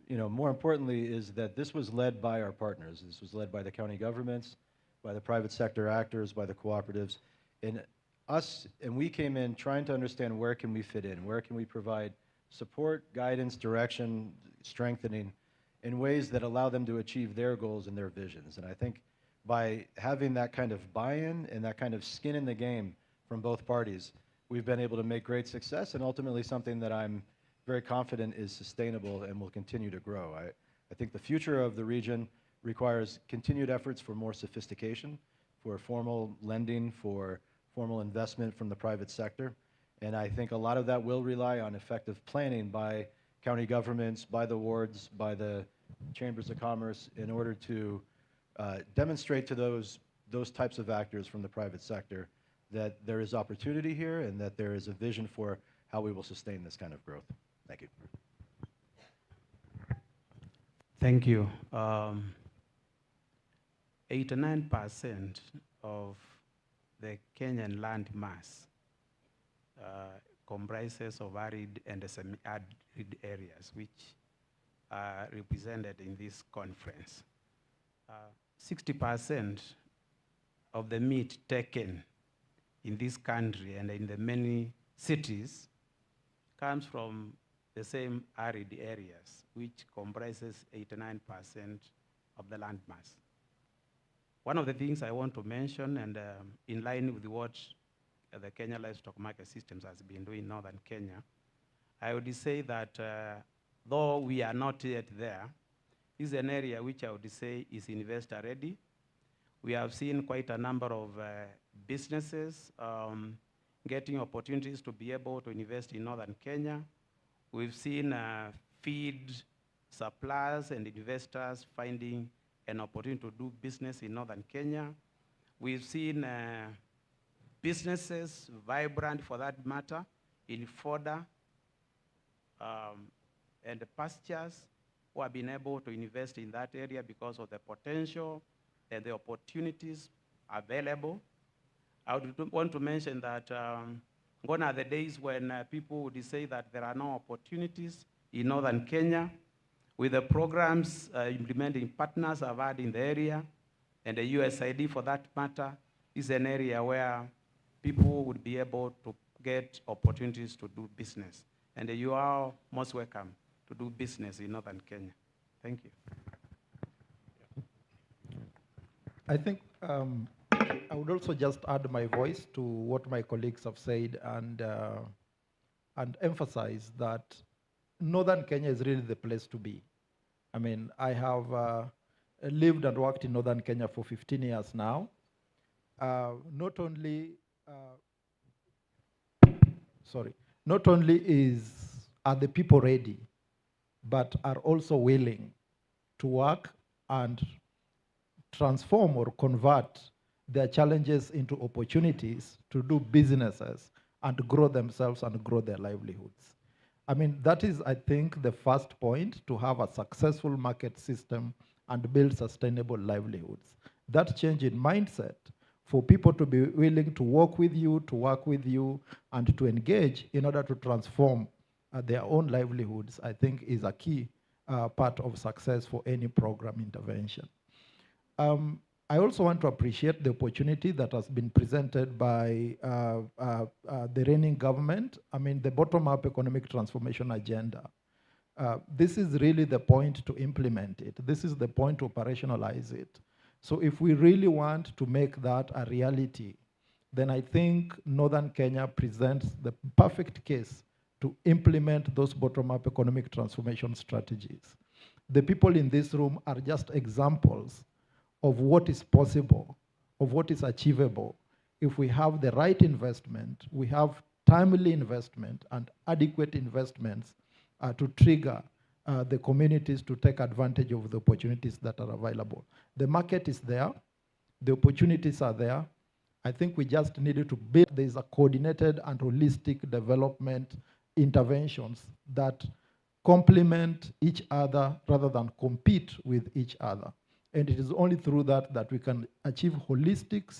more importantly is that this was led by our partners. This was led by the county governments, by the private sector actors, by the cooperatives, and we came in trying to understand where can we fit in, where can we provide support, guidance, direction, strengthening in ways that allow them to achieve their goals and their visions. And I think by having that kind of buy-in and that kind of skin in the game from both parties, we've been able to make great success and ultimately something that I'm very confident is sustainable and will continue to grow. I think the future of the region requires continued efforts for more sophistication, for formal lending, for formal investment from the private sector. And I think a lot of that will rely on effective planning by county governments, by the wards, by the chambers of commerce in order to demonstrate to those types of actors from the private sector that there is opportunity here and that there is a vision for how we will sustain this kind of growth. Thank you. Thank you. 89% of the Kenyan land mass comprises of arid and semi-arid areas, which are represented in this conference. 60% of the meat taken in this country and in the many cities comes from the same arid areas, which comprises 89% of the land mass. One of the things I want to mention, and in line with what the Kenya Livestock Market Systems has been doing in northern Kenya, I would say that though we are not yet there, this is an area which I would say is investor ready. We have seen quite a number of businesses getting opportunities to be able to invest in northern Kenya. We've seen feed suppliers and investors finding an opportunity to do business in northern Kenya. We've seen businesses, vibrant for that matter, in fodder and pastures, who have been able to invest in that area because of the potential and the opportunities available. I would want to mention that gone are the days when people would say that there are no opportunities in northern Kenya. With the programs implementing partners have had in the area, and the USAID for that matter, is an area where people would be able to get opportunities to do business. And you are most welcome to do business in northern Kenya. Thank you. I think I would also just add my voice to what my colleagues have said and emphasize that northern Kenya is really the place to be. I mean, I have lived and worked in northern Kenya for 15 years now. Not only are the people ready, but are also willing to work and transform or convert their challenges into opportunities to do businesses and grow themselves and grow their livelihoods. I mean, that is, I think, the first point, to have a successful market system and build sustainable livelihoods. That change in mindset for people to be willing to work with you, to work with you, and to engage in order to transform their own livelihoods, I think is a key part of success for any program intervention. I also want to appreciate the opportunity that has been presented by the reigning government. I mean, the bottom-up economic transformation agenda. This is really the point to implement it. This is the point to operationalize it. So if we really want to make that a reality, then I think northern Kenya presents the perfect case to implement those bottom-up economic transformation strategies. The people in this room are just examples of what is possible, of what is achievable. If we have the right investment, we have timely investment and adequate investments to trigger the communities to take advantage of the opportunities that are available. The market is there, the opportunities are there. I think we just needed to build, there's a coordinated and holistic development interventions that complement each other rather than compete with each other. And it is only through that that we can achieve holistic,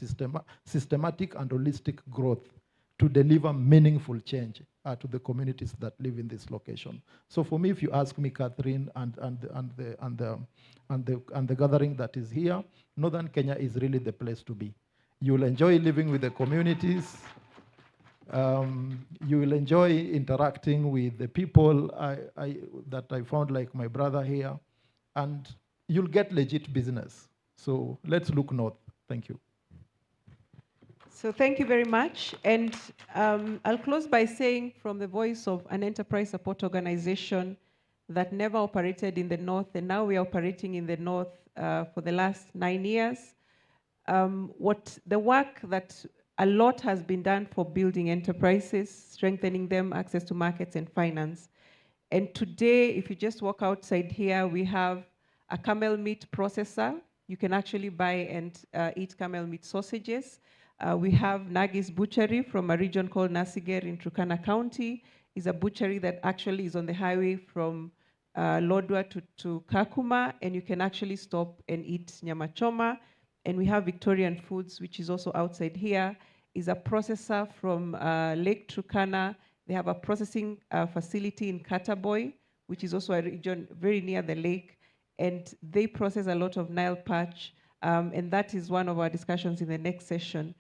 systematic and holistic growth to deliver meaningful change to the communities that live in this location. So for me, if you ask me, Catherine, and the gathering that is here, Northern Kenya is really the place to be. You will enjoy living with the communities. You will enjoy interacting with the people that I found, like my brother here, and you'll get legit business. So let's look north. Thank you. So thank you very much. And I'll close by saying, from the voice of an enterprise support organization that never operated in the north, and now we are operating in the north for the last 9 years. What the work that a lot has been done for building enterprises, strengthening them, access to markets and finance. And today, if you just walk outside here, we have a camel meat processor. You can actually buy and eat camel meat sausages. We have Nagi's Butchery from a region called Nasiger in Turkana County. It's a butchery that actually is on the highway from Lodwar to Kakuma, and you can actually stop and eat nyama choma. And we have Victorian Foods, which is also outside here, is a processor from Lake Turkana. They have a processing facility in Kataboy, which is also a region very near the lake, and they process a lot of Nile perch, and that is one of our discussions in the next session.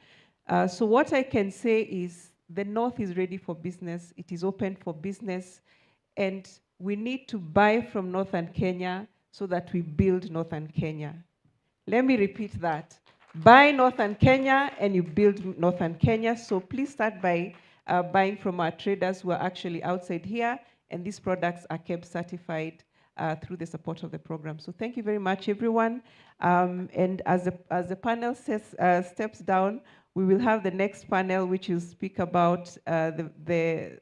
So what I can say is the North is ready for business. It is open for business, and we need to buy from Northern Kenya so that we build Northern Kenya. Let me repeat that. Buy Northern Kenya and you build Northern Kenya. So please start by buying from our traders who are actually outside here, and these products are kept certified through the support of the program. So thank you very much, everyone. And as the panel steps down, we will have the next panel, which will speak about the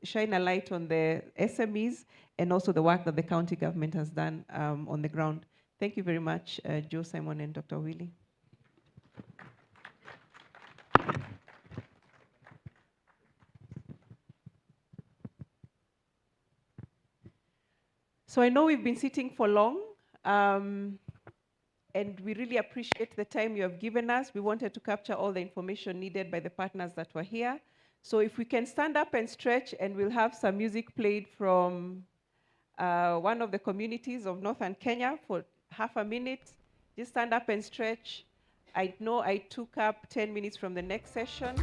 shine a light on the SMEs and also the work that the county government has done on the ground. Thank you very much, Joe, Simon, and Dr. Willie. So I know we've been sitting for long, and we really appreciate the time you have given us. We wanted to capture all the information needed by the partners that were here. So if we can stand up and stretch, and we'll have some music played from one of the communities of Northern Kenya for half a minute. Just stand up and stretch. I know I took up 10 minutes from the next session.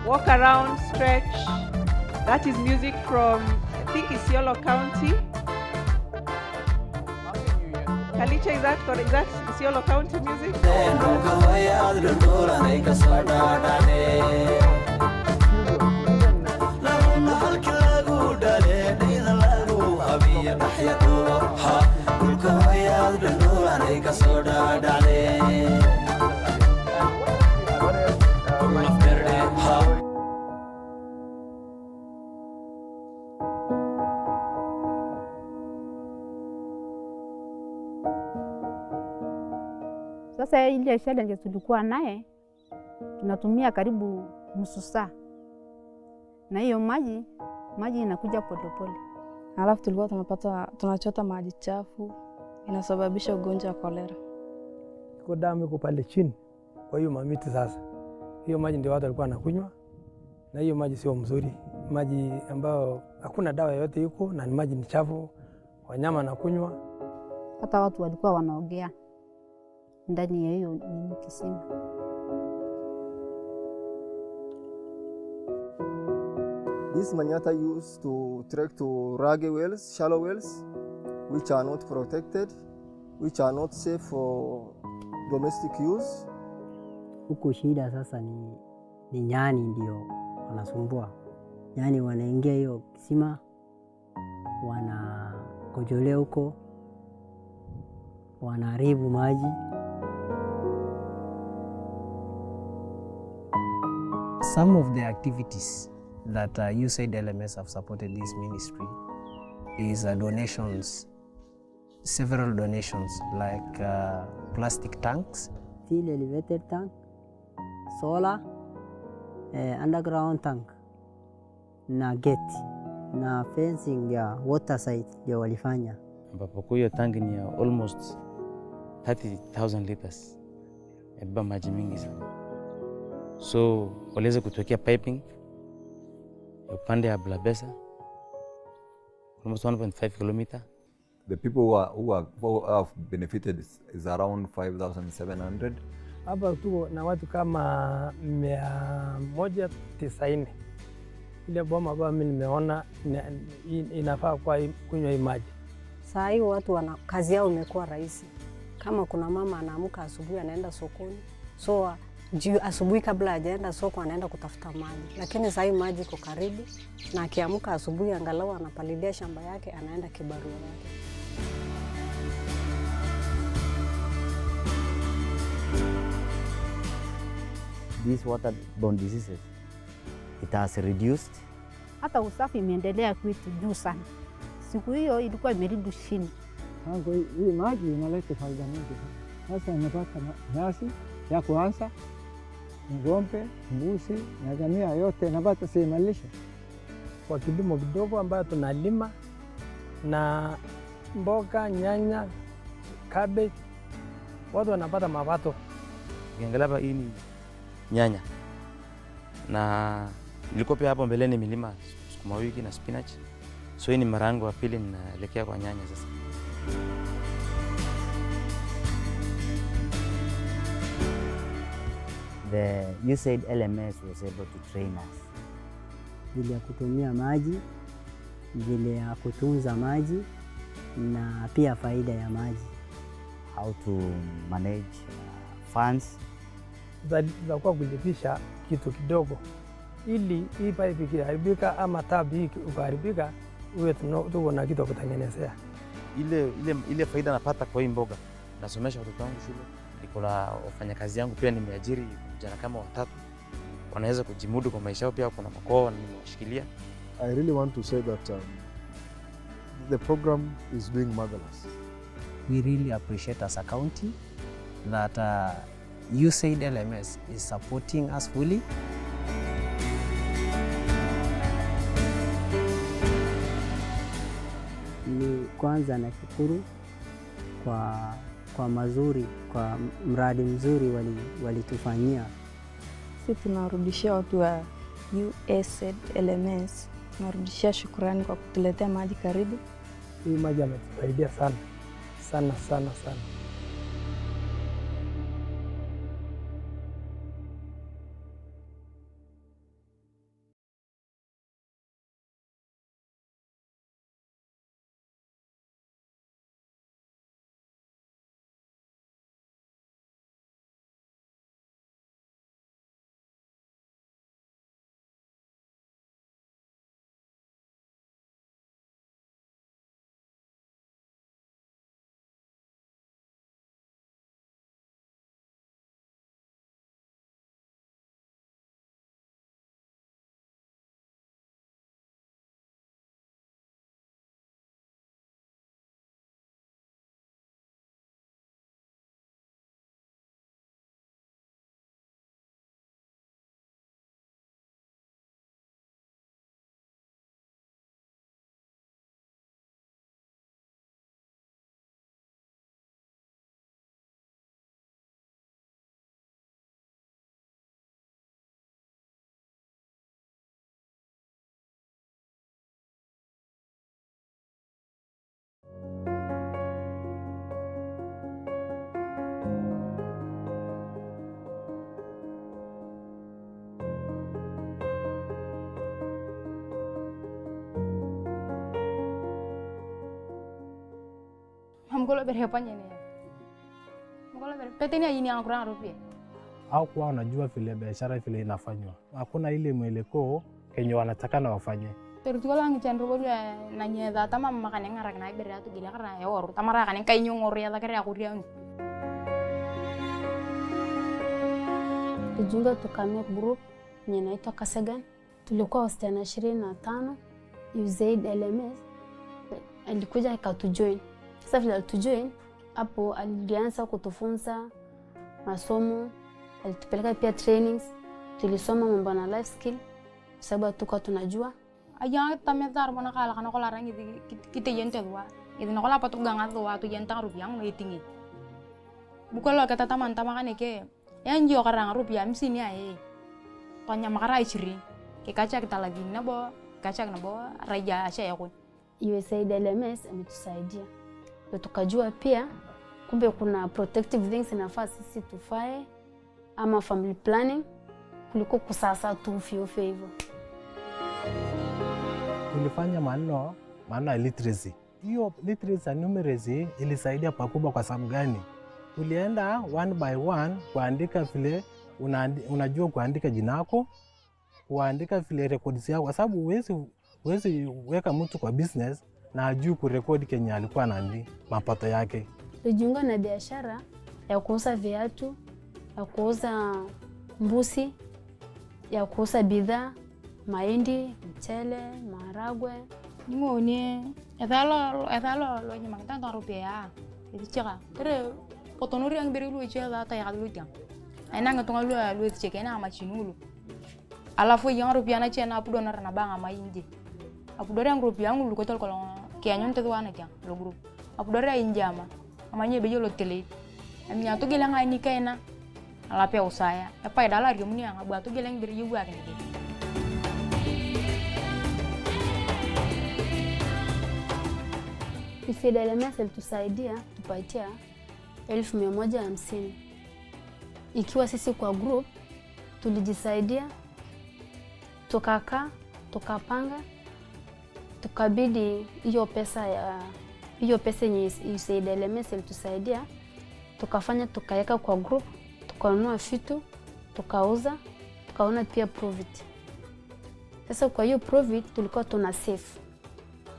Walk around, stretch. That is music from, I think, Isiolo County. Kalicha, is that Isiolo County music? Sasa ile challenge tulikuwa naye, tunatumia karibu nusu saa, na hiyo maji inakuja polepole. Alafu tulikuwa tunachota maji chafu, inasababisha ugonjwa wa kolera. Kwa damu iko pale chini, kwa hiyo mamiti sasa. Hiyo maji ndio watu walikuwa wanakunywa, na hiyo maji sio mzuri. Maji ambayo hakuna dawa yoyote iko, na maji ni chafu, wanyama wanakunywa. Hata watu walikuwa wanaogea ndani ya hiyo kisima. This manyatta used to trek to raggy wells, shallow wells, which are not protected, which are not safe for domestic use. Huko shida sasa ni nyani ndio wanasumbua. Nyani wanaingia hiyo kisima, wanakojolea huko, wanaharibu maji. Some of the activities that USAID LMS have supported this ministry is donations, several donations like plastic tanks, steel elevated tank, solar, underground tank, na gate na fencing ya water side ndio walifanya, ambapo hiyo tangi ni almost 30,000 liters, imebeba maji mingi sana. So waliweza kutuwekea piping ya upande ya Blabesa almost 1.5 kilometer. The people who have benefited is around 5,700. Hapa tuko na watu kama 190. Ile boma ambayo mimi nimeona inafaa kwa kunywa hii maji. Saa hii watu kazi yao imekuwa rahisi. Kama kuna mama anaamka asubuhi anaenda sokoni, so asubuhi kabla hajaenda soko anaenda kutafuta maji. Lakini saa hii maji iko karibu, na akiamka asubuhi angalau anapalilia shamba yake, anaenda kibarua yake. These waterborne diseases, it has reduced. Hata usafi imeendelea kwetu juu sana. Siku hiyo ilikuwa imeribu chini. Hii maji inaleta faida nyingi. Sasa inapata nyasi ya kuanza, ng'ombe, mbuzi na jamii yote inapata sehemu lishe. Kwa kilimo kidogo ambayo tunalima na mboga, nyanya, cabbage, watu wanapata mapato. Ukiangalia hii ni nyanya, na nilikuwa pia hapo mbeleni milima sukuma wiki na spinach. So hii ni mara yangu ya pili ninaelekea kwa nyanya sasa. The USAID LMS was able to train us. Vile ya kutumia maji, vile ya kutunza maji na pia faida ya maji. How to manage funds. Za kwa kulipisha kitu kidogo ili hii pipe ikiharibika ama tabi ikiharibika uwe tuko na kitu kutengenezea. Ile faida napata kwa hii mboga, nasomesha watoto wangu shule, niko na wafanyakazi yangu pia nimeajiri vijana kama 3 wanaweza kujimudu kwa maisha yao, pia kuna mkoa nimewashikilia. I really want to say that the program is doing marvelous. We really appreciate as a county that USAID LMS is supporting us fully. Ni kwanza nashukuru kwa mazuri, kwa mradi mzuri walitufanyia. Sisi tunarudishia watu wa USAID LMS, tunarudishia shukrani kwa kutuletea maji karibu. Hii maji yametusaidia sana sana sana sana. Mgolo berhepanya ni. Mgolo berpeteni ajini anakurana rupia. Au kwa wanajua vile biashara vile inafanywa. Hakuna ile mwelekeo kenye wanatakana wafanye. Tertuala ngichan robo na nyeda tama makane ngarak na ibere atu gila karena ya waru tamara kan kai nyongor ya takare akuria. Tujiunga tukamia group yenye inaitwa Kasegan. Tulikuwa wasichana 25, USAID LMS alikuja akatujoin. Sasa vile alitujoin hapo alianza kutufunza masomo, alitupeleka pia trainings, tulisoma mambo na life skill sababu tuko tunajua ayang tametar mona kala kana kola rangi kita yente dua itu nakola patu gangat dua tu yentang rupiang no itingi bukan lo kata taman tamakan ke yang jo karang rupiah misini aye tanya makara iciri ke kaca kita lagi nabo kaca nabo raja acha yakun USAID LMS ametusaidia ndio tukajua pia kumbe kuna protective things inafaa sisi tufae ama family planning kuliko kusasa tu fio hivyo. Tulifanya maneno ya literacy. Hiyo literacy and numeracy ilisaidia pakubwa kwa sababu gani? Tulienda one by one kuandika vile unajua kuandika jina lako, kuandika vile records yako kwa sababu huwezi weka mtu kwa business na ajui kurekodi kenye alikuwa nani mapato yake. Tujiunga na biashara ya kuuza viatu, ya kuuza mbuzi, ya kuuza bidhaa, mahindi, mchele, maharagwe. Ngone ethalo lo nyama tanta rupiah. Itu cika. Tere potonuri yang beri lu cika ta ya lu tiang. Aina ngatunga lu cika na machinulu. Alafu yang rupiah na cina apu donar na banga mainje. Apu dore yang rupiah ngulu kotol kalau kianyon tetu ana tiang lo grup. Apu dore injama. Amanya bejo lo telit. Amnya tu gilang ini kaina. Alape usaya. Apa ya dalar gemuni yang abu tu gilang beri juga kan. USAID LMS ilitusaidia tupatia 1,150. Ikiwa sisi kwa group tulijisaidia, tukakaa, tukapanga, tukabidi hiyo pesa yenye USAID LMS ilitusaidia, tukafanya tukaweka kwa group, tukanunua vitu, tukauza, tukaona pia profit. Sasa kwa hiyo profit tulikuwa tuna save.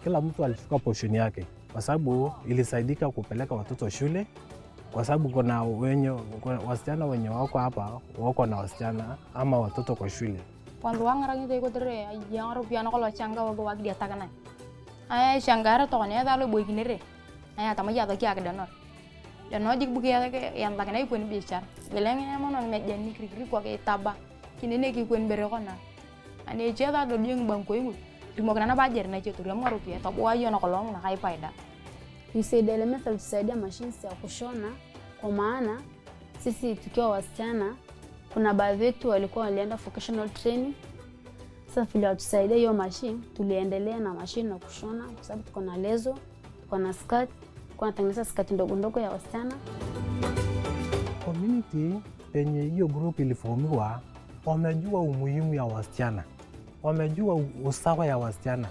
Kila mtu alichukua portion yake kwa sababu ilisaidika kupeleka watoto shule, kwa sababu kuna wasichana wenye wako hapa wako na wasichana ama watoto kwa shule. Wanduang ngarang itu tere yang rupiah na kalau changa wago wag dia takana. Ay changara to ne dalo boy kinere. Ay tamaja to kya kedano. Dano jik buki ya ke yang takana ipu ni bicar. Geleng ya mono meja ni kri ko ke taba. Kinene ki kuen bere kona. Ane jeda do liang bangko ingu. Timo kana bajer na chetu ya rupiah to ayo na kolong na kai faida. USAID LMS ilitusaidia mashines ya kushona kwa maana sisi tukiwa wasichana kuna baadhi yetu walikuwa walienda vocational training. Sasa vile watusaidia hiyo machine, tuliendelea na machine na kushona kwa sababu tuko na lezo, tuko na skirt, tuko natengeneza skirt ndogo ndogo ya wasichana. Community penye hiyo group iliformiwa, wamejua umuhimu ya wasichana. Wamejua usawa ya wasichana.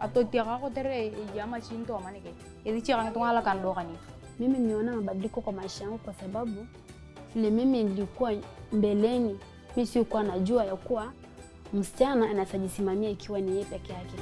Atau tiaka ko tere ya machine to manike. Idi chika ngala kando kani. Mimi niona mabadiliko kwa maisha yangu kwa sababu vile mimi nilikuwa mbeleni, mimi sikuwa najua ya kuwa msichana anajisimamia ikiwa ni yeye peke yake.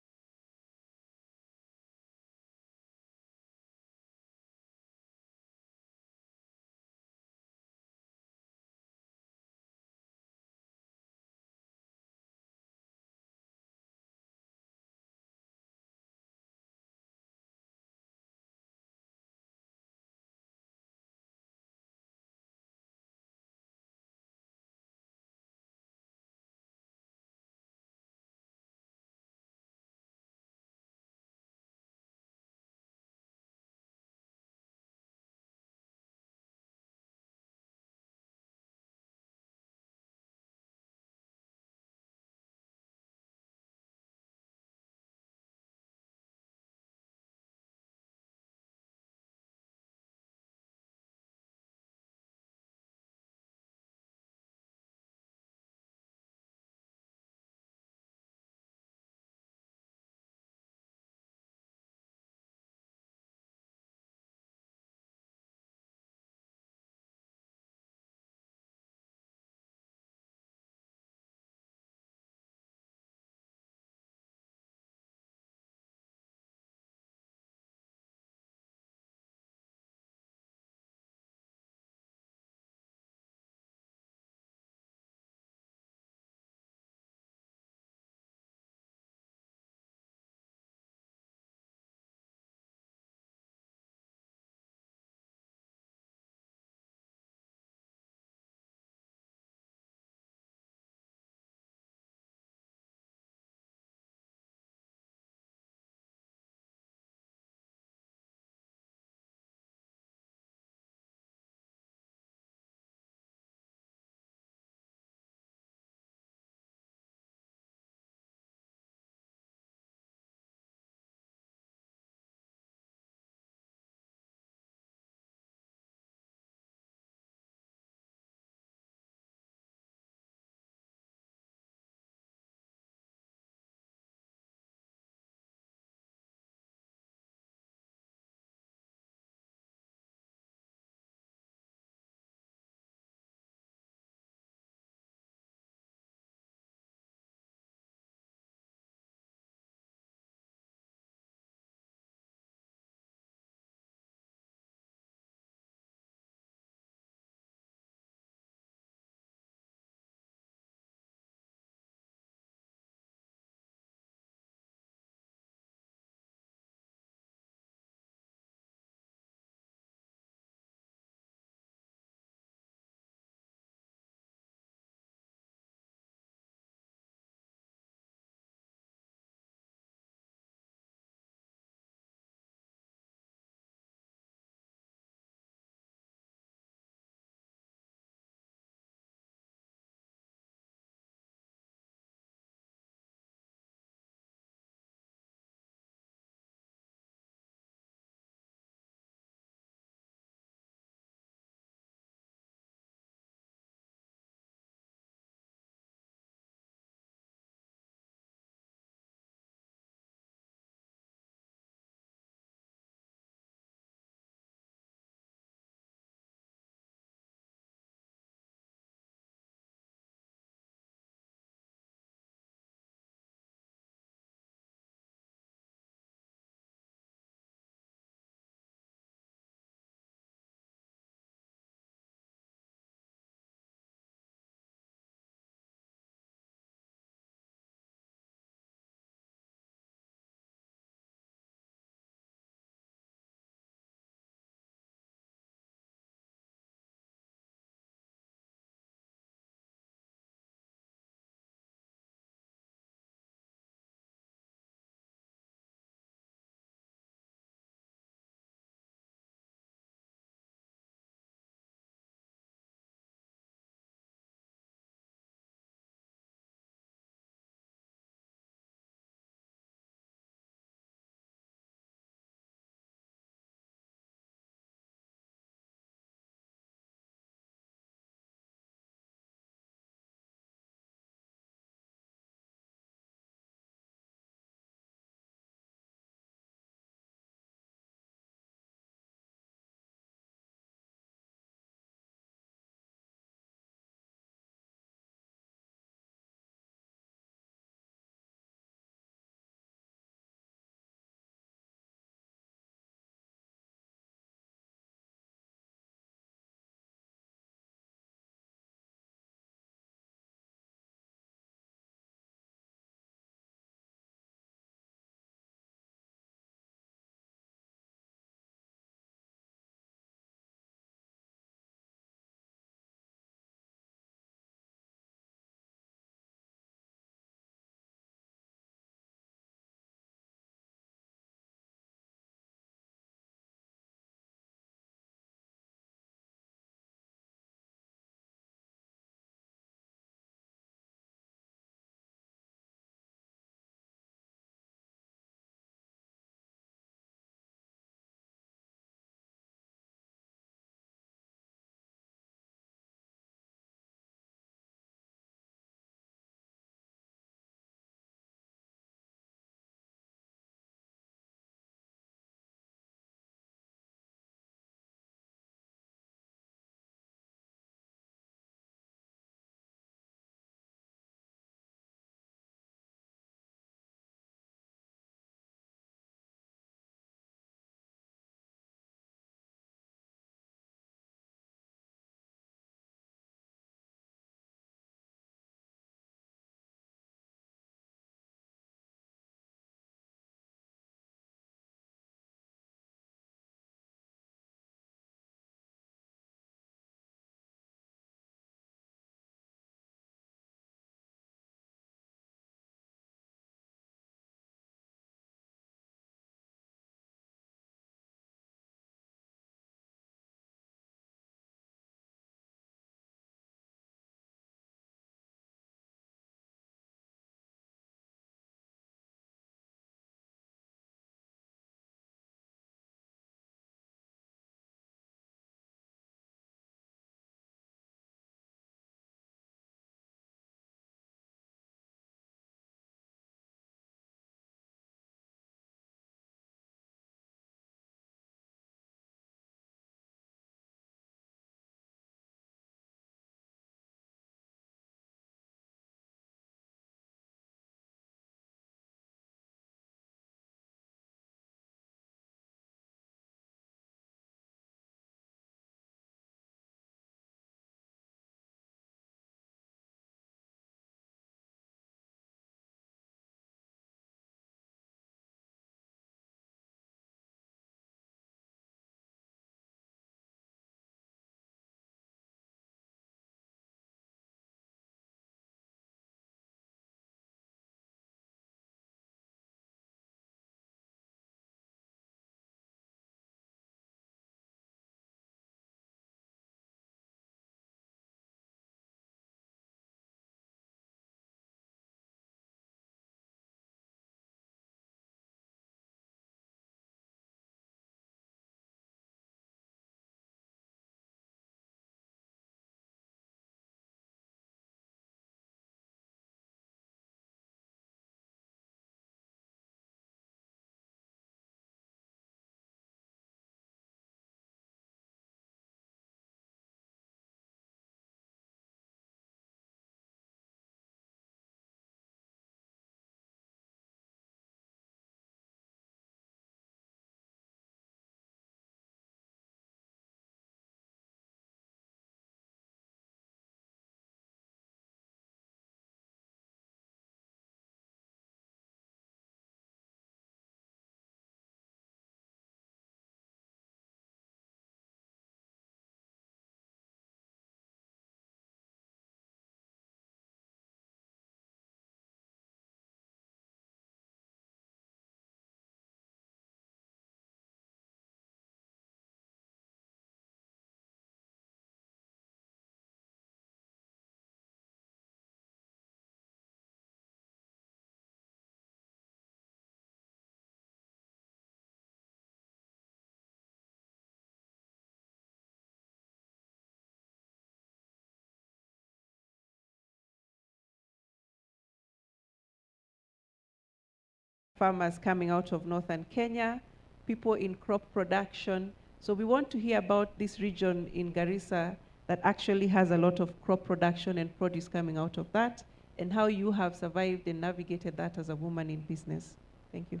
farmers coming out of northern Kenya, people in crop production. So we want to hear about this region in Garissa that actually has a lot of crop production and produce coming out of that, and how you have survived and navigated that as a woman in business. Thank you.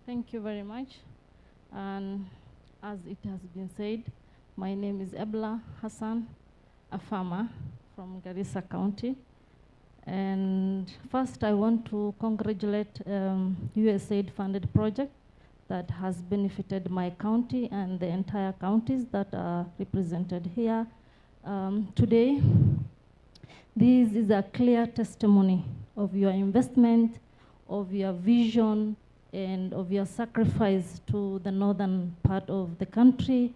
Thank you very much. And as it has been said, my name is Ebla Hassan, a farmer from Garissa County. And first I want to congratulate USAID funded project that has benefited my county and the entire counties that are represented here today. This is a clear testimony of your investment, of your vision, and of your sacrifice to the northern part of the country,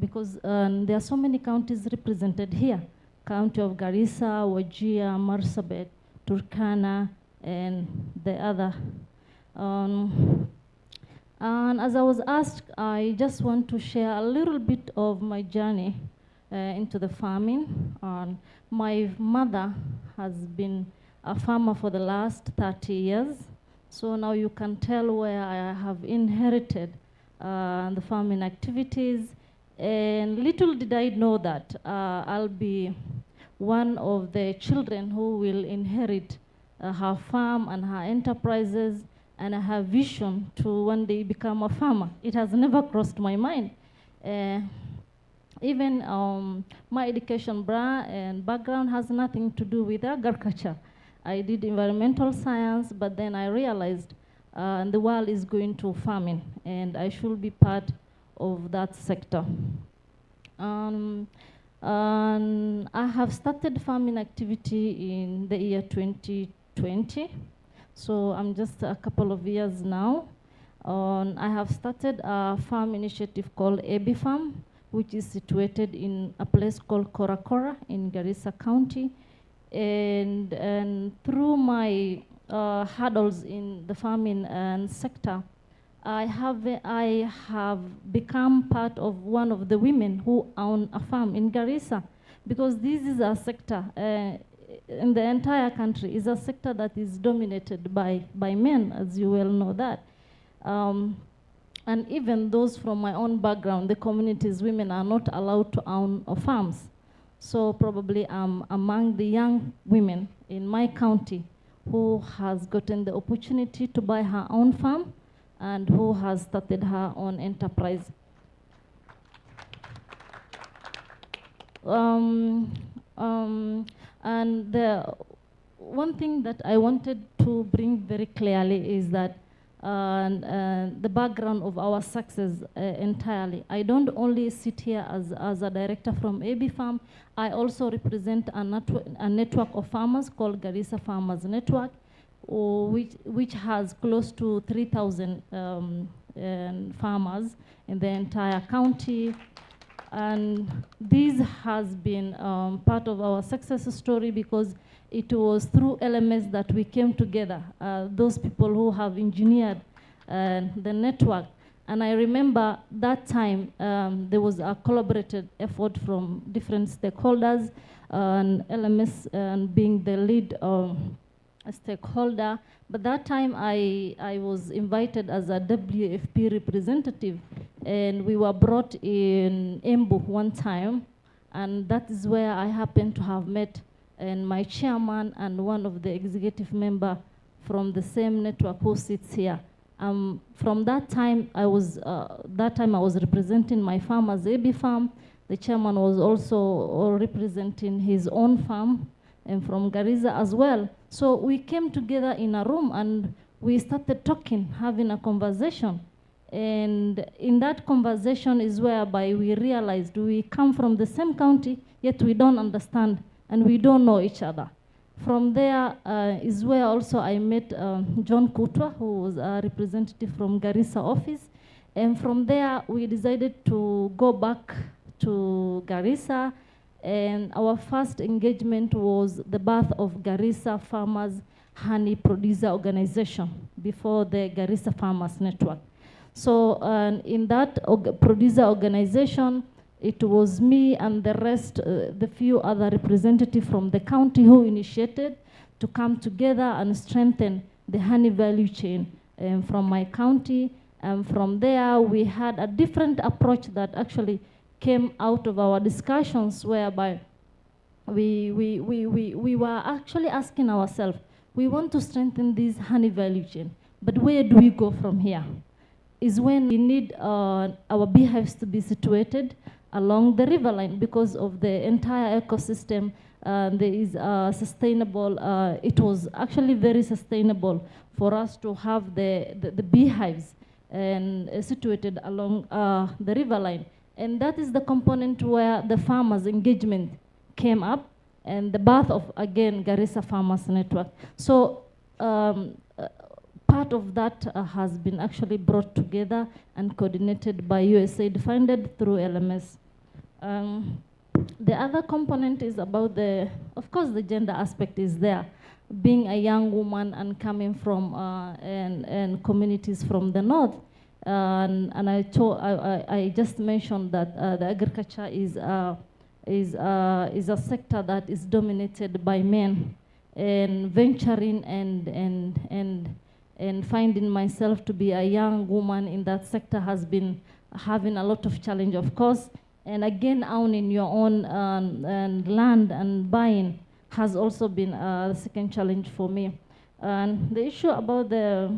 because there are so many counties represented here. County of Garissa, Wajir, Marsabit, Turkana, and the other. And as I was asked, I just want to share a little bit of my journey into the farming. My mother has been a farmer for the last 30 years. So now you can tell where I have inherited the farming activities. And little did I know that I'll be one of the children who will inherit her farm and her enterprises and her vision to one day become a farmer. It has never crossed my mind. Even my education and background has nothing to do with agriculture. I did environmental science, but then I realized the world is going to farming, and I should be part of that sector. And I have started farming activity in the year 2020. So I'm just a couple of years now. I have started a farm initiative called AB Farm, which is situated in a place called Korakora in Garissa County. And through my hurdles in the farming sector, I have become part of one of the women who own a farm in Garissa, because this is a sector in the entire country is a sector that is dominated by men, as you well know that. And even those from my own background, the communities, women are not allowed to own farms. So probably I'm among the young women in my county who has gotten the opportunity to buy her own farm and who has started her own enterprise. And the one thing that I wanted to bring very clearly is that the background of our success entirely. I don't only sit here as a director from AB Farm, I also represent a network of farmers called Garissa Farmers Network, which has close to 3,000 farmers in the entire county. And this has been part of our success story, because it was through LMS that we came together, those people who have engineered the network. And I remember that time there was a collaborated effort from different stakeholders, and LMS being the lead stakeholder. But that time I was invited as a WFP representative, and we were brought in Embu one time, and that is where I happened to have met my chairman and one of the executive member from the same network who sits here. From that time I was representing my farm as AB Farm. The chairman was also representing his own farm, and from Garissa as well. So we came together in a room and we started talking, having a conversation. And in that conversation is whereby we realized we come from the same county, yet we don't understand and we don't know each other. From there is where also I met John Kutwa, who was a representative from Garissa office. And from there we decided to go back to Garissa, and our first engagement was the birth of Garissa Farmers Honey Producer Organization before the Garissa Farmers Network. So in that producer organization, It was me and the rest, the few other representatives from the county who initiated to come together and strengthen the honey value chain from my county. And from there, we had a different approach that actually came out of our discussions, whereby we were actually asking ourselves, we want to strengthen this honey value chain, but where do we go from here? Is when we need our beehives to be situated along the riverline because of the entire ecosystem. There is sustainable, it was actually very sustainable for us to have the beehives and situated along the riverline. And that is the component where the farmers' engagement came up and the birth of, again, Garissa Farmers Network. So part of that has been actually brought together and coordinated by USAID, funded through LMS. The other component is about of course, the gender aspect is there. Being a young woman and coming from and communities from the north, and I just mentioned that the agriculture is a sector that is dominated by men, and venturing and finding myself to be a young woman in that sector has been having a lot of challenge, of course. And again, owning your own and land and buying has also been the second challenge for me. And the issue about the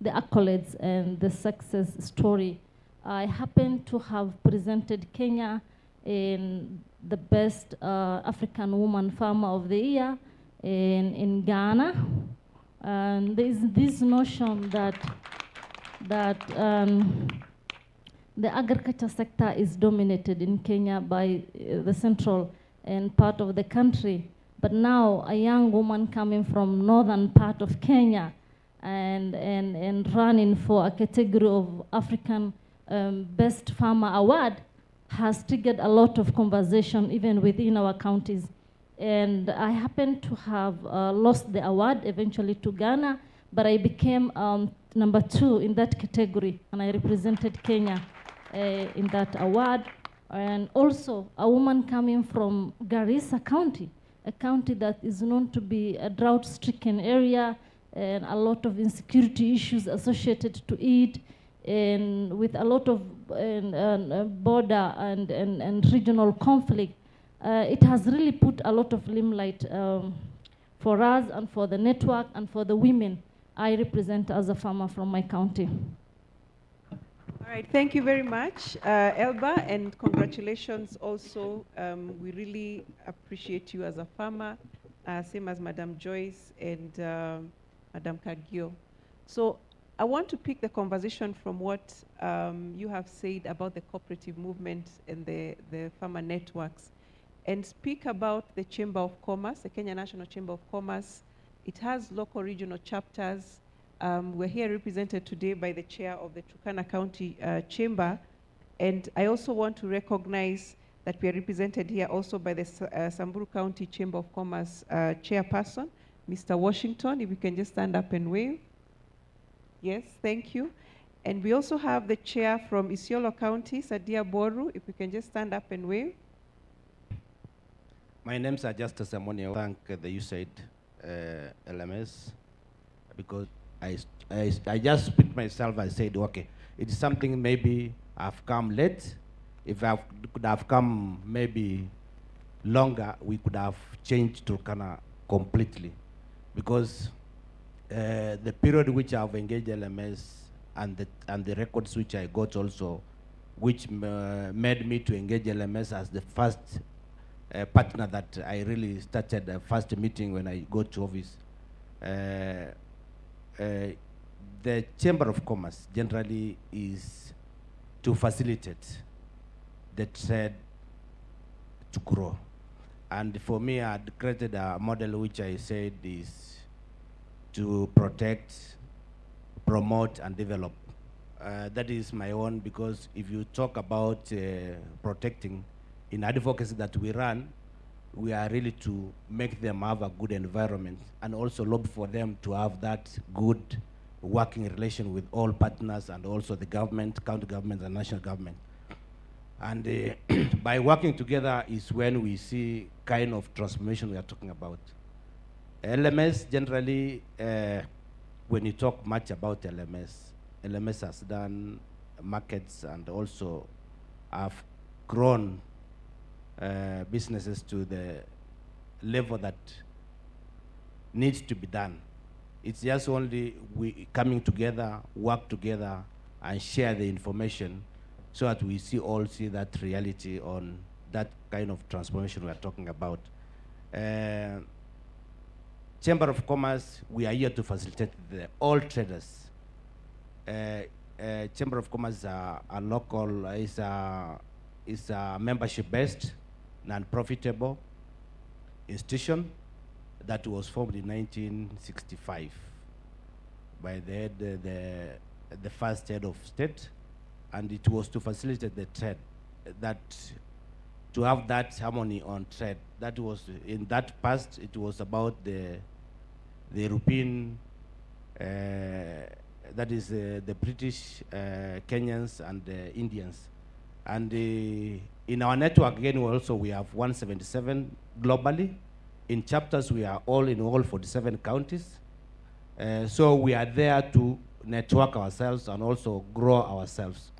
accolades and the success story, I happen to have presented Kenya in the best African woman farmer of the year in Ghana. And there is this notion that the agriculture sector is dominated in Kenya by the central and part of the country. But now a young woman coming from northern part of Kenya and running for a category of African Best Farmer Award has triggered a lot of conversation even within our counties. And I happen to have lost the award eventually to Ghana, but I became number 2 in that category, and I represented Kenya in that award. And also a woman coming from Garissa County, a county that is known to be a drought-stricken area and a lot of insecurity issues associated to it, and with a lot of border and regional conflict. It has really put a lot of limelight for us and for the network and for the women I represent as a farmer from my county. All right, thank you very much, Elba, and congratulations also. We really appreciate you as a farmer, same as Madam Joyce and Madam Kagio. So I want to pick the conversation from what you have said about the cooperative movement and the farmer networks, and speak about the Chamber of Commerce, the Kenya National Chamber of Commerce. It has local regional chapters. We're here represented today by the chair of the Turkana County Chamber. And I also want to recognize that we are represented here also by the Samburu County Chamber of Commerce chairperson, Mr. Washington. If you can just stand up and wave. Yes, thank you. And we also have the chair from Isiolo County, Sadia Boru. If you can just stand up and wave. My name is Justice Amoni. I thank the USAID LMS because I just put myself, I said, okay, it's something maybe I've come late. If I could have come maybe longer, we could have changed Turkana completely. Because the period which I've engaged LMS and the records which I got also, which made me to engage LMS as the first partner that I really started the first meeting when I got to office. The Chamber of Commerce generally is to facilitate the trade to grow. And for me, I had created a model which I said is to protect, promote, and develop. That is my own, because if you talk about protecting, in advocacy that we run, we are really to make them have a good environment and also lobby for them to have that good working relation with all partners and also the government, county government, and national government. And by working together is when we see kind of transformation we are talking about. LMS generally, when you talk much about LMS has done markets and also have grown businesses to the level that needs to be done. It's just only we coming together, work together, and share the information so that we all see that reality on that kind of transformation we are talking about. Chamber of Commerce, we are here to facilitate all traders. Chamber of Commerce is a local, is a membership-based, non-profitable institution that was formed in 1965 by the first head of state, and it was to facilitate the trade, to have that harmony on trade. That was, in that past, it was about the European, that is the British, Kenyans, and the Indians. And in our network, again, we have 177 globally. In chapters, we are all in all 47 counties. So we are there to network ourselves and also grow ourselves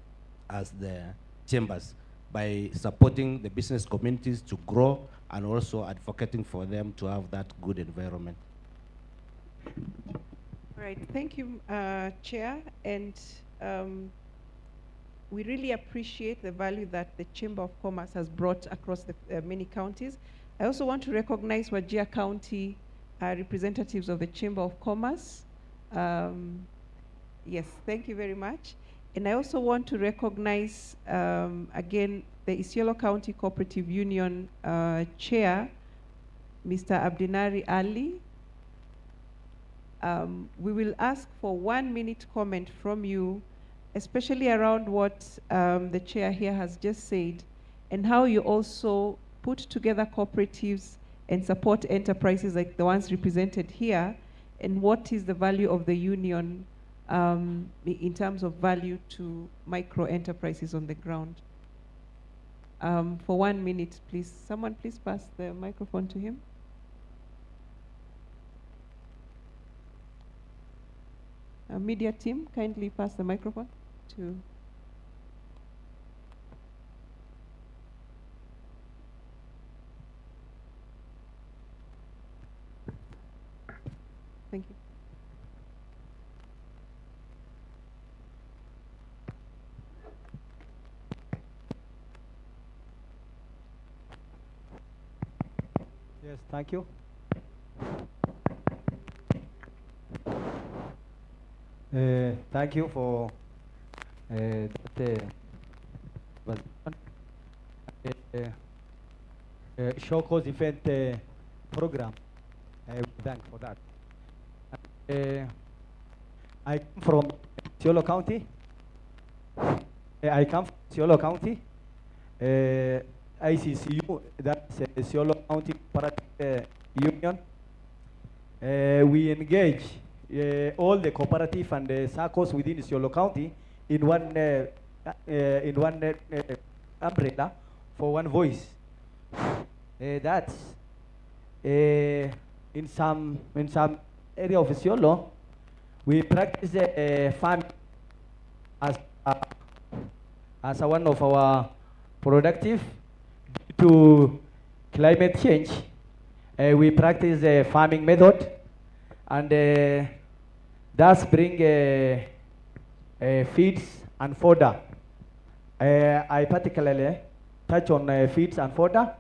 as the chambers by supporting the business communities to grow and also advocating for them to have that good environment. All right, thank you, Chair. And we really appreciate the value that the Chamber of Commerce has brought across the many counties. I also want to recognize Wajir County representatives of the Chamber of Commerce. Yes, thank you very much. And I also want to recognize, again, the Isiolo County Cooperative Union Chair, Mr. Abdinari Ali. We will ask for 1 minute comment from you, especially around what the chair here has just said, and how you also put together cooperatives and support enterprises like the ones represented here, and what is the value of the union in terms of value to micro enterprises on the ground. For 1 minute, please. Someone please pass the microphone to him. Media team, kindly pass the microphone to... Thank you. Yes, thank you. Thank you for show cause event program. We thank for that. I come from Isiolo County. ICCU, that's Isiolo County Cooperative Union. We engage all the cooperative and the SACCOs within Isiolo County in one umbrella for one voice. That's in some area of Isiolo, we practice farming as one of our productive. Due to climate change, we practice a farming method, and thus bring feeds and fodder. I particularly touch on feeds and fodder,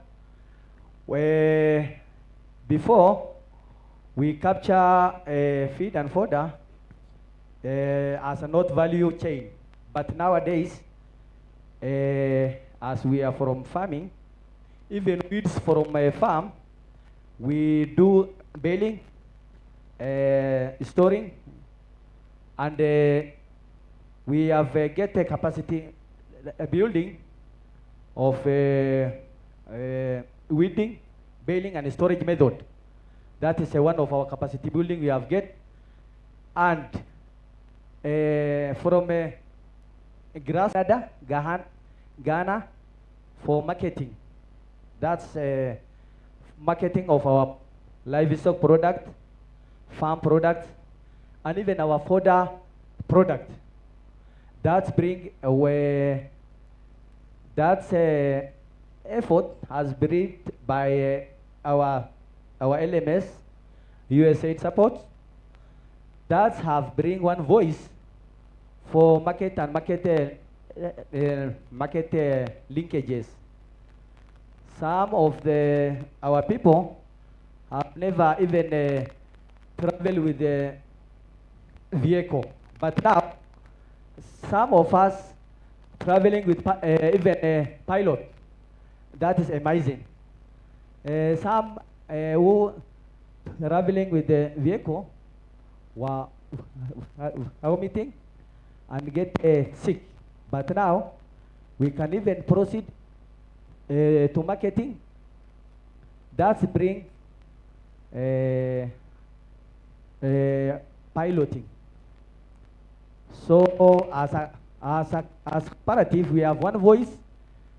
where before we capture feed and fodder as a not value chain, but nowadays, as we are from farming, even weeds from a farm, we do baling, storing, and we have get a capacity building of weeding, baling, and storage method. That is one of our capacity building we have get. And from grass, Ghana, for marketing. That's marketing of our livestock product, farm product, and even our fodder product. That's bring away. That's effort has been by our LMS, USAID support. That have bring one voice for market and market linkages. Some of our people have never even traveled with the vehicle, but now some of us traveling with even a pilot. That is amazing. Some who traveling with the vehicle were meeting and get sick. But now we can even proceed to marketing. That's bring piloting. So as cooperative, we have one voice,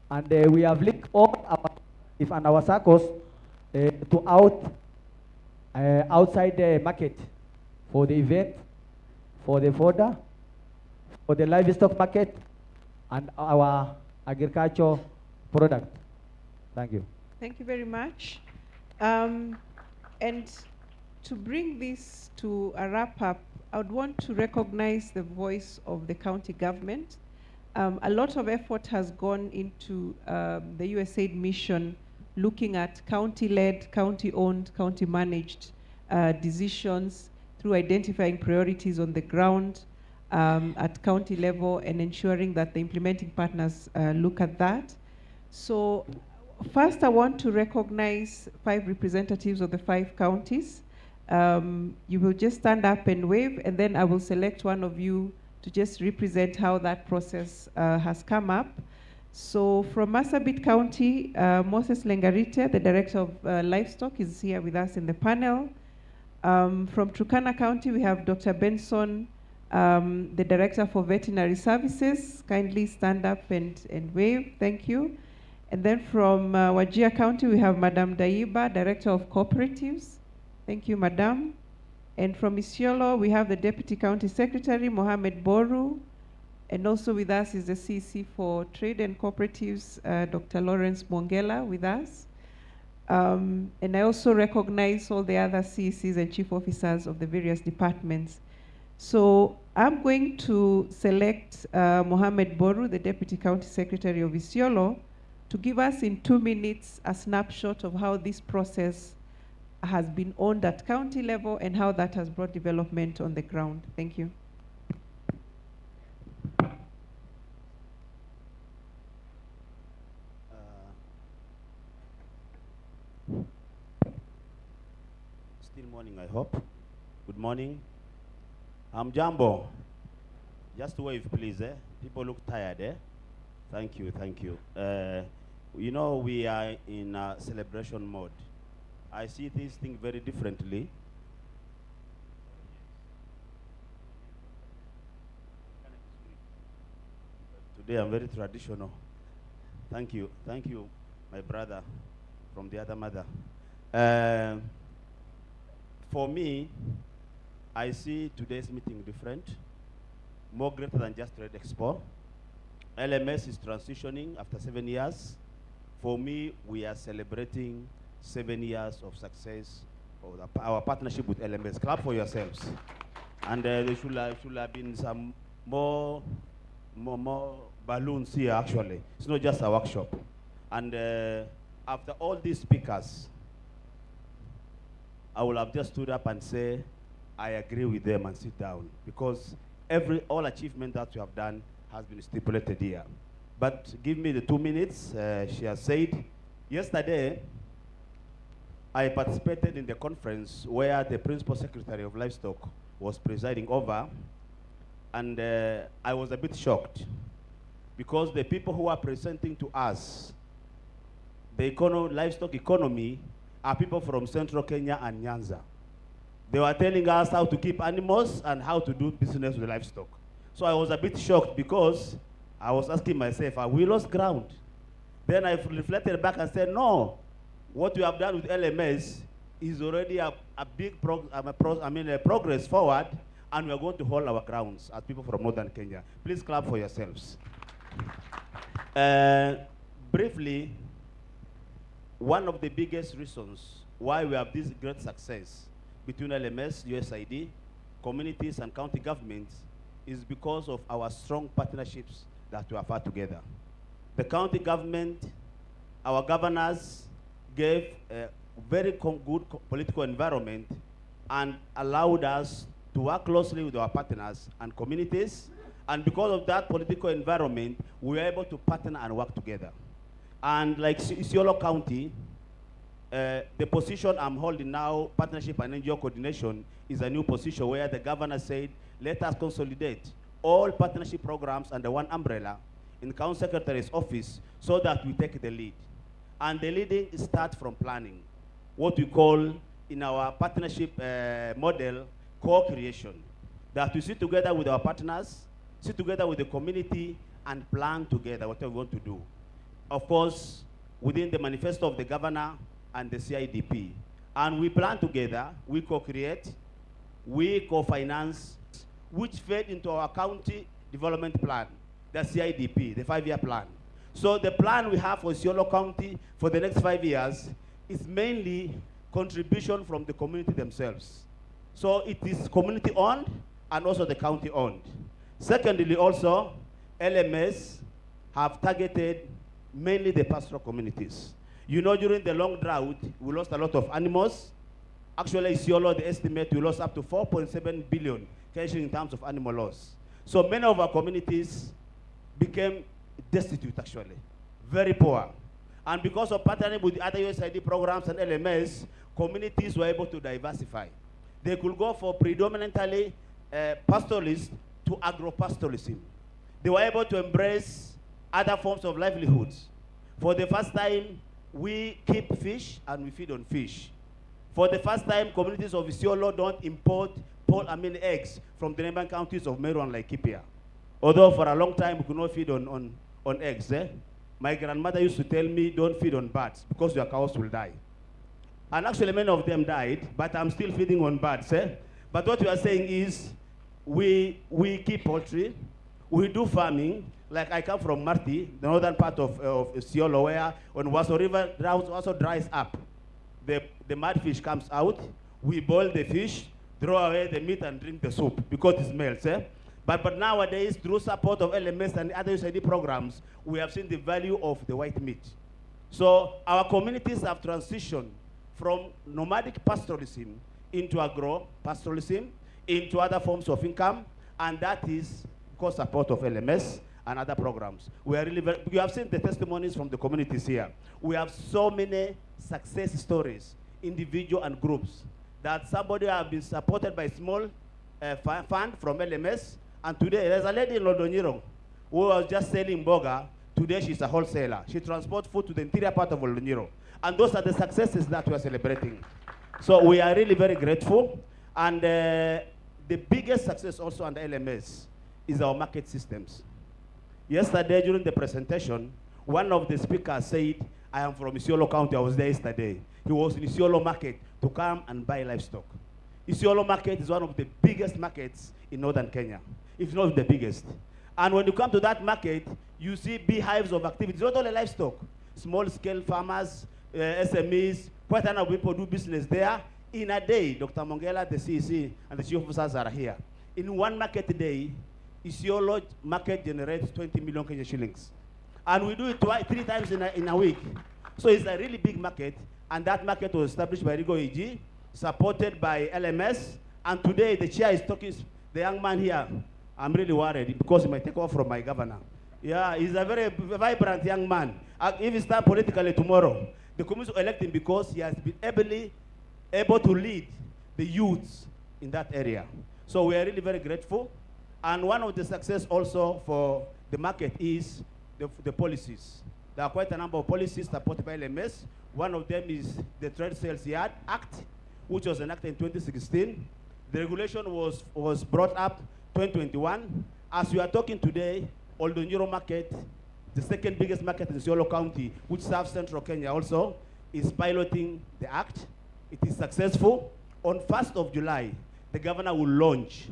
and we have linked all our and our circles to outside the market for the event, for the fodder, for the livestock market, and our agriculture product. Thank you. Thank you very much. And to bring this to a wrap up, I would want to recognize the voice of the county government. A lot of effort has gone into the USAID mission looking at county-led, county-owned, county-managed decisions through identifying priorities on the ground at county level and ensuring that the implementing partners look at that. So first, I want to recognize 5 representatives of the 5 counties. You will just stand up and wave, and then I will select one of you to just represent how that process has come up. So from Marsabit County, Moses Lengarite, the Director of Livestock, is here with us in the panel. From Turkana County, we have Dr. Benson, the Director for Veterinary Services. Kindly stand up and wave. Thank you. And then from Wajir County, we have Madam Daiba, Director of Cooperatives. Thank you, Madam. And from Isiolo, we have the Deputy County Secretary, Mohamed Boru. And also with us is the CEC for Trade and Cooperatives, Dr. Lawrence Mongela with us. And I also recognize all the other CECs and Chief Officers of the various departments. So I'm going to select Mohamed Boru, the Deputy County Secretary of Isiolo, to give us in 2 minutes a snapshot of how this process has been owned at county level and how that has brought development on the ground. Thank you. Still morning, I hope. Good morning. I'm Jambo. Just wave, please. People look tired. Thank you, thank you. You know, we are in a celebration mode. I see this thing very differently. Today I'm very traditional. Thank you, my brother from the other mother. For me, I see today's meeting different, more greater than just Trade Expo. LMS is transitioning after 7 years. For me, we are celebrating 7 years of success of our partnership with LMS. Clap for yourselves. And there should have been some more balloons here, actually. It's not just a workshop. And after all these speakers, I will have just stood up and say, I agree with them and sit down. Because all achievement that we have done has been stipulated here. But give me the 2 minutes. She has said, yesterday, I participated in the conference where the Principal Secretary of Livestock was presiding over, and I was a bit shocked because the people who are presenting to us the livestock economy are people from Central Kenya and Nyanza. They were telling us how to keep animals and how to do business with livestock. So I was a bit shocked because I was asking myself, have we lost ground? Then I reflected back and said, no, what we have done with LMS is already a big progress forward, and we are going to hold our grounds as people from Northern Kenya. Please clap for yourselves. Briefly, one of the biggest reasons why we have this great success between LMS, USAID, communities, and county governments is because of our strong partnerships that we have had together. The county government, our governors gave a very good political environment and allowed us to work closely with our partners and communities. And because of that political environment, we were able to partner and work together. And like Isiolo County, the position I'm holding now, partnership and NGO coordination, is a new position where the governor said, let us consolidate all partnership programs under one umbrella in the County Secretary's office so that we take the lead. And the leading starts from planning, what we call in our partnership model, co-creation. That we sit together with our partners, sit together with the community, and plan together what we want to do. Of course, within the manifesto of the governor and the CIDP. And we plan together, we co-create, we co-finance, which fed into our county development plan, the CIDP, the 5-year plan. So the plan we have for Isiolo County for the next 5 years is mainly contribution from the community themselves. So it is community owned and also the county owned. Secondly, also, LMS have targeted mainly the pastoral communities. You know, during the long drought, we lost a lot of animals. Actually, Isiolo, the estimate, we lost up to 4.7 billion cash in terms of animal loss. So many of our communities became destitute, actually, very poor. And because of partnering with the other USAID programs and LMS, communities were able to diversify. They could go for predominantly pastoralist to agro-pastoralism. They were able to embrace other forms of livelihoods. For the first time, we keep fish and we feed on fish. For the first time, communities of Isiolo don't import eggs from the neighboring counties of Meru and Laikipia. Although for a long time, we could not feed on eggs. My grandmother used to tell me, don't feed on birds because your cows will die. And actually, many of them died, but I'm still feeding on birds. But what we are saying is, we keep poultry, we do farming. Like I come from Marti, the northern part of Isiolo, where when Waso River also dries up, the mudfish comes out, we boil the fish, throw away the meat and drink the soup because it smells. But nowadays, through support of LMS and other USAID programs, we have seen the value of the white meat. So our communities have transitioned from nomadic pastoralism into agro-pastoralism, into other forms of income, and that is because support of LMS and other programs. We are really you have seen the testimonies from the communities here. We have so many success stories, individual and groups, that somebody have been supported by small fund from LMS, and today there's a lady in Lodonyiro who was just selling boga. Today she's a wholesaler. She transports food to the interior part of Lodonyiro. And those are the successes that we are celebrating. So we are really very grateful. And the biggest success also under LMS is our market systems. Yesterday during the presentation, one of the speakers said, I am from Isiolo County, I was there yesterday. He was in Isiolo Market to come and buy livestock. Isiolo Market is one of the biggest markets in northern Kenya, if not the biggest. And when you come to that market, you see beehives of activities, not only livestock, small-scale farmers, SMEs, quite a number of people do business there. In a day, Dr. Mongela, the CEC, and the chief officers are here. In one market day, Isiolo market generates 20 million Kenya shillings. And we do it 3 times in a week. So it's a really big market, and that market was established by Rigo EG, supported by LMS, and today the chair is talking, the young man here, I'm really worried because he might take off from my governor. Yeah, he's a very vibrant young man. If he stands politically tomorrow, the community will elect him because he has been able to lead the youths in that area. So we are really very grateful. And one of the success also for the market is the policies. There are quite a number of policies supported by LMS. One of them is the Trade Sales Yard Act, which was enacted in 2016. The regulation was brought up 2021. As we are talking today, Oldonyiro Market the second biggest market in Isiolo County, which serves central Kenya also, is piloting the act. It is successful. On 1st of July, the governor will launch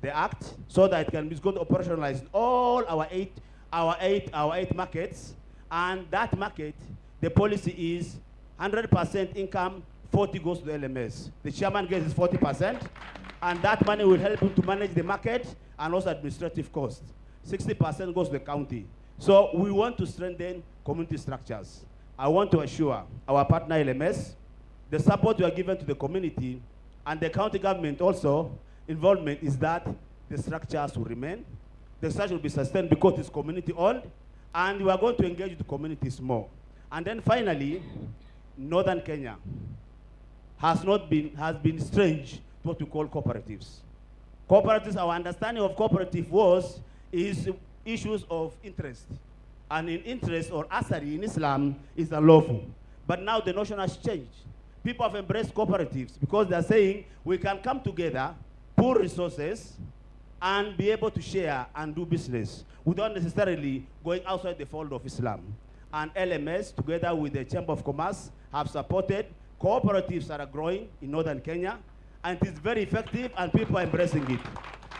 the act so that it's going to operationalize all our eight markets. And that market, the policy is 100% income, 40 goes to the LMS. The chairman gets his 40%, and that money will help him to manage the market and also administrative costs. 60% goes to the county. So we want to strengthen community structures. I want to assure our partner LMS, the support we are given to the community and the county government also involvement is that the structures will remain. The structure will be sustained because it's community owned, and we are going to engage the communities more. And then finally, Northern Kenya has been strange to what we call cooperatives. Cooperatives, our understanding of cooperative is issues of interest. And in interest or asari in Islam is unlawful. But now the notion has changed. People have embraced cooperatives because they're saying we can come together, pool resources, and be able to share and do business without necessarily going outside the fold of Islam. And LMS, together with the Chamber of Commerce, have supported cooperatives that are growing in Northern Kenya, and it is very effective, and people are embracing it.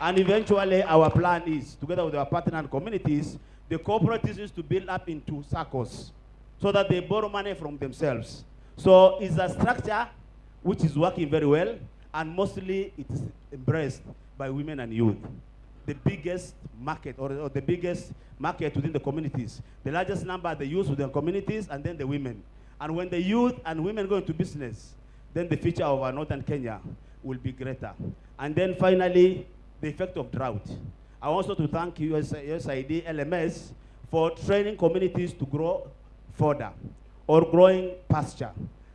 And eventually, our plan is, together with our partner and communities, the cooperatives is to build up into circles so that they borrow money from themselves. So it's a structure which is working very well, and mostly it is embraced by women and youth. The biggest market, or the biggest market within the communities. The largest number are the youth within communities, and then the women. And when the youth and women go into business, then the future of our Northern Kenya will be greater. And then finally, the effect of drought. I also to thank USAID LMS for training communities to grow fodder or growing pasture.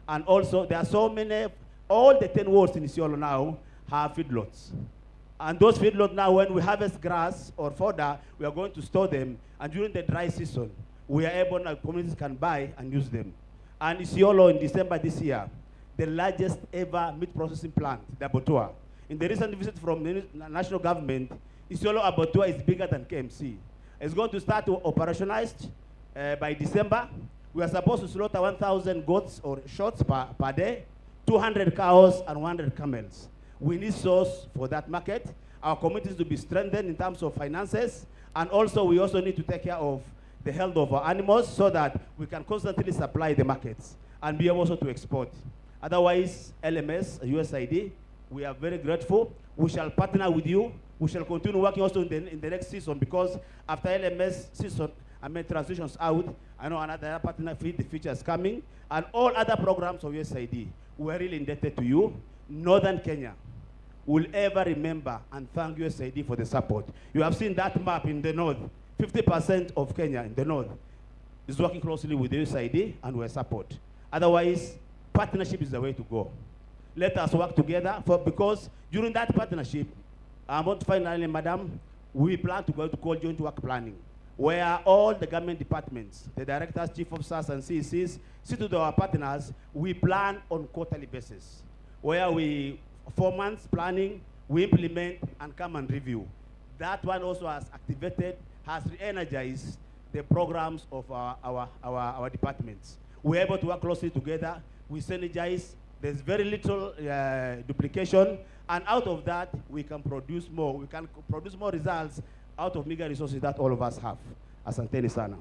And also, there are so many, all the 10 wards in Isiolo now have feedlots. And those feedlots now, when we harvest grass or fodder, we are going to store them. And during the dry season, we are able, communities can buy and use them. And Isiolo in December this year, the largest ever meat processing plant, the abattoir. In the recent visit from the national government, Isiolo abattoir is bigger than KMC. It's going to start operationalized by December. We are supposed to slaughter 1,000 goats or shots per day, 200 cows and 100 camels. We need source for that market. Our communities to be strengthened in terms of finances, and also we also need to take care of the health of our animals so that we can constantly supply the markets and be able also to export. Otherwise, LMS, USAID, we are very grateful. We shall partner with you. We shall continue working also in the next season, because after LMS season, transitions out, I know another partner feed the future is coming, and all other programs of USAID. We are really indebted to you. Northern Kenya will ever remember and thank USAID for the support. You have seen that map in the north. 50% of Kenya in the north is working closely with the USAID and we support. Otherwise, partnership is the way to go. Let us work together, because during that partnership, I want to finally, madam, we plan to go to call joint work planning, where all the government departments, the directors, chief officers, and CECs, sit with our partners. We plan on quarterly basis, where we, 4 months planning, we implement and come and review. That one also has activated, has re-energized the programs of our departments. We're able to work closely together. We synergize. There's very little duplication, and out of that, we can produce more. We can produce more results out of meager resources that all of us have. Asanteni sana.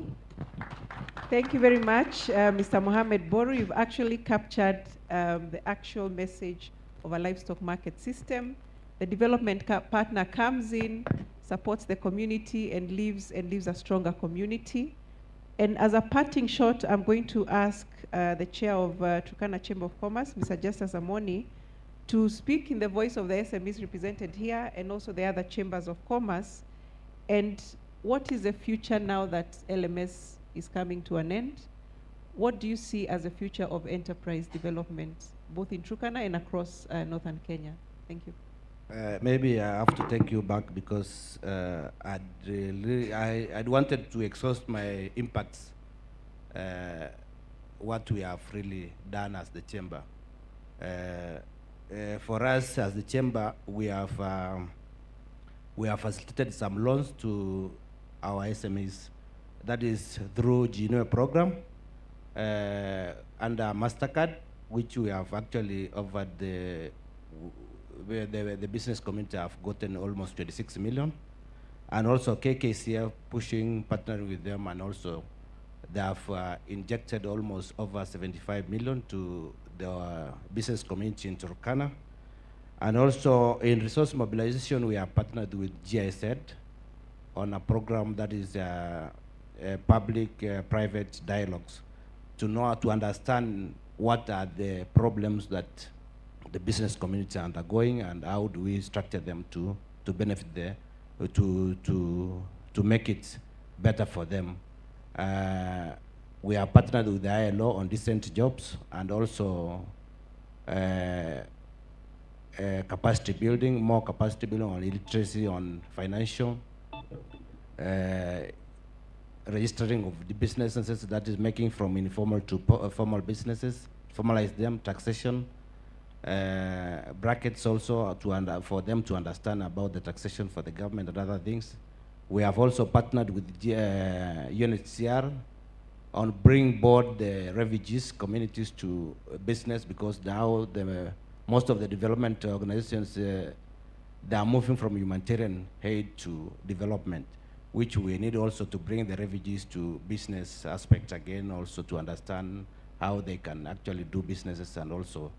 Thank you very much, Mr. Mohamed Boru. You've actually captured the actual message of a livestock market system. The development partner comes in, supports the community, and leaves a stronger community. And as a parting shot, I'm going to ask the chair of Turkana Chamber of Commerce, Mr. Justice Amoni, to speak in the voice of the SMEs represented here and also the other chambers of commerce. And what is the future now that LMS is coming to an end? What do you see as the future of enterprise development, both in Turkana and across northern Kenya? Thank you. Maybe I have to take you back, because I'd wanted to exhaust my impacts, what we have really done as the chamber. For us as the chamber, we have facilitated some loans to our SMEs that is through Gino program under MasterCard, which we have actually offered where the business community have gotten almost 26 million. And also KKCF pushing, partnering with them, and also they have injected almost over 75 million to the business community in Turkana. And also in resource mobilization, we are partnered with GIZ on a program that is public-private dialogues to understand what are the problems that the business community are undergoing and how do we structure them to benefit to make it better for them. We are partnered with the ILO on decent jobs and also capacity building, more capacity building on illiteracy, on financial, registering of the businesses, that is making from informal to formal businesses, formalize them, taxation, brackets also for them to understand about the taxation for the government and other things. We have also partnered with UNHCR on bringing board the refugees communities to business, because now most of the development organizations, they are moving from humanitarian aid to development, which we need also to bring the refugees to business aspect again, also to understand how they can actually do businesses and also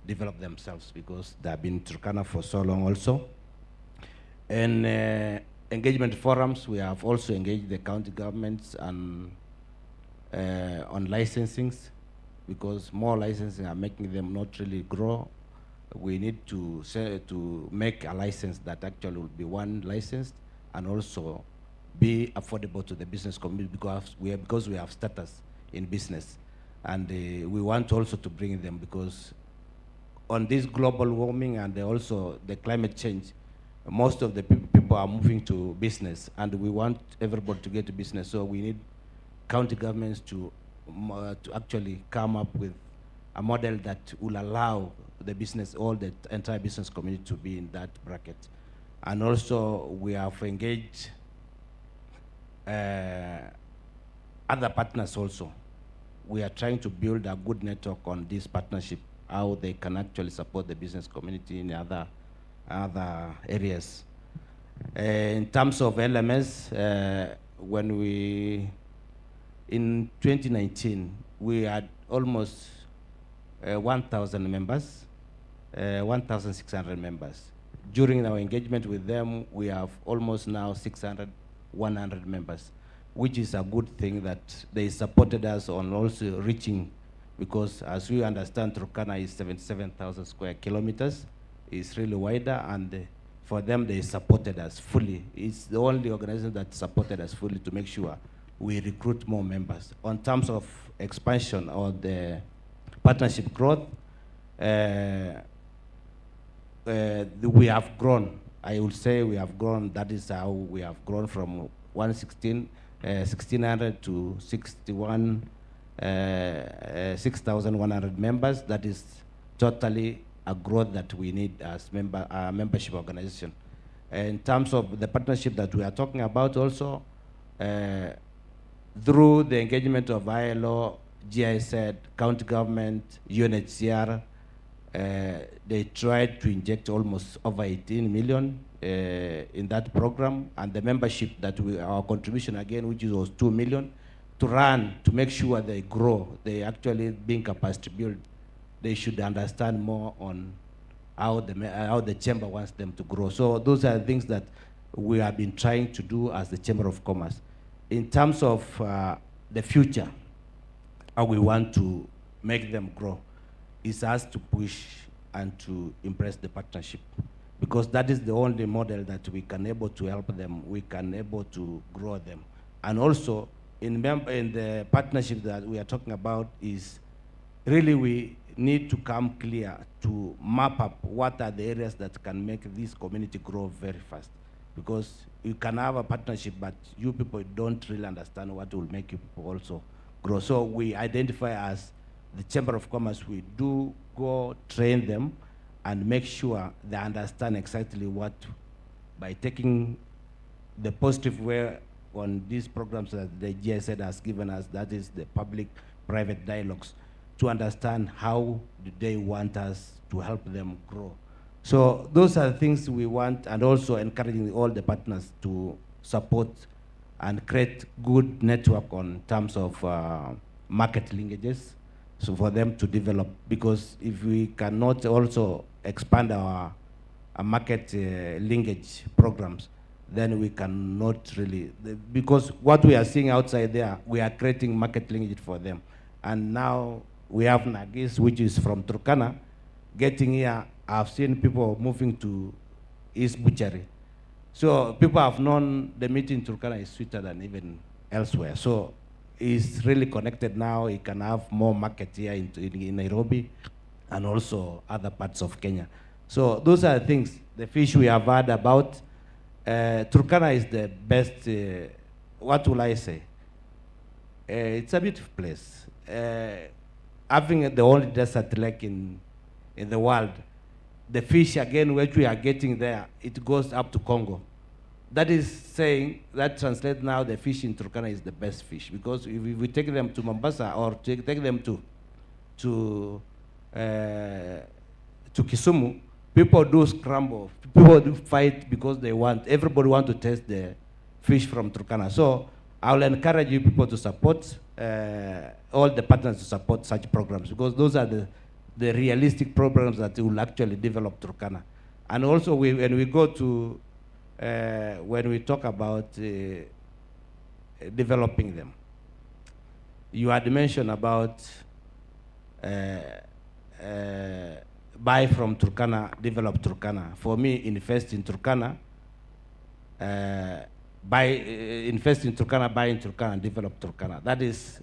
develop themselves, because they have been in Turkana for so long also. And engagement forums, we have also engaged the county governments and on licensings, because more licensing are making them not really grow. We need to make a license that actually will be one licensed and also be affordable to the business community, because we have status in business. And we want also to bring them, because on this global warming and also the climate change, most of the people are moving to business, and we want everybody to get to business. So we need county governments to actually come up with a model that will allow the business, all the entire business community to be in that bracket. And also we have engaged other partners also. We are trying to build a good network on this partnership, how they can actually support the business community in other areas. In terms of LMS, in 2019, we had almost 1,000 members, 1,600 members. During our engagement with them, we have almost now 100 members, which is a good thing that they supported us on also reaching, because as we understand, Turkana is 77,000 square kilometers. It's really wider, and for them, they supported us fully. It's the only organization that supported us fully to make sure we recruit more members. On terms of expansion or the partnership growth, we have grown. I would say we have grown. That is how we have grown from 1,600 to 6,100 members. That is totally a growth that we need as membership organization. In terms of the partnership that we are talking about also, through the engagement of ILO, GIZ, county government, UNHCR, they tried to inject almost over 18 million in that program, and the membership that our contribution again, which was 2 million, to run, to make sure they grow, they actually being capacity build. They should understand more on how the chamber wants them to grow. So those are things that we have been trying to do as the Chamber of Commerce. In terms of the future, how we want to make them grow, is us to push and to impress the partnership, because that is the only model that we can able to help them, we can able to grow them. And also in the partnership that we are talking about is really we need to come clear to map up what are the areas that can make this community grow very fast. Because you can have a partnership, but you people don't really understand what will make you people also grow. So we identify as the Chamber of Commerce, we do go train them and make sure they understand exactly what, by taking the positive way on these programs that the GSAID has given us, that is the public-private dialogues, to understand how do they want us to help them grow. So those are the things we want, and also encouraging all the partners to support and create good network on terms of market linkages, so for them to develop. Because if we cannot also expand our market linkage programs, then we cannot really, because what we are seeing outside there, we are creating market linkage for them. And now we have Nagis, which is from Turkana, getting here. I've seen people moving to East Butchery. So people have known the meat in Turkana is sweeter than even elsewhere. So he's really connected now. He can have more market here in Nairobi and also other parts of Kenya. So those are the things, the fish we have heard about. Turkana is the best, what will I say? It's a beautiful place. Having the only desert lake in the world, the fish again, which we are getting there, it goes up to Congo. That is saying, that translates now the fish in Turkana is the best fish, because if we take them to Mombasa or take them to Kisumu, people do scramble, people do fight because they want, everybody want to taste the fish from Turkana. So I will encourage you people to support, all the partners to support such programs, because those are the realistic programs that will actually develop Turkana. And also when we go to, when we talk about developing them, you had mentioned about buy from Turkana, develop Turkana. For me, invest in Turkana, invest in Turkana, buy in Turkana, develop Turkana. That is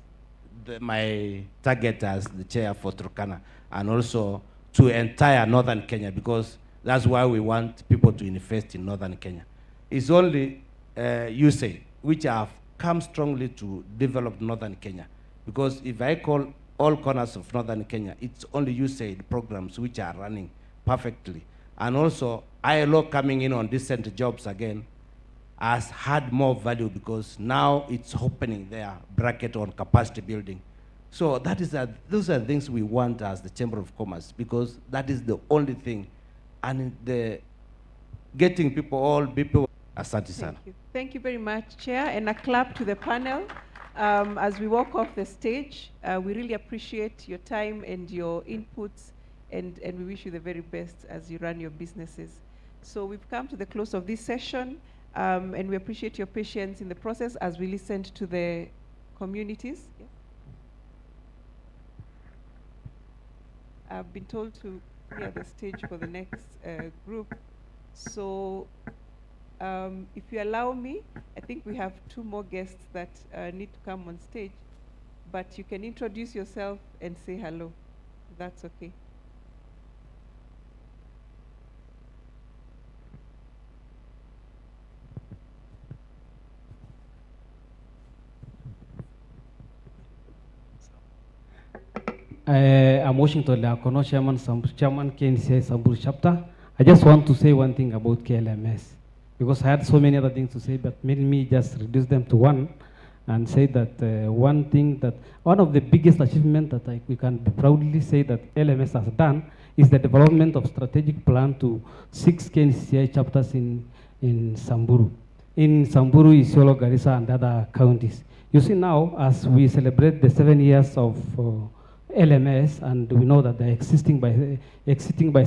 my target as the chair for Turkana, and also to entire northern Kenya, because that's why we want people to invest in northern Kenya. It's only USAID which have come strongly to develop northern Kenya, because if I call all corners of northern Kenya, it's only USAID programs which are running perfectly. And also ILO coming in on decent jobs again has had more value, because now it's opening their bracket on capacity building. So that is those are things we want as the Chamber of Commerce, because that is the only thing. And the getting people, asante sana. Thank you very much, Chair, and a clap to the panel. As we walk off the stage, we really appreciate your time and your inputs, and we wish you the very best as you run your businesses. So we've come to the close of this session, and we appreciate your patience in the process as we listened to the communities. Yeah. I've been told to clear the stage for the next group. So if you allow me, I think we have two more guests that need to come on stage, but you can introduce yourself and say hello, if that's okay. I'm Washington Lakono, Chairman KNCI Samburu chapter. I just want to say one thing about KLMS, because I had so many other things to say, but made me just reduce them to one and say that one of the biggest achievements that we can proudly say that LMS has done is the development of strategic plan to 6 KNCI chapters in Samburu. In Samburu, Isiolo, Garissa, and other counties. You see now, as we celebrate the 7 years of LMS, and we know that they're exiting by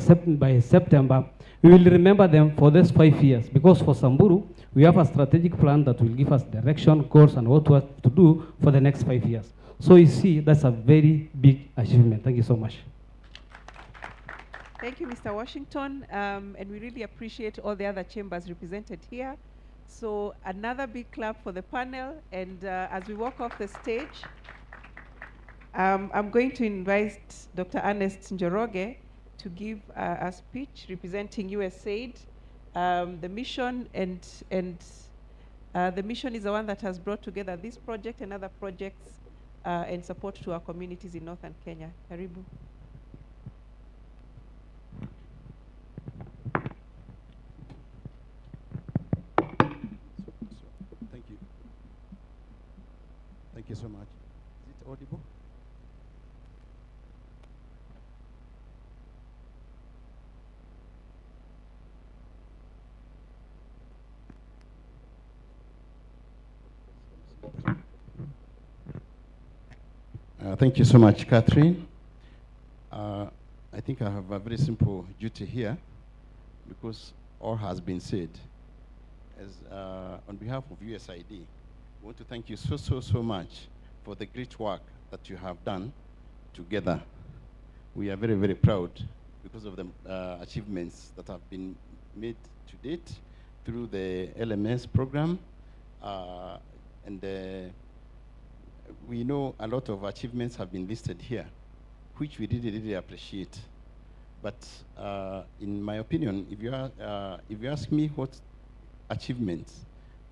September, we will remember them for these 5 years, because for Samburu, we have a strategic plan that will give us direction, goals, and what to do for the next 5 years. So you see, that's a very big achievement. Thank you so much. Thank you, Mr. Washington, and we really appreciate all the other chambers represented here. So another big clap for the panel, and as we walk off the stage, I'm going to invite Dr. Ernest Njoroge to give a speech representing USAID. The mission the mission is the one that has brought together this project and other projects and support to our communities in northern Kenya. Karibu. Thank you. Thank you so much. Is it audible? Thank you so much, Catherine. I think I have a very simple duty here because all has been said. As on behalf of USAID, we want to thank you so much for the great work that you have done together. We are very, very proud because of the achievements that have been made to date through the LMS program. We know a lot of achievements have been listed here, which we really appreciate. But in my opinion, if you ask me what achievements,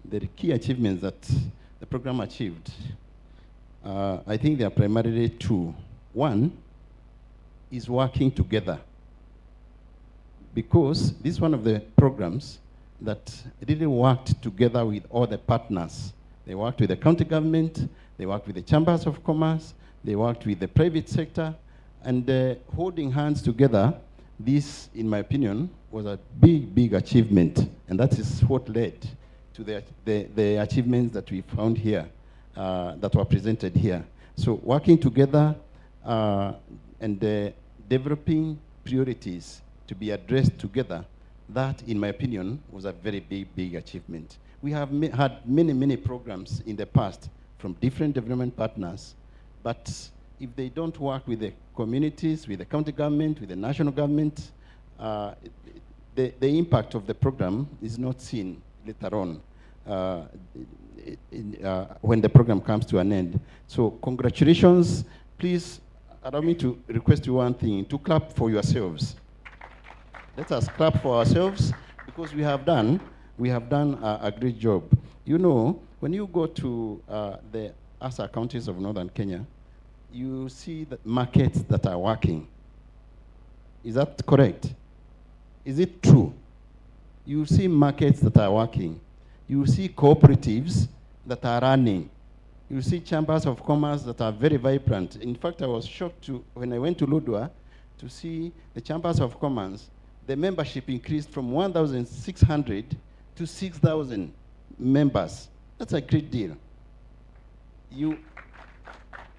the key achievements that the program achieved, I think there are primarily two. One is working together, because this is one of the programs that really worked together with all the partners. They worked with the county government, they worked with the chambers of commerce, they worked with the private sector, and holding hands together, this, in my opinion, was a big achievement, and that is what led to the achievements that we found here, that were presented here. So working together and developing priorities to be addressed together, that, in my opinion, was a very big achievement. We have had many programs in the past from different development partners, but if they don't work with the communities, with the county government, with the national government, the impact of the program is not seen later on when the program comes to an end. So congratulations. Please allow me to request you one thing, to clap for yourselves. Let us clap for ourselves, because we have done a great job. You know, when you go to the ASA counties of northern Kenya, you see the markets that are working. Is that correct? Is it true? You see markets that are working. You see cooperatives that are running. You see chambers of commerce that are very vibrant. In fact, I was shocked when I went to Lodwar to see the chambers of commerce. The membership increased from 1,600 to 6,000 members. That's a great deal. You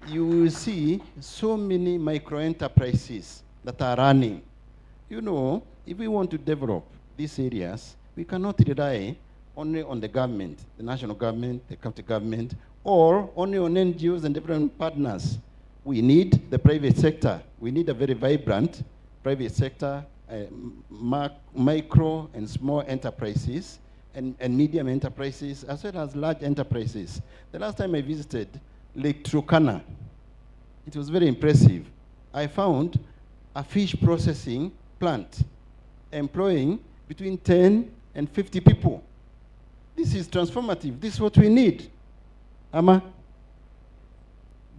will see so many micro-enterprises that are running. You know, if we want to develop these areas, we cannot rely only on the government, the national government, the county government, or only on NGOs and development partners. We need the private sector. We need a very vibrant private sector, micro and small enterprises, and medium enterprises, as well as large enterprises. The last time I visited Lake Turkana, it was very impressive. I found a fish processing plant employing between 10 and 50 people. This is transformative. This is what we need. Ama,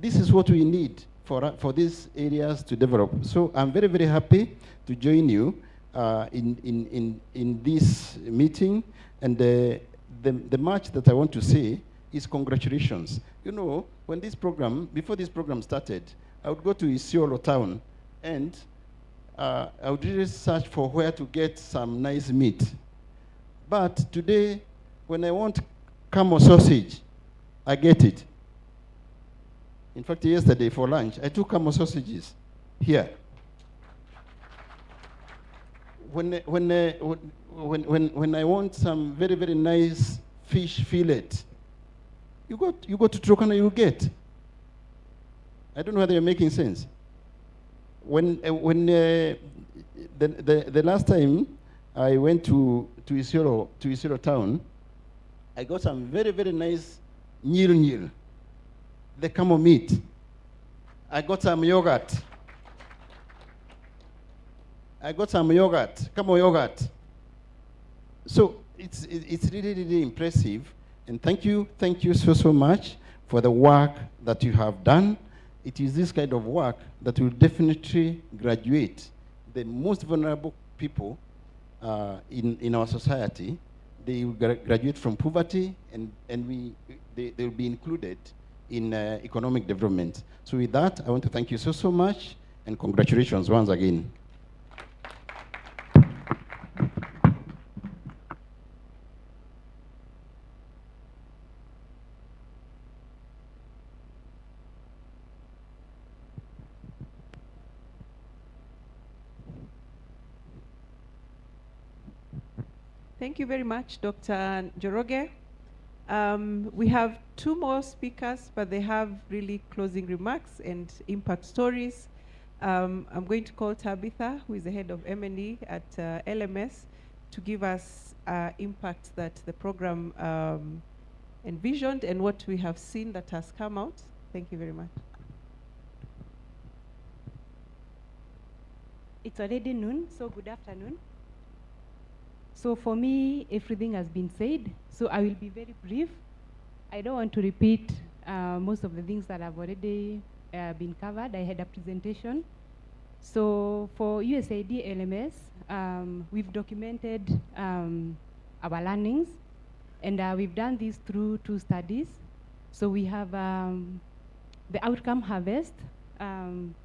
this is what we need for these areas to develop. So I'm very happy to join you in this meeting. And the much that I want to say is congratulations. You know, when before this program started, I would go to Isiolo town and I would really search for where to get some nice meat. But today, when I want camel sausage, I get it. In fact, yesterday for lunch, I took camel sausages here. When I want some very nice fish fillet, you go to Turkana, you get. I don't know whether you're making sense. The last time I went to Isiolo town, I got some very nnice nyil, the camel meat. I got some yogurt. Camel yogurt. So it's really impressive. And thank you so much for the work that you have done. It is this kind of work that will definitely graduate the most vulnerable people in our society. They will graduate from poverty, and they will be included in economic development. So with that, I want to thank you so much, and congratulations once again. Thank you very much, Dr. Njoroge. We have two more speakers, but they have really closing remarks and impact stories. I'm going to call Tabitha, who is the head of M&E at LMS, to give us impact that the program envisioned and what we have seen that has come out. Thank you very much. It's already noon, so good afternoon. So for me, everything has been said, so I will be very brief. I don't want to repeat most of the things that have already been covered. I had a presentation. So for USAID LMS, we've documented our learnings, and we've done this through 2 studies. So we have the outcome harvest,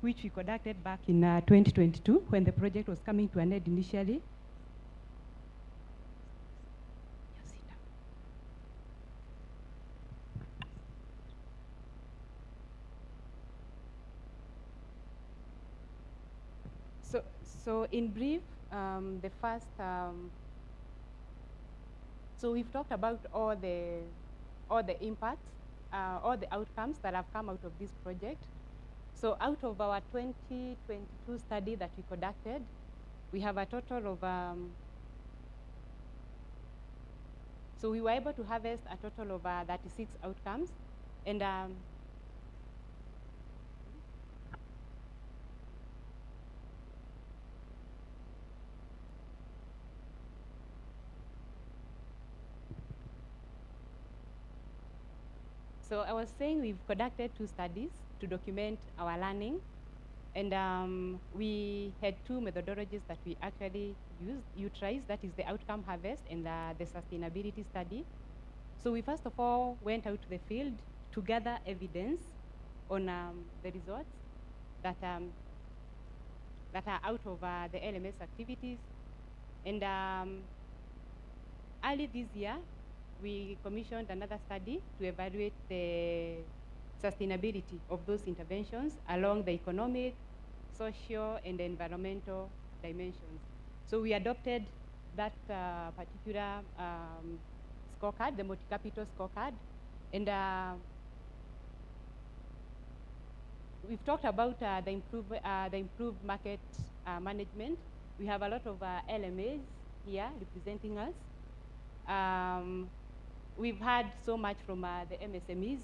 which we conducted back in 2022 when the project was coming to an end initially. So in brief, the first, so we've talked about all the impacts, all the outcomes that have come out of this project. So out of our 2022 study that we conducted, we have a total of, so we were able to harvest a total of 36 outcomes, and so I was saying we've conducted 2 studies to document our learning, and we had 2 methodologies that we actually utilized, that is the outcome harvest and the sustainability study. So we first of all went out to the field to gather evidence on the results that are out of the LMS activities. And early this year, we commissioned another study to evaluate the sustainability of those interventions along the economic, social, and environmental dimensions. So we adopted that particular scorecard, the multi-capital scorecard, and we've talked about the improved market management. We have a lot of LMAs here representing us. We've heard so much from the MSMEs,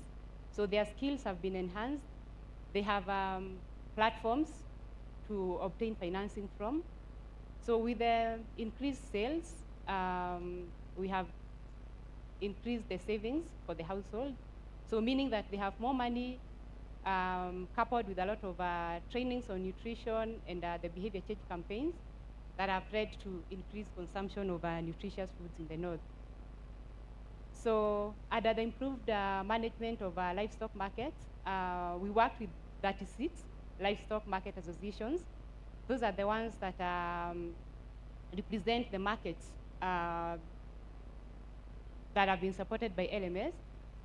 so their skills have been enhanced. They have platforms to obtain financing from. So with the increased sales, we have increased the savings for the household. So meaning that they have more money, coupled with a lot of trainings on nutrition and the behavior change campaigns that have led to increased consumption of nutritious foods in the north. So under the improved management of livestock markets, we worked with 36 livestock market associations. Those are the ones that represent the markets that have been supported by LMS.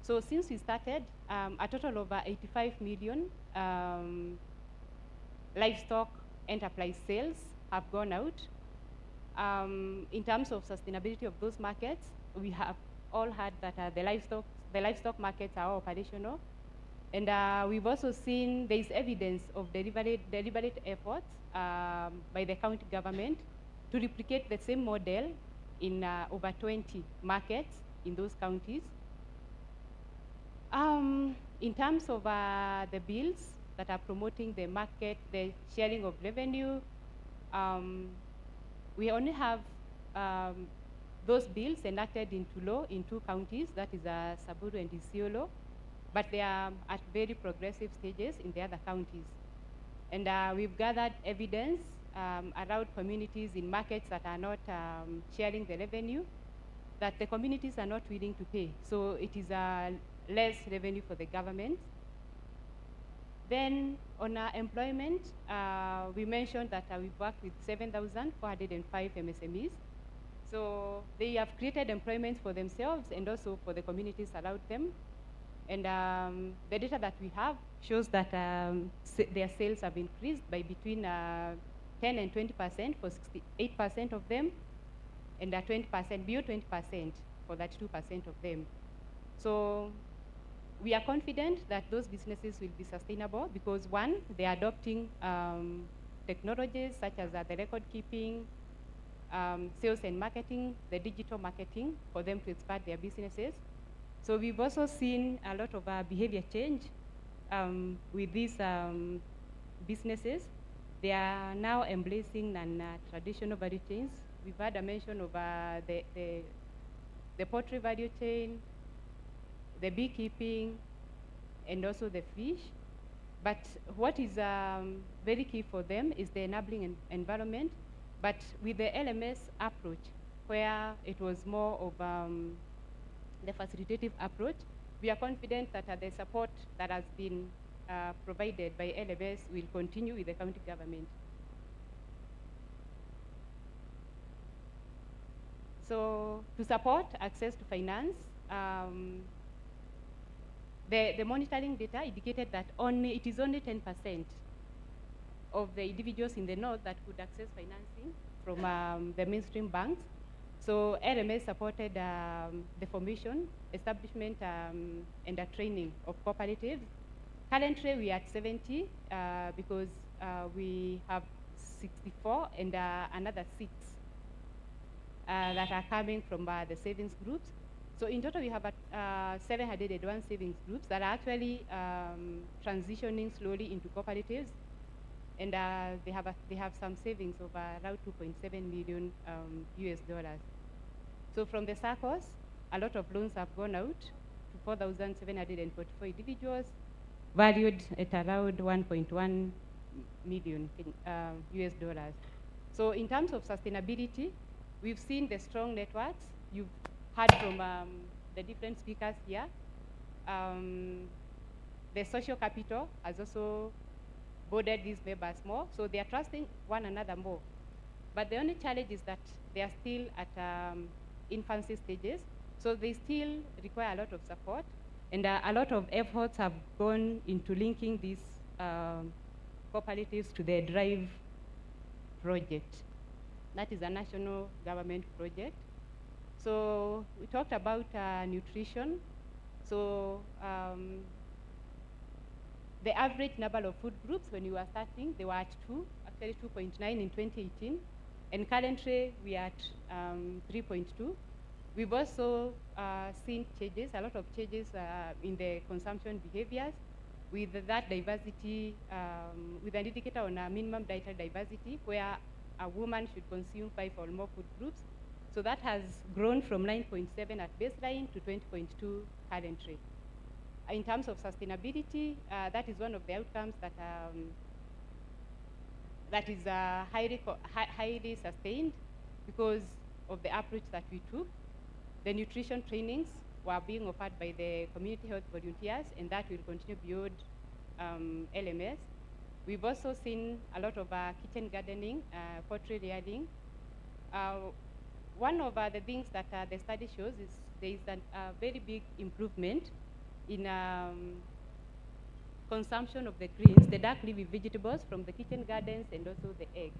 So since we started, a total of 85 million livestock enterprise sales have gone out. In terms of sustainability of those markets, we have all heard that the livestock markets are operational. And we've also seen there is evidence of deliberate efforts by the county government to replicate the same model in over 20 markets in those counties. In terms of the bills that are promoting the market, the sharing of revenue, we only have those bills enacted into law in 2 counties, that is Samburu and Isiolo, but they are at very progressive stages in the other counties. And we've gathered evidence around communities in markets that are not sharing the revenue, that the communities are not willing to pay. So it is less revenue for the government. Then on our employment, we mentioned that we've worked with 7,405 MSMEs. So they have created employment for themselves and also for the communities around them. And the data that we have shows that their sales have increased by between 10 and 20% for 68% of them, and 20%, beyond 20% for that 2% of them. So we are confident that those businesses will be sustainable because one, they are adopting technologies such as the record keeping, sales and marketing, the digital marketing for them to expand their businesses. So we've also seen a lot of behavior change with these businesses. They are now embracing non-traditional value chains. We've had a mention of the poultry value chain, the beekeeping, and also the fish. But what is very key for them is the enabling environment. But with the LMS approach, where it was more of the facilitative approach, we are confident that the support that has been provided by LMS will continue with the county government. So to support access to finance, the monitoring data indicated that it is only 10% of the individuals in the north that could access financing from the mainstream banks. So LMS supported the formation, establishment, and the training of cooperatives. Currently, we are at 70 because we have 64 and another 6 that are coming from the savings groups. So in total, we have 701 savings groups that are actually transitioning slowly into cooperatives, and they have some savings of around 2.7 million US dollars. So from the circles, a lot of loans have gone out to 4,744 individuals, valued at around 1.1 million US dollars. So in terms of sustainability, we've seen the strong networks. You've heard from the different speakers here. The social capital has also boarded these members more, so they are trusting one another more. But the only challenge is that they are still at infancy stages, so they still require a lot of support, and a lot of efforts have gone into linking these cooperatives to the DRIVE project. That is a national government project. So we talked about nutrition. So the average number of food groups when we were starting, they were at 2, actually 2.9 in 2018. And currently we are at 3.2. We've also seen changes, a lot of changes in the consumption behaviors with that diversity, with an indicator on a minimum dietary diversity where a woman should consume 5 or more food groups. So that has grown from 9.7 at baseline to 20.2 currently. In terms of sustainability, that is one of the outcomes that that is highly sustained because of the approach that we took. The nutrition trainings were being offered by the community health volunteers, and that will continue beyond LMS. We've also seen a lot of kitchen gardening, poultry rearing. One of the things that the study shows is there is a very big improvement in consumption of the greens, the dark leafy vegetables from the kitchen gardens, and also the eggs.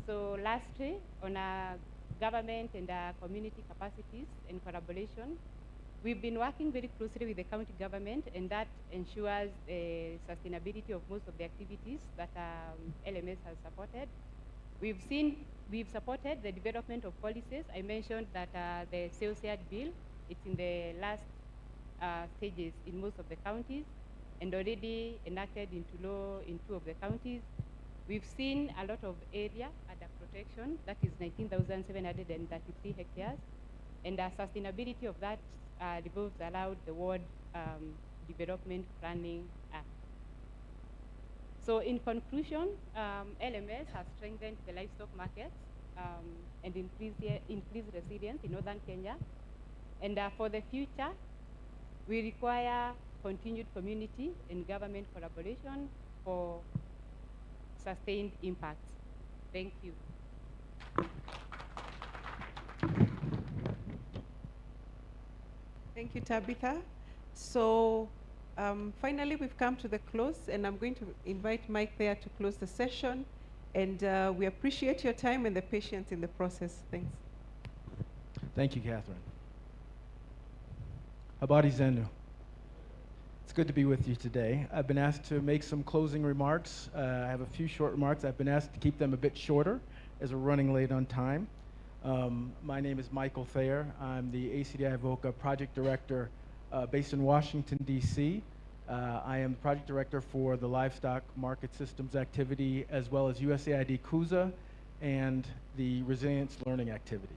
So lastly, on government and community capacities and collaboration, we've been working very closely with the county government, and that ensures the sustainability of most of the activities that LMS has supported. We've supported the development of policies. I mentioned that the sales yard bill, it's in the last stages in most of the counties and already enacted into law in 2 of the counties. We've seen a lot of area under protection, that is 19,733 hectares, and the sustainability of that revolves around the World Development Planning Act. So in conclusion, LMS has strengthened the livestock market and increased resilience in northern Kenya. And for the future, we require continued community and government collaboration for sustained impact. Thank you. Thank you, Tabitha. So finally, we've come to the close, and I'm going to invite Mike there to close the session. And we appreciate your time and the patience in the process. Thanks. Thank you, Catherine. Habari zenu. It's good to be with you today. I've been asked to make some closing remarks. I have a few short remarks. I've been asked to keep them a bit shorter as we're running late on time. My name is Michael Thayer. I'm the ACDI VOCA Project Director based in Washington, D.C. I am the Project Director for the Livestock Market Systems activity, as well as USAID CUSA and the Resilience Learning activity.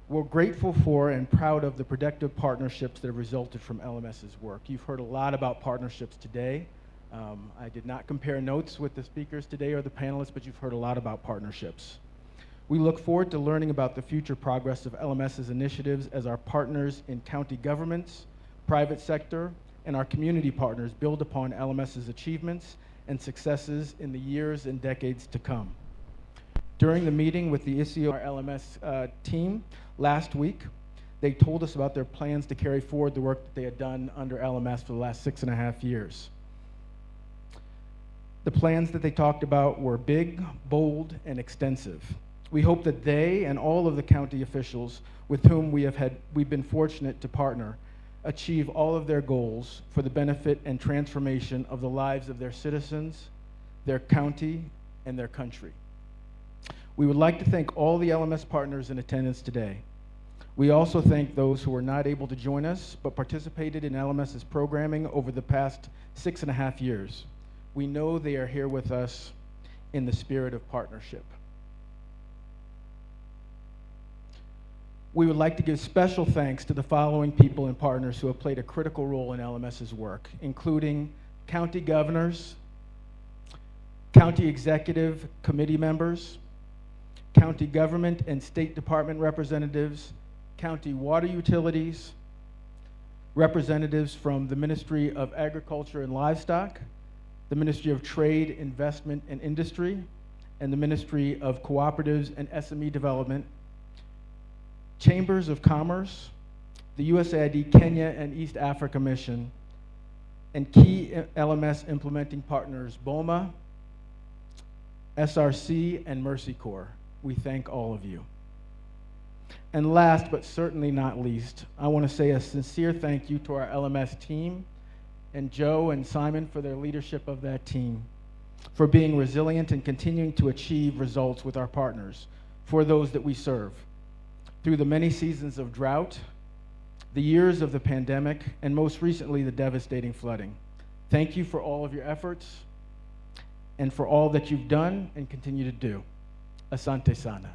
We're grateful for and proud of the productive partnerships that have resulted from LMS's work. You've heard a lot about partnerships today. I did not compare notes with the speakers today or the panelists, but you've heard a lot about partnerships. We look forward to learning about the future progress of LMS's initiatives as our partners in county governments, private sector, and our community partners build upon LMS's achievements and successes in the years and decades to come. During the meeting with the ISIO LMS team last week, they told us about their plans to carry forward the work that they had done under LMS for the last 6.5 years. The plans that they talked about were big, bold, and extensive. We hope that they and all of the county officials with whom we've been fortunate to partner achieve all of their goals for the benefit and transformation of the lives of their citizens, their county, and their country. We would like to thank all the LMS partners in attendance today. We also thank those who were not able to join us but participated in LMS's programming over the past 6.5 years. We know they are here with us in the spirit of partnership. We would like to give special thanks to the following people and partners who have played a critical role in LMS's work, including county governors, county executive committee members, county government and State Department representatives, county water utilities, representatives from the Ministry of Agriculture and Livestock, the Ministry of Trade, Investment and Industry, and the Ministry of Cooperatives and SME Development, Chambers of Commerce, the USAID Kenya and East Africa Mission, and key LMS implementing partners, BOMA, SRC, and Mercy Corps. We thank all of you. And last, but certainly not least, I want to say a sincere thank you to our LMS team and Joe and Simon for their leadership of that team, for being resilient and continuing to achieve results with our partners, for those that we serve, through the many seasons of drought, the years of the pandemic, and most recently, the devastating flooding. Thank you for all of your efforts and for all that you've done and continue to do. Asante sana.